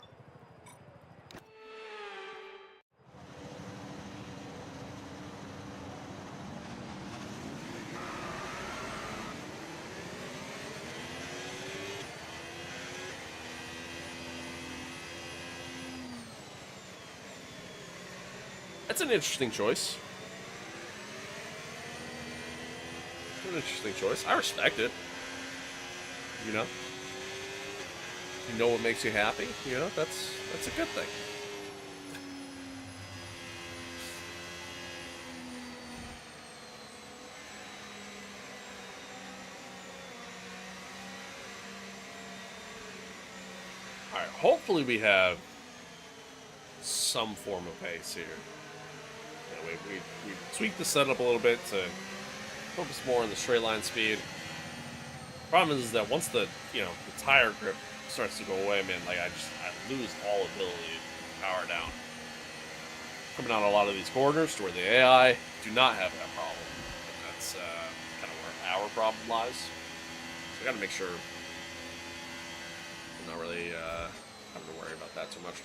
That's an interesting choice. I respect it. you know what makes you happy, you know, that's a good thing. All right, hopefully we have some form of pace here. You know, we tweaked the setup a little bit to focus more on the straight line speed. Problem is that once the the tire grip starts to go away, man, like I lose all ability to power down. Coming out a lot of these corners to where the AI do not have that problem. And that's kind of where our problem lies. So I got to make sure I'm not really having to worry about that too much.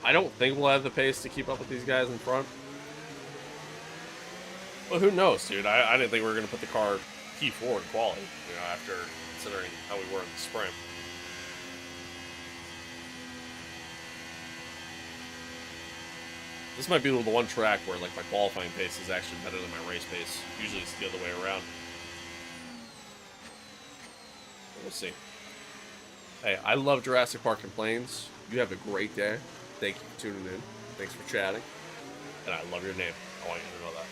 I don't think we'll have the pace to keep up with these guys in front. Well, who knows, dude? I didn't think we were going to put the car P4 in quality, after considering how we were in the sprint. This might be the one track where, like, my qualifying pace is actually better than my race pace. Usually it's the other way around. We'll see. Hey, I love Jurassic Park and Planes. You have a great day. Thank you for tuning in. Thanks for chatting. And I love your name. I want you to know that.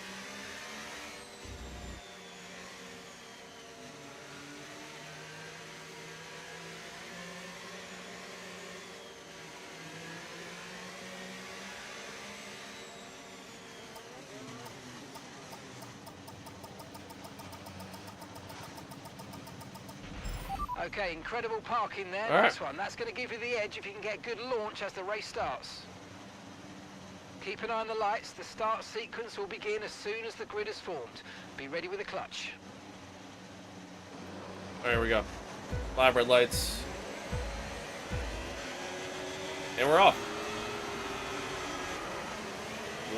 Okay, incredible parking there. All right. Nice one. That's going to give you the edge if you can get good launch as the race starts. Keep an eye on the lights. The start sequence will begin as soon as the grid is formed. Be ready with the clutch. All right, here we go. 5 red lights. And we're off.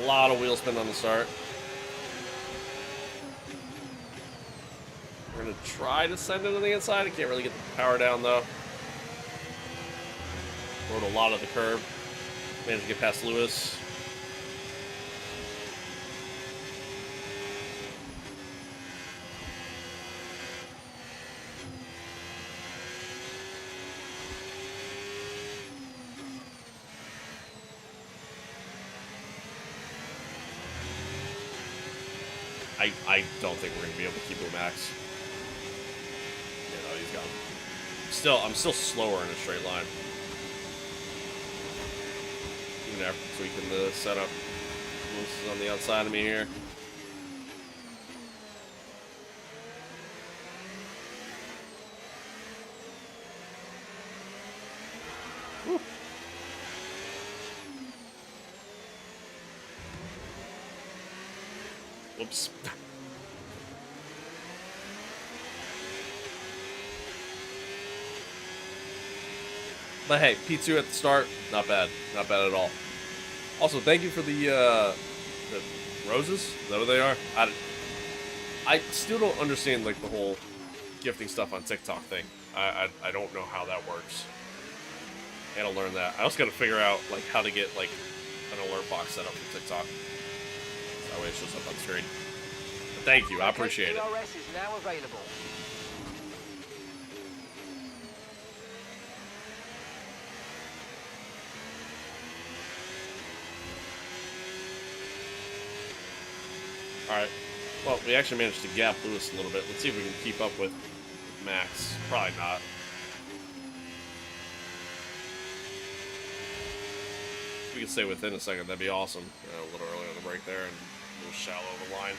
A lot of wheel spin on the start. We're going to try to send it on the inside. I can't really get the power down, though. Rode a lot of the curb. Managed to get past Lewis. I don't think we're going to be able to keep him max. He's gone. I'm still slower in a straight line. Even after tweaking the setup. Lewis is on the outside of me here. Woo. Whoops. But hey, P2 at the start, not bad. Not bad at all. Also, thank you for the roses. Is that what they are? I still don't understand, like, the whole gifting stuff on TikTok thing. I don't know how that works. I gotta learn that. I also gotta figure out, like, how to get, like, an alert box set up for TikTok. That way it shows up on screen. But thank you, I appreciate it. DRS is now available. Alright. Well, we actually managed to gap Lewis a little bit. Let's see if we can keep up with Max. Probably not. If we can stay within a second, that'd be awesome. A little early on the break there and a little shallow of the line.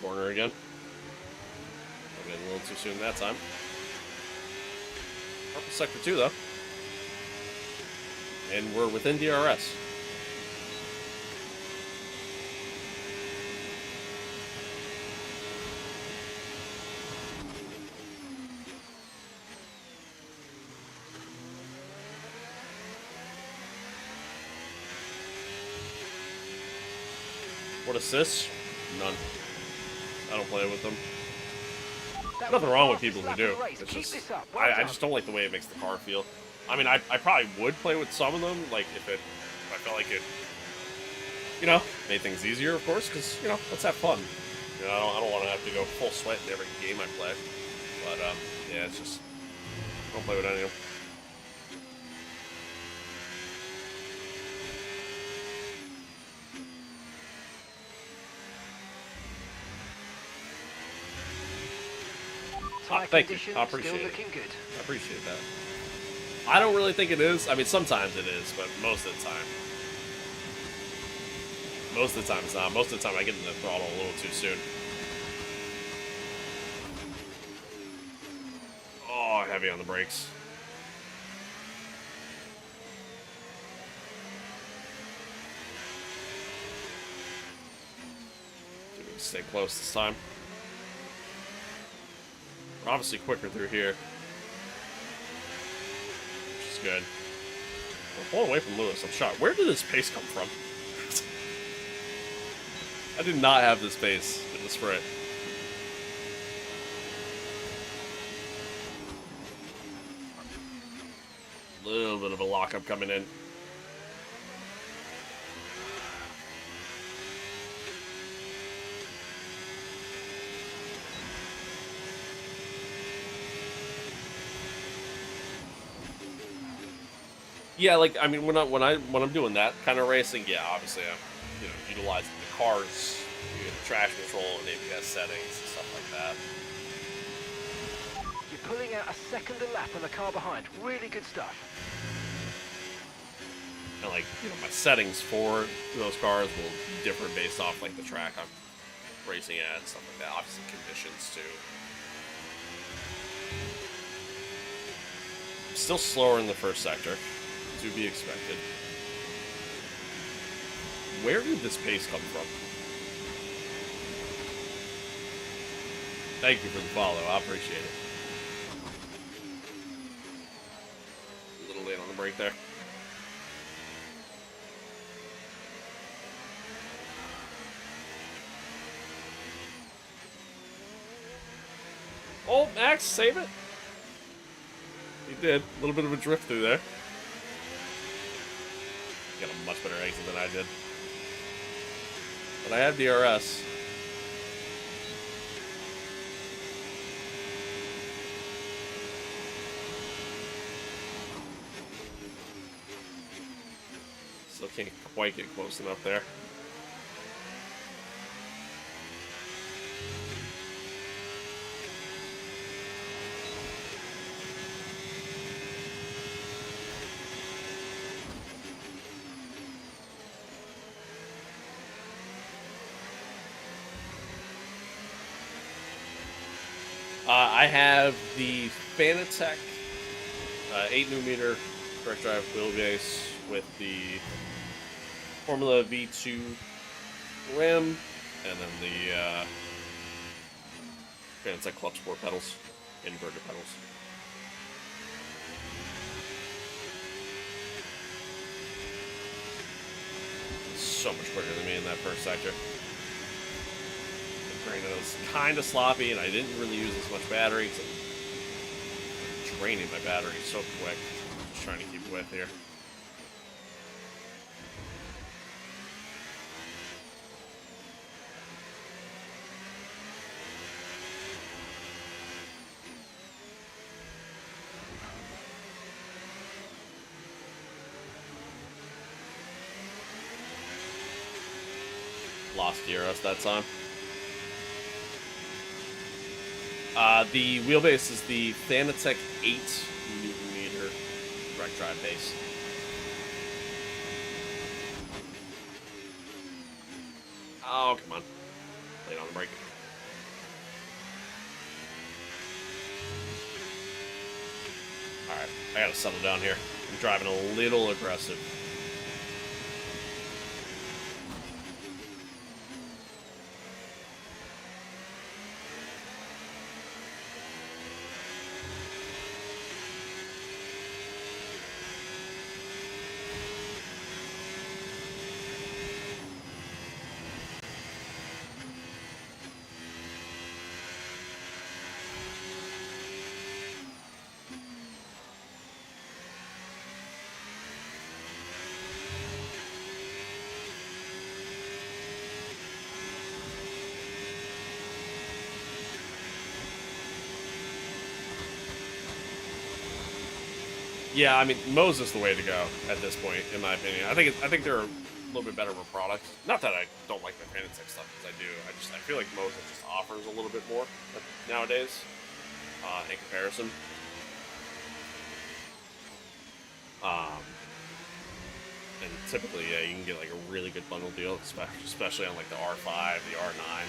Corner again. too soon that time. Purple sector 2, though. And we're within DRS. What assists? None. I don't play with them. Nothing wrong with people who do. It's just I just don't like the way it makes the car feel. I mean, I probably would play with some of them, like if I felt like it, you know, made things easier, of course, because you know, let's have fun. You know, I don't want to have to go full sweat in every game I play. But yeah, it's just don't play with any of them. Thank you. I appreciate it. I appreciate that. I don't really think it is. I mean, sometimes it is, but most of the time. Most of the time it's not. Most of the time I get in the throttle a little too soon. Oh, heavy on the brakes. Dude, we can stay close this time. We're obviously quicker through here. Which is good. We're pulling away from Lewis. I'm shocked. Where did this pace come from? I did not have this pace in the sprint. A little bit of a lockup coming in. Yeah, like I mean, when I'm doing that kind of racing, yeah, obviously I'm utilizing the car's traction control and ABS settings and stuff like that. You're pulling out a second a lap on the car behind. Really good stuff. And like my settings for those cars will differ based off like the track I'm racing at and stuff like that. Obviously conditions too. Still slower in the first sector. To be expected. Where did this pace come from? Thank you for the follow. I appreciate it. A little late on the break there. Oh, Max, save it. He did. A little bit of a drift through there. Got a much better exit than I did. But I have DRS. Still can't quite get close enough there. I have the Fanatec 8mm direct drive wheelbase with the Formula V2 rim, and then the Fanatec Club Sport pedals, inverted pedals. So much quicker than me in that first sector. Granted, it was kind of sloppy, and I didn't really use as much battery, because I'm draining my battery so quick. Just trying to keep with here. Lost DRS that time. The wheelbase is the Fanatec 8mm direct drive base. Oh, come on. Late on the brake. I gotta settle down here. I'm driving a little aggressive. Yeah, I mean, Moses the way to go at this point, in my opinion. I think they're a little bit better of a product. Not that I don't like the Fanatec stuff, because I do. I feel like Moses just offers a little bit more nowadays in comparison. And typically, yeah, you can get like a really good bundle deal, especially on like the R5, the R9.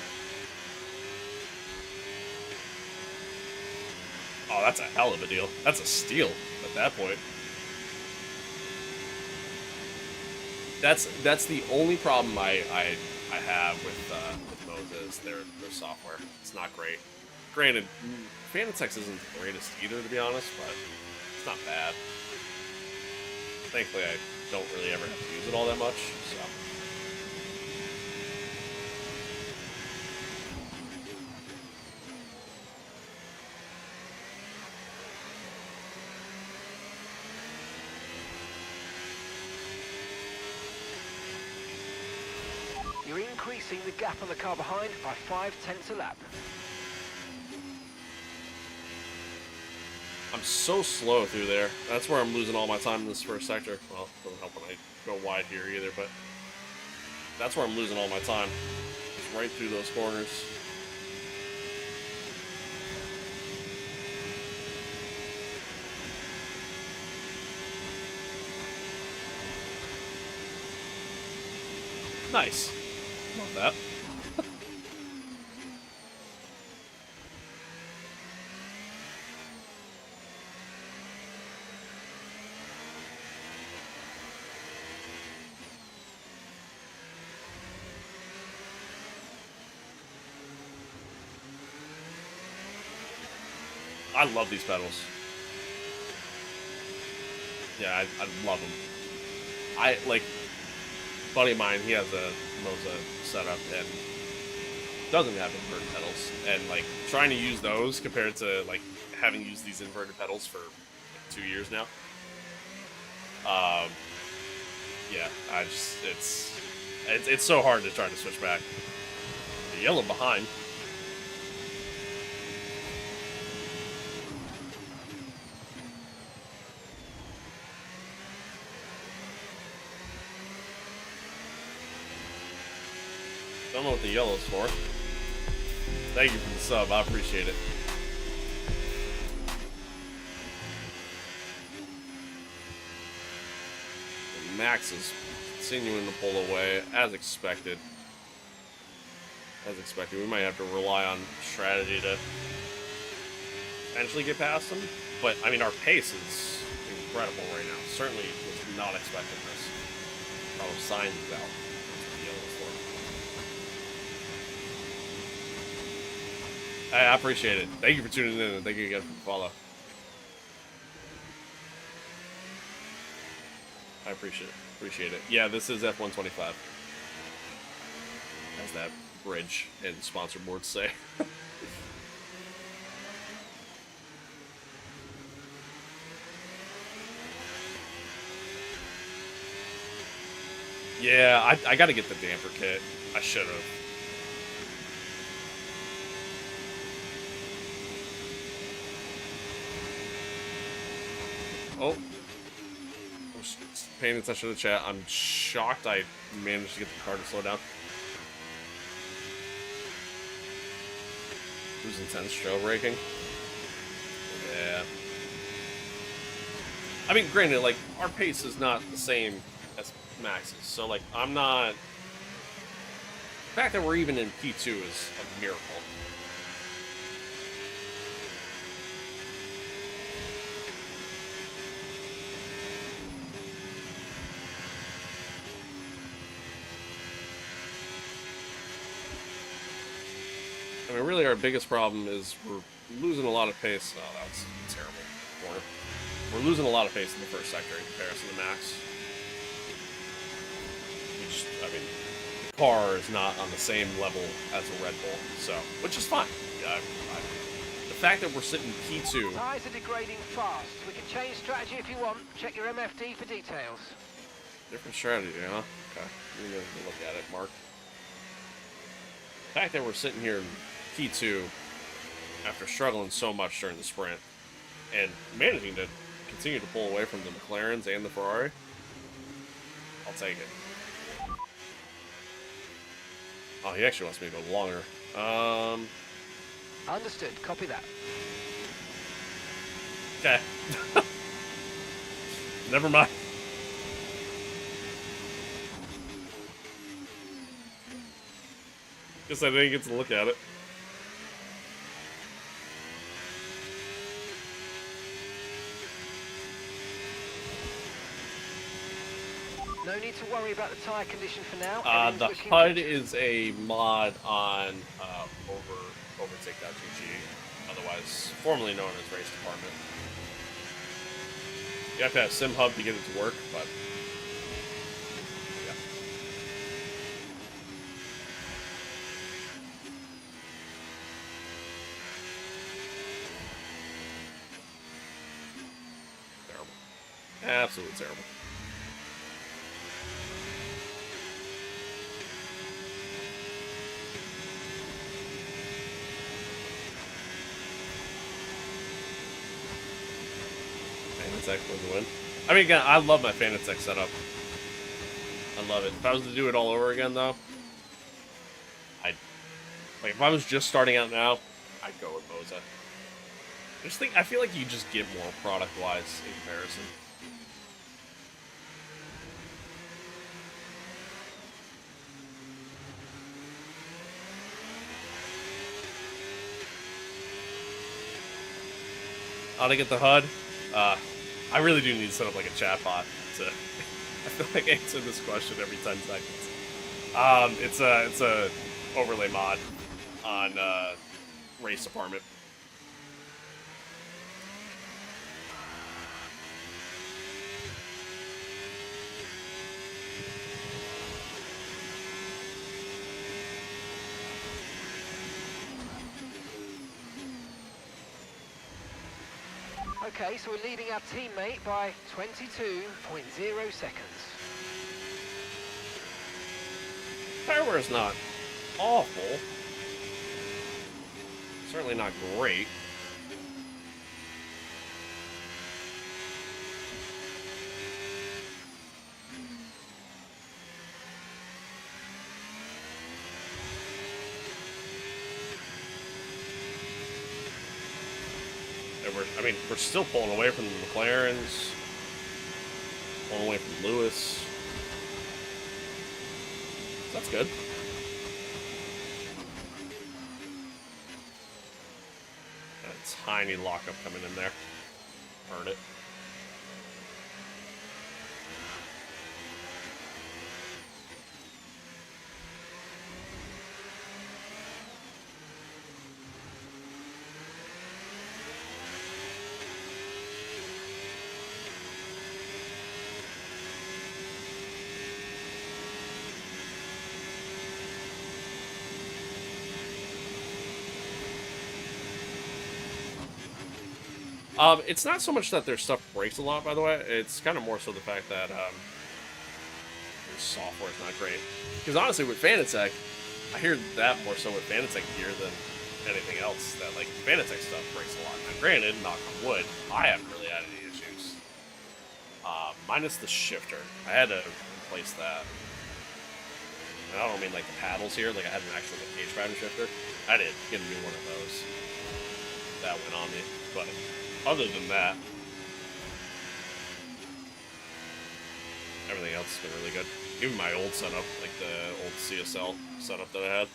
Oh, that's a hell of a deal. That's a steal at that point. That's the only problem I have with Moses. Their software. It's not great. Granted, Fanatec isn't the greatest either, to be honest, but it's not bad. Thankfully, I don't really ever have to use it all that much, so. You're increasing the gap on the car behind by 0.5 a lap. I'm so slow through there. That's where I'm losing all my time in this first sector. Well, it doesn't help when I go wide here either, but that's where I'm losing all my time. Just right through those corners. Nice. Love that. I love these pedals. Yeah, I love them. I like. Buddy of mine, he has a Moza setup and doesn't have inverted pedals, and like trying to use those compared to like having used these inverted pedals for like 2 years now. Yeah, it's so hard to try to switch back. The yellow behind. Don't know what the yellow's for. Thank you for the sub, I appreciate it. And Max is continuing to pull away, as expected. As expected, we might have to rely on strategy to eventually get past him. But, I mean, our pace is incredible right now. Certainly was not expecting this. Oh, signs is out. I appreciate it. Thank you for tuning in, and thank you again for the follow. I appreciate it. Yeah, this is F125. As that bridge and sponsor boards say. Yeah, I gotta get the damper kit. I should have. Oh, I was paying attention to the chat. I'm shocked I managed to get the car to slow down. Who's intense trail braking? Yeah. I mean, granted, like, our pace is not the same as Max's, so, like, I'm not... The fact that we're even in P2 is a miracle. I mean, really, our biggest problem is we're losing a lot of pace. Oh, that was a terrible corner. We're losing a lot of pace in the first sector in comparison to Max. I mean, the car is not on the same level as a Red Bull, so, which is fine. The fact that we're sitting P2... Tyres are degrading fast. We can change strategy if you want. Check your MFD for details. Different strategy, huh? Okay, let me go look at it, Mark. The fact that we're sitting here in P2 after struggling so much during the sprint and managing to continue to pull away from the McLarens and the Ferrari, I'll take it. Oh, he actually wants me to go longer. Understood. Copy that. Okay. Never mind. Guess I didn't get to look at it. No need to worry about the tyre condition for now. The HUD is a mod on Overtake.gg, otherwise formerly known as Race Department. You have to have SimHub to get it to work, but yeah. Terrible. Absolutely terrible. Fanatec was a win. I mean, again, I love my Fanatec setup. I love it. If I was to do it all over again, though, if I was just starting out now, I'd go with Moza. I feel like you just get more product-wise in comparison. How to get the HUD? I really do need to set up like a chat bot to, I feel like, answer this question every 10 seconds. It's a overlay mod on Race Department. Okay, so we're leading our teammate by 22.0 seconds. Tire wear is not awful. Certainly not great. We're still pulling away from the McLarens, pulling away from Lewis. That's good. A tiny lockup coming in there. Earn it. It's not so much that their stuff breaks a lot, by the way. It's kind of more so the fact that their software is not great. Because honestly, with Fanatec, I hear that more so with Fanatec gear than anything else. That like Fanatec stuff breaks a lot. Now, granted, knock on wood, I haven't really had any issues. Minus the shifter, I had to replace that. And I don't mean like the paddles here. Like I had an actual cage pattern shifter. I did get a new one of those. That went on me, but. Other than that, everything else has been really good. Even my old setup, like the old CSL setup that I had.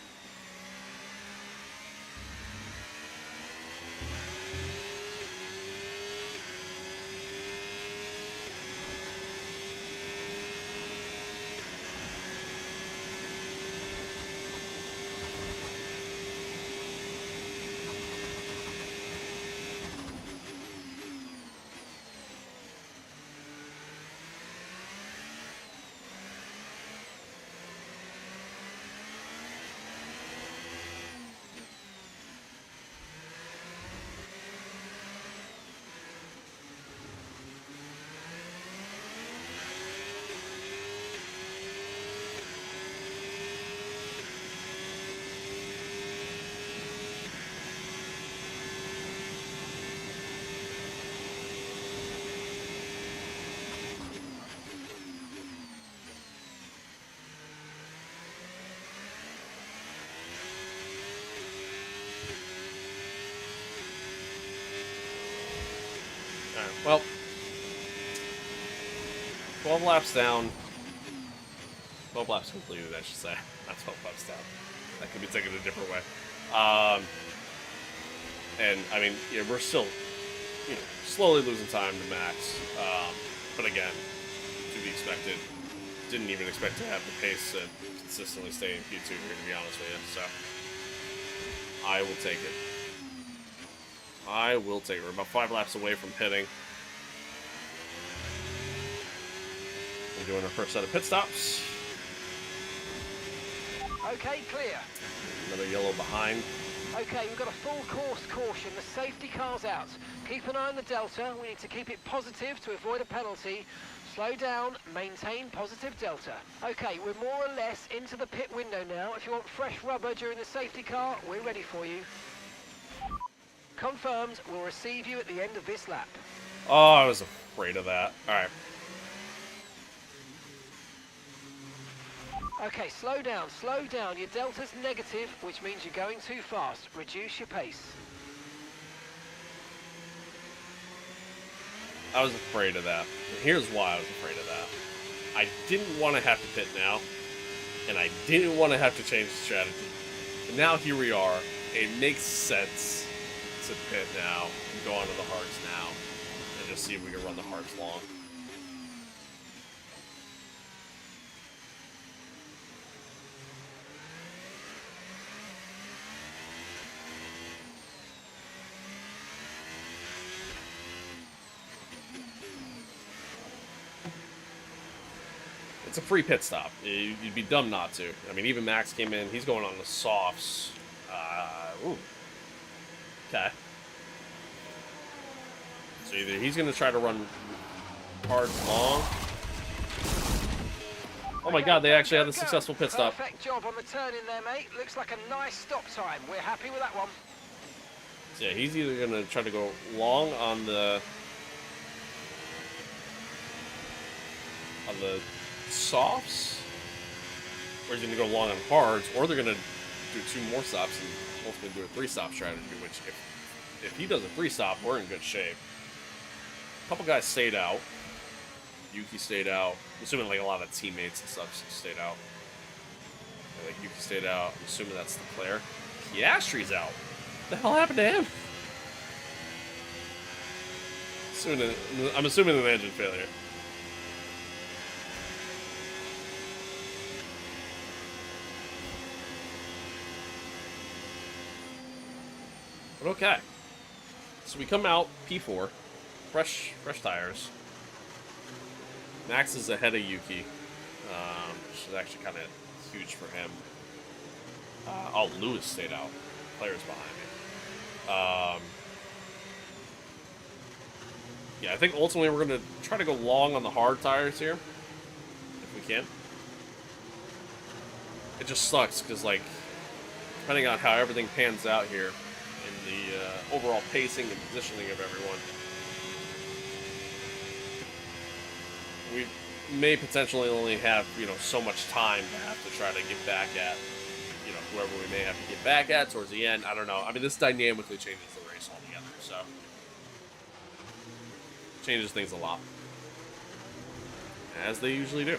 well, 12 laps down. 12 laps completed, I should say. Not 12 laps down. That could be taken a different way. And, I mean, yeah, we're still, you know, slowly losing time to Max. But again, to be expected. Didn't even expect to have the pace to consistently stay in Q2 here, to be honest with you. So, I will take it. I will take it. We're about 5 laps away from pitting. We're doing our first set of pit stops. Okay, clear. Another yellow behind. Okay, we've got a full course caution. The safety car's out. Keep an eye on the delta. We need to keep it positive to avoid a penalty. Slow down, maintain positive delta. Okay, we're more or less into the pit window now. If you want fresh rubber during the safety car, we're ready for you. Confirmed, we'll receive you at the end of this lap. Oh, I was afraid of that. Alright. Okay, slow down, slow down. Your delta's negative, which means you're going too fast. Reduce your pace. I was afraid of that. And here's why I was afraid of that. I didn't want to have to pit now, and I didn't want to have to change the strategy. And now here we are. It makes sense to pit now and go onto the hards now and just see if we can run the hards long. It's a free pit stop. You'd be dumb not to. I mean, even Max came in. He's going on the softs. Ooh. Okay. So either he's going to try to run hard long. Oh my god, they actually had a successful pit stop. Perfect job on the turn in there, mate. Looks like a nice stop time. We're happy with that one. So yeah, he's either going to try to go long on the softs, or he's going to go long on hards, or they're going to do 2 more stops and ultimately do a 3-stop strategy, which if he does a 3-stop, we're in good shape. A couple guys stayed out. Yuki stayed out. I'm assuming like a lot of teammates and stuff stayed out. Yeah, like Yuki stayed out. I'm assuming that's Leclerc. Piastri's out. What the hell happened to him? I'm assuming an engine failure. But okay. So we come out P4, fresh tires. Max is ahead of Yuki, which is actually kind of huge for him. Oh, Lewis stayed out. Players behind me. Yeah, I think ultimately we're going to try to go long on the hard tires here, if we can. It just sucks because, like, depending on how everything pans out here, in the overall pacing and positioning of everyone, we may potentially only have, you know, so much time to have to try to get back at, you know, whoever we may have to get back at towards the end. I don't know. I mean, this dynamically changes the race altogether, so changes things a lot, as they usually do.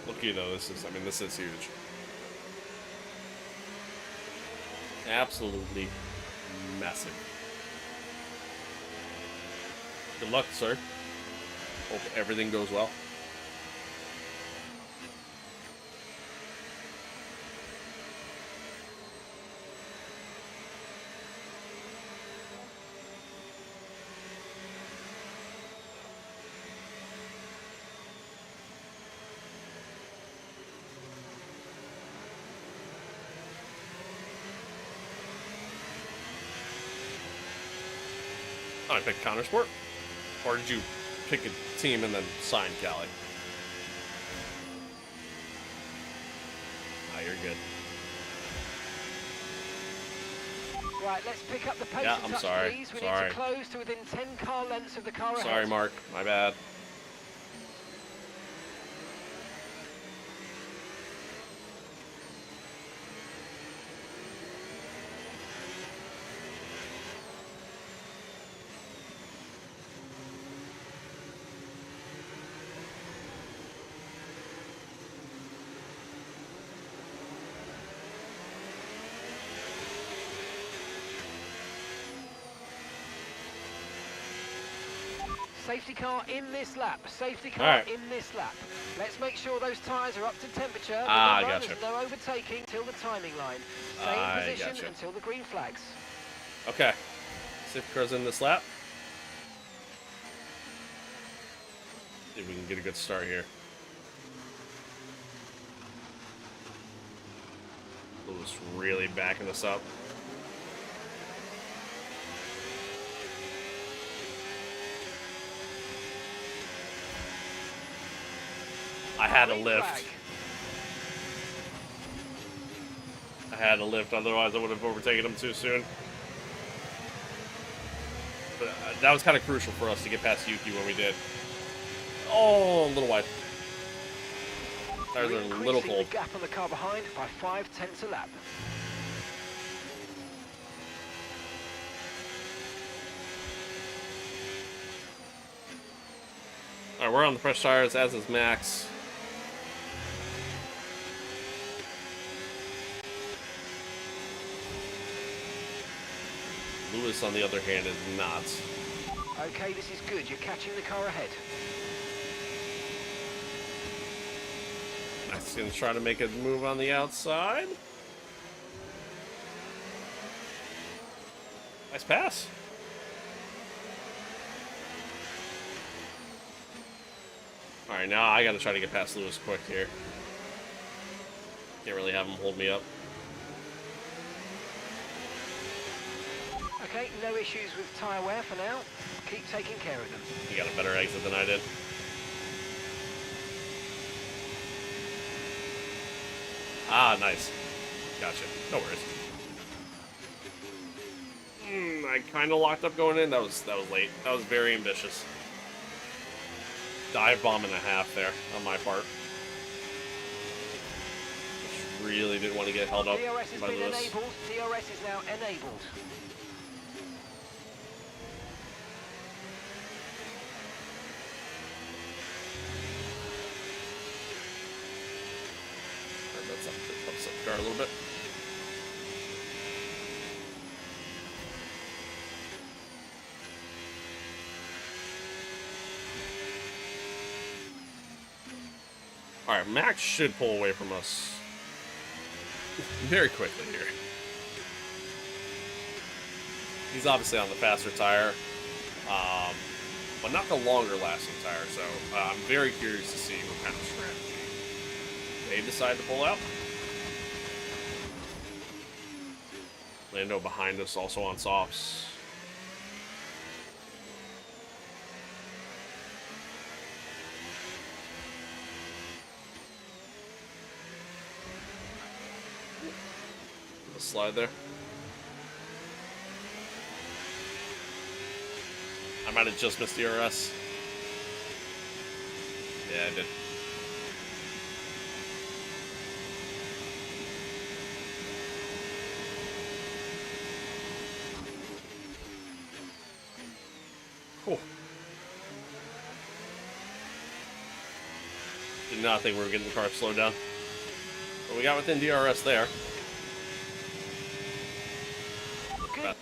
Look, you know, this is huge. Absolutely massive. Good luck, sir. Hope everything goes well. Oh, I picked Countersport? Or did you pick a team and then sign Cali? Ah, you're good. Right, let's pick up the pace Yeah, a I'm touch, sorry. please. We Sorry. need to close to within 10 car lengths of the car ahead. Sorry, Mark. My bad. Safety car in this lap. Safety car in this lap. Let's make sure those tyres are up to temperature. Remember, Gotcha. there's no overtaking till the timing line. Stay in position Gotcha. until the green flags. Okay. Safety car's in this lap. See if we can get a good start here. Lewis really backing us up. I had to lift. I had to lift, otherwise I would have overtaken him too soon. But that was kind of crucial for us to get past Yuki when we did. Oh, a little wide. Tires are a little cold. The gap on the car behind by 5/10 a lap. Alright, we're on the fresh tires, as is Max. Lewis, on the other hand, is not. Okay, this is good. You're catching the car ahead. Max is going to try to make a move on the outside. Nice pass. Alright, now I got to try to get past Lewis quick here. Can't really have him hold me up. Okay, no issues with tyre wear for now. Keep taking care of them. He got a better exit than I did. Ah, nice. Gotcha. No worries. I kind of locked up going in. That was late. That was very ambitious. Dive bomb and a half there on my part. Just really didn't want to get held up DRS has by been Lewis. enabled. DRS is now enabled. That's up the car a little bit. Alright, Max should pull away from us very quickly here. He's obviously on the faster tire, but not the longer lasting tire, so I'm very curious to see what kind of strategy they decide to pull out. Lando behind us, also on softs. A slide there. I might have just missed DRS. Yeah, I did. Cool. Did not think we were getting the car slowed down. But we got within DRS there. Good.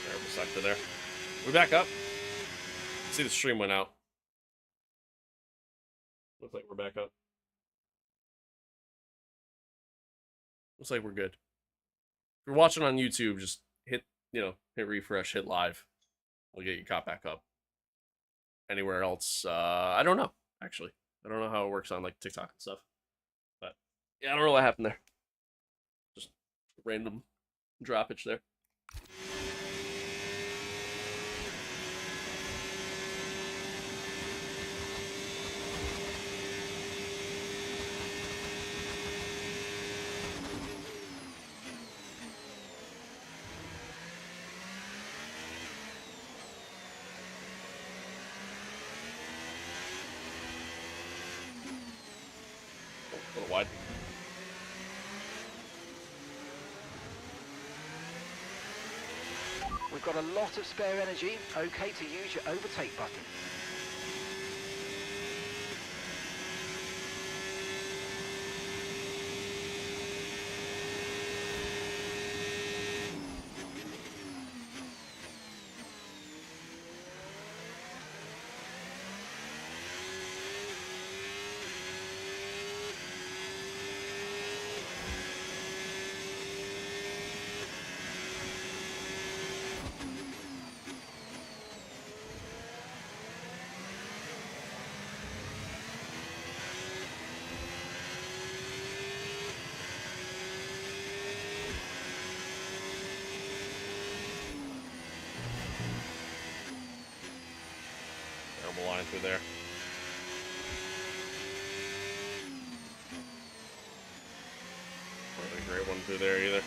Terrible sector there. We back up. See, the stream went out. Looks like we're back up. Looks like we're good. If you're watching on YouTube, just hit refresh, hit live. We'll get you caught back up. anywhere else. I don't know, actually. I don't know how it works on like TikTok and stuff. But yeah, I don't know what happened there. Just random droppage there. A little wide. We've got a lot of spare energy. Okay to use your overtake button. Terrible line through there. Not a great one through there either.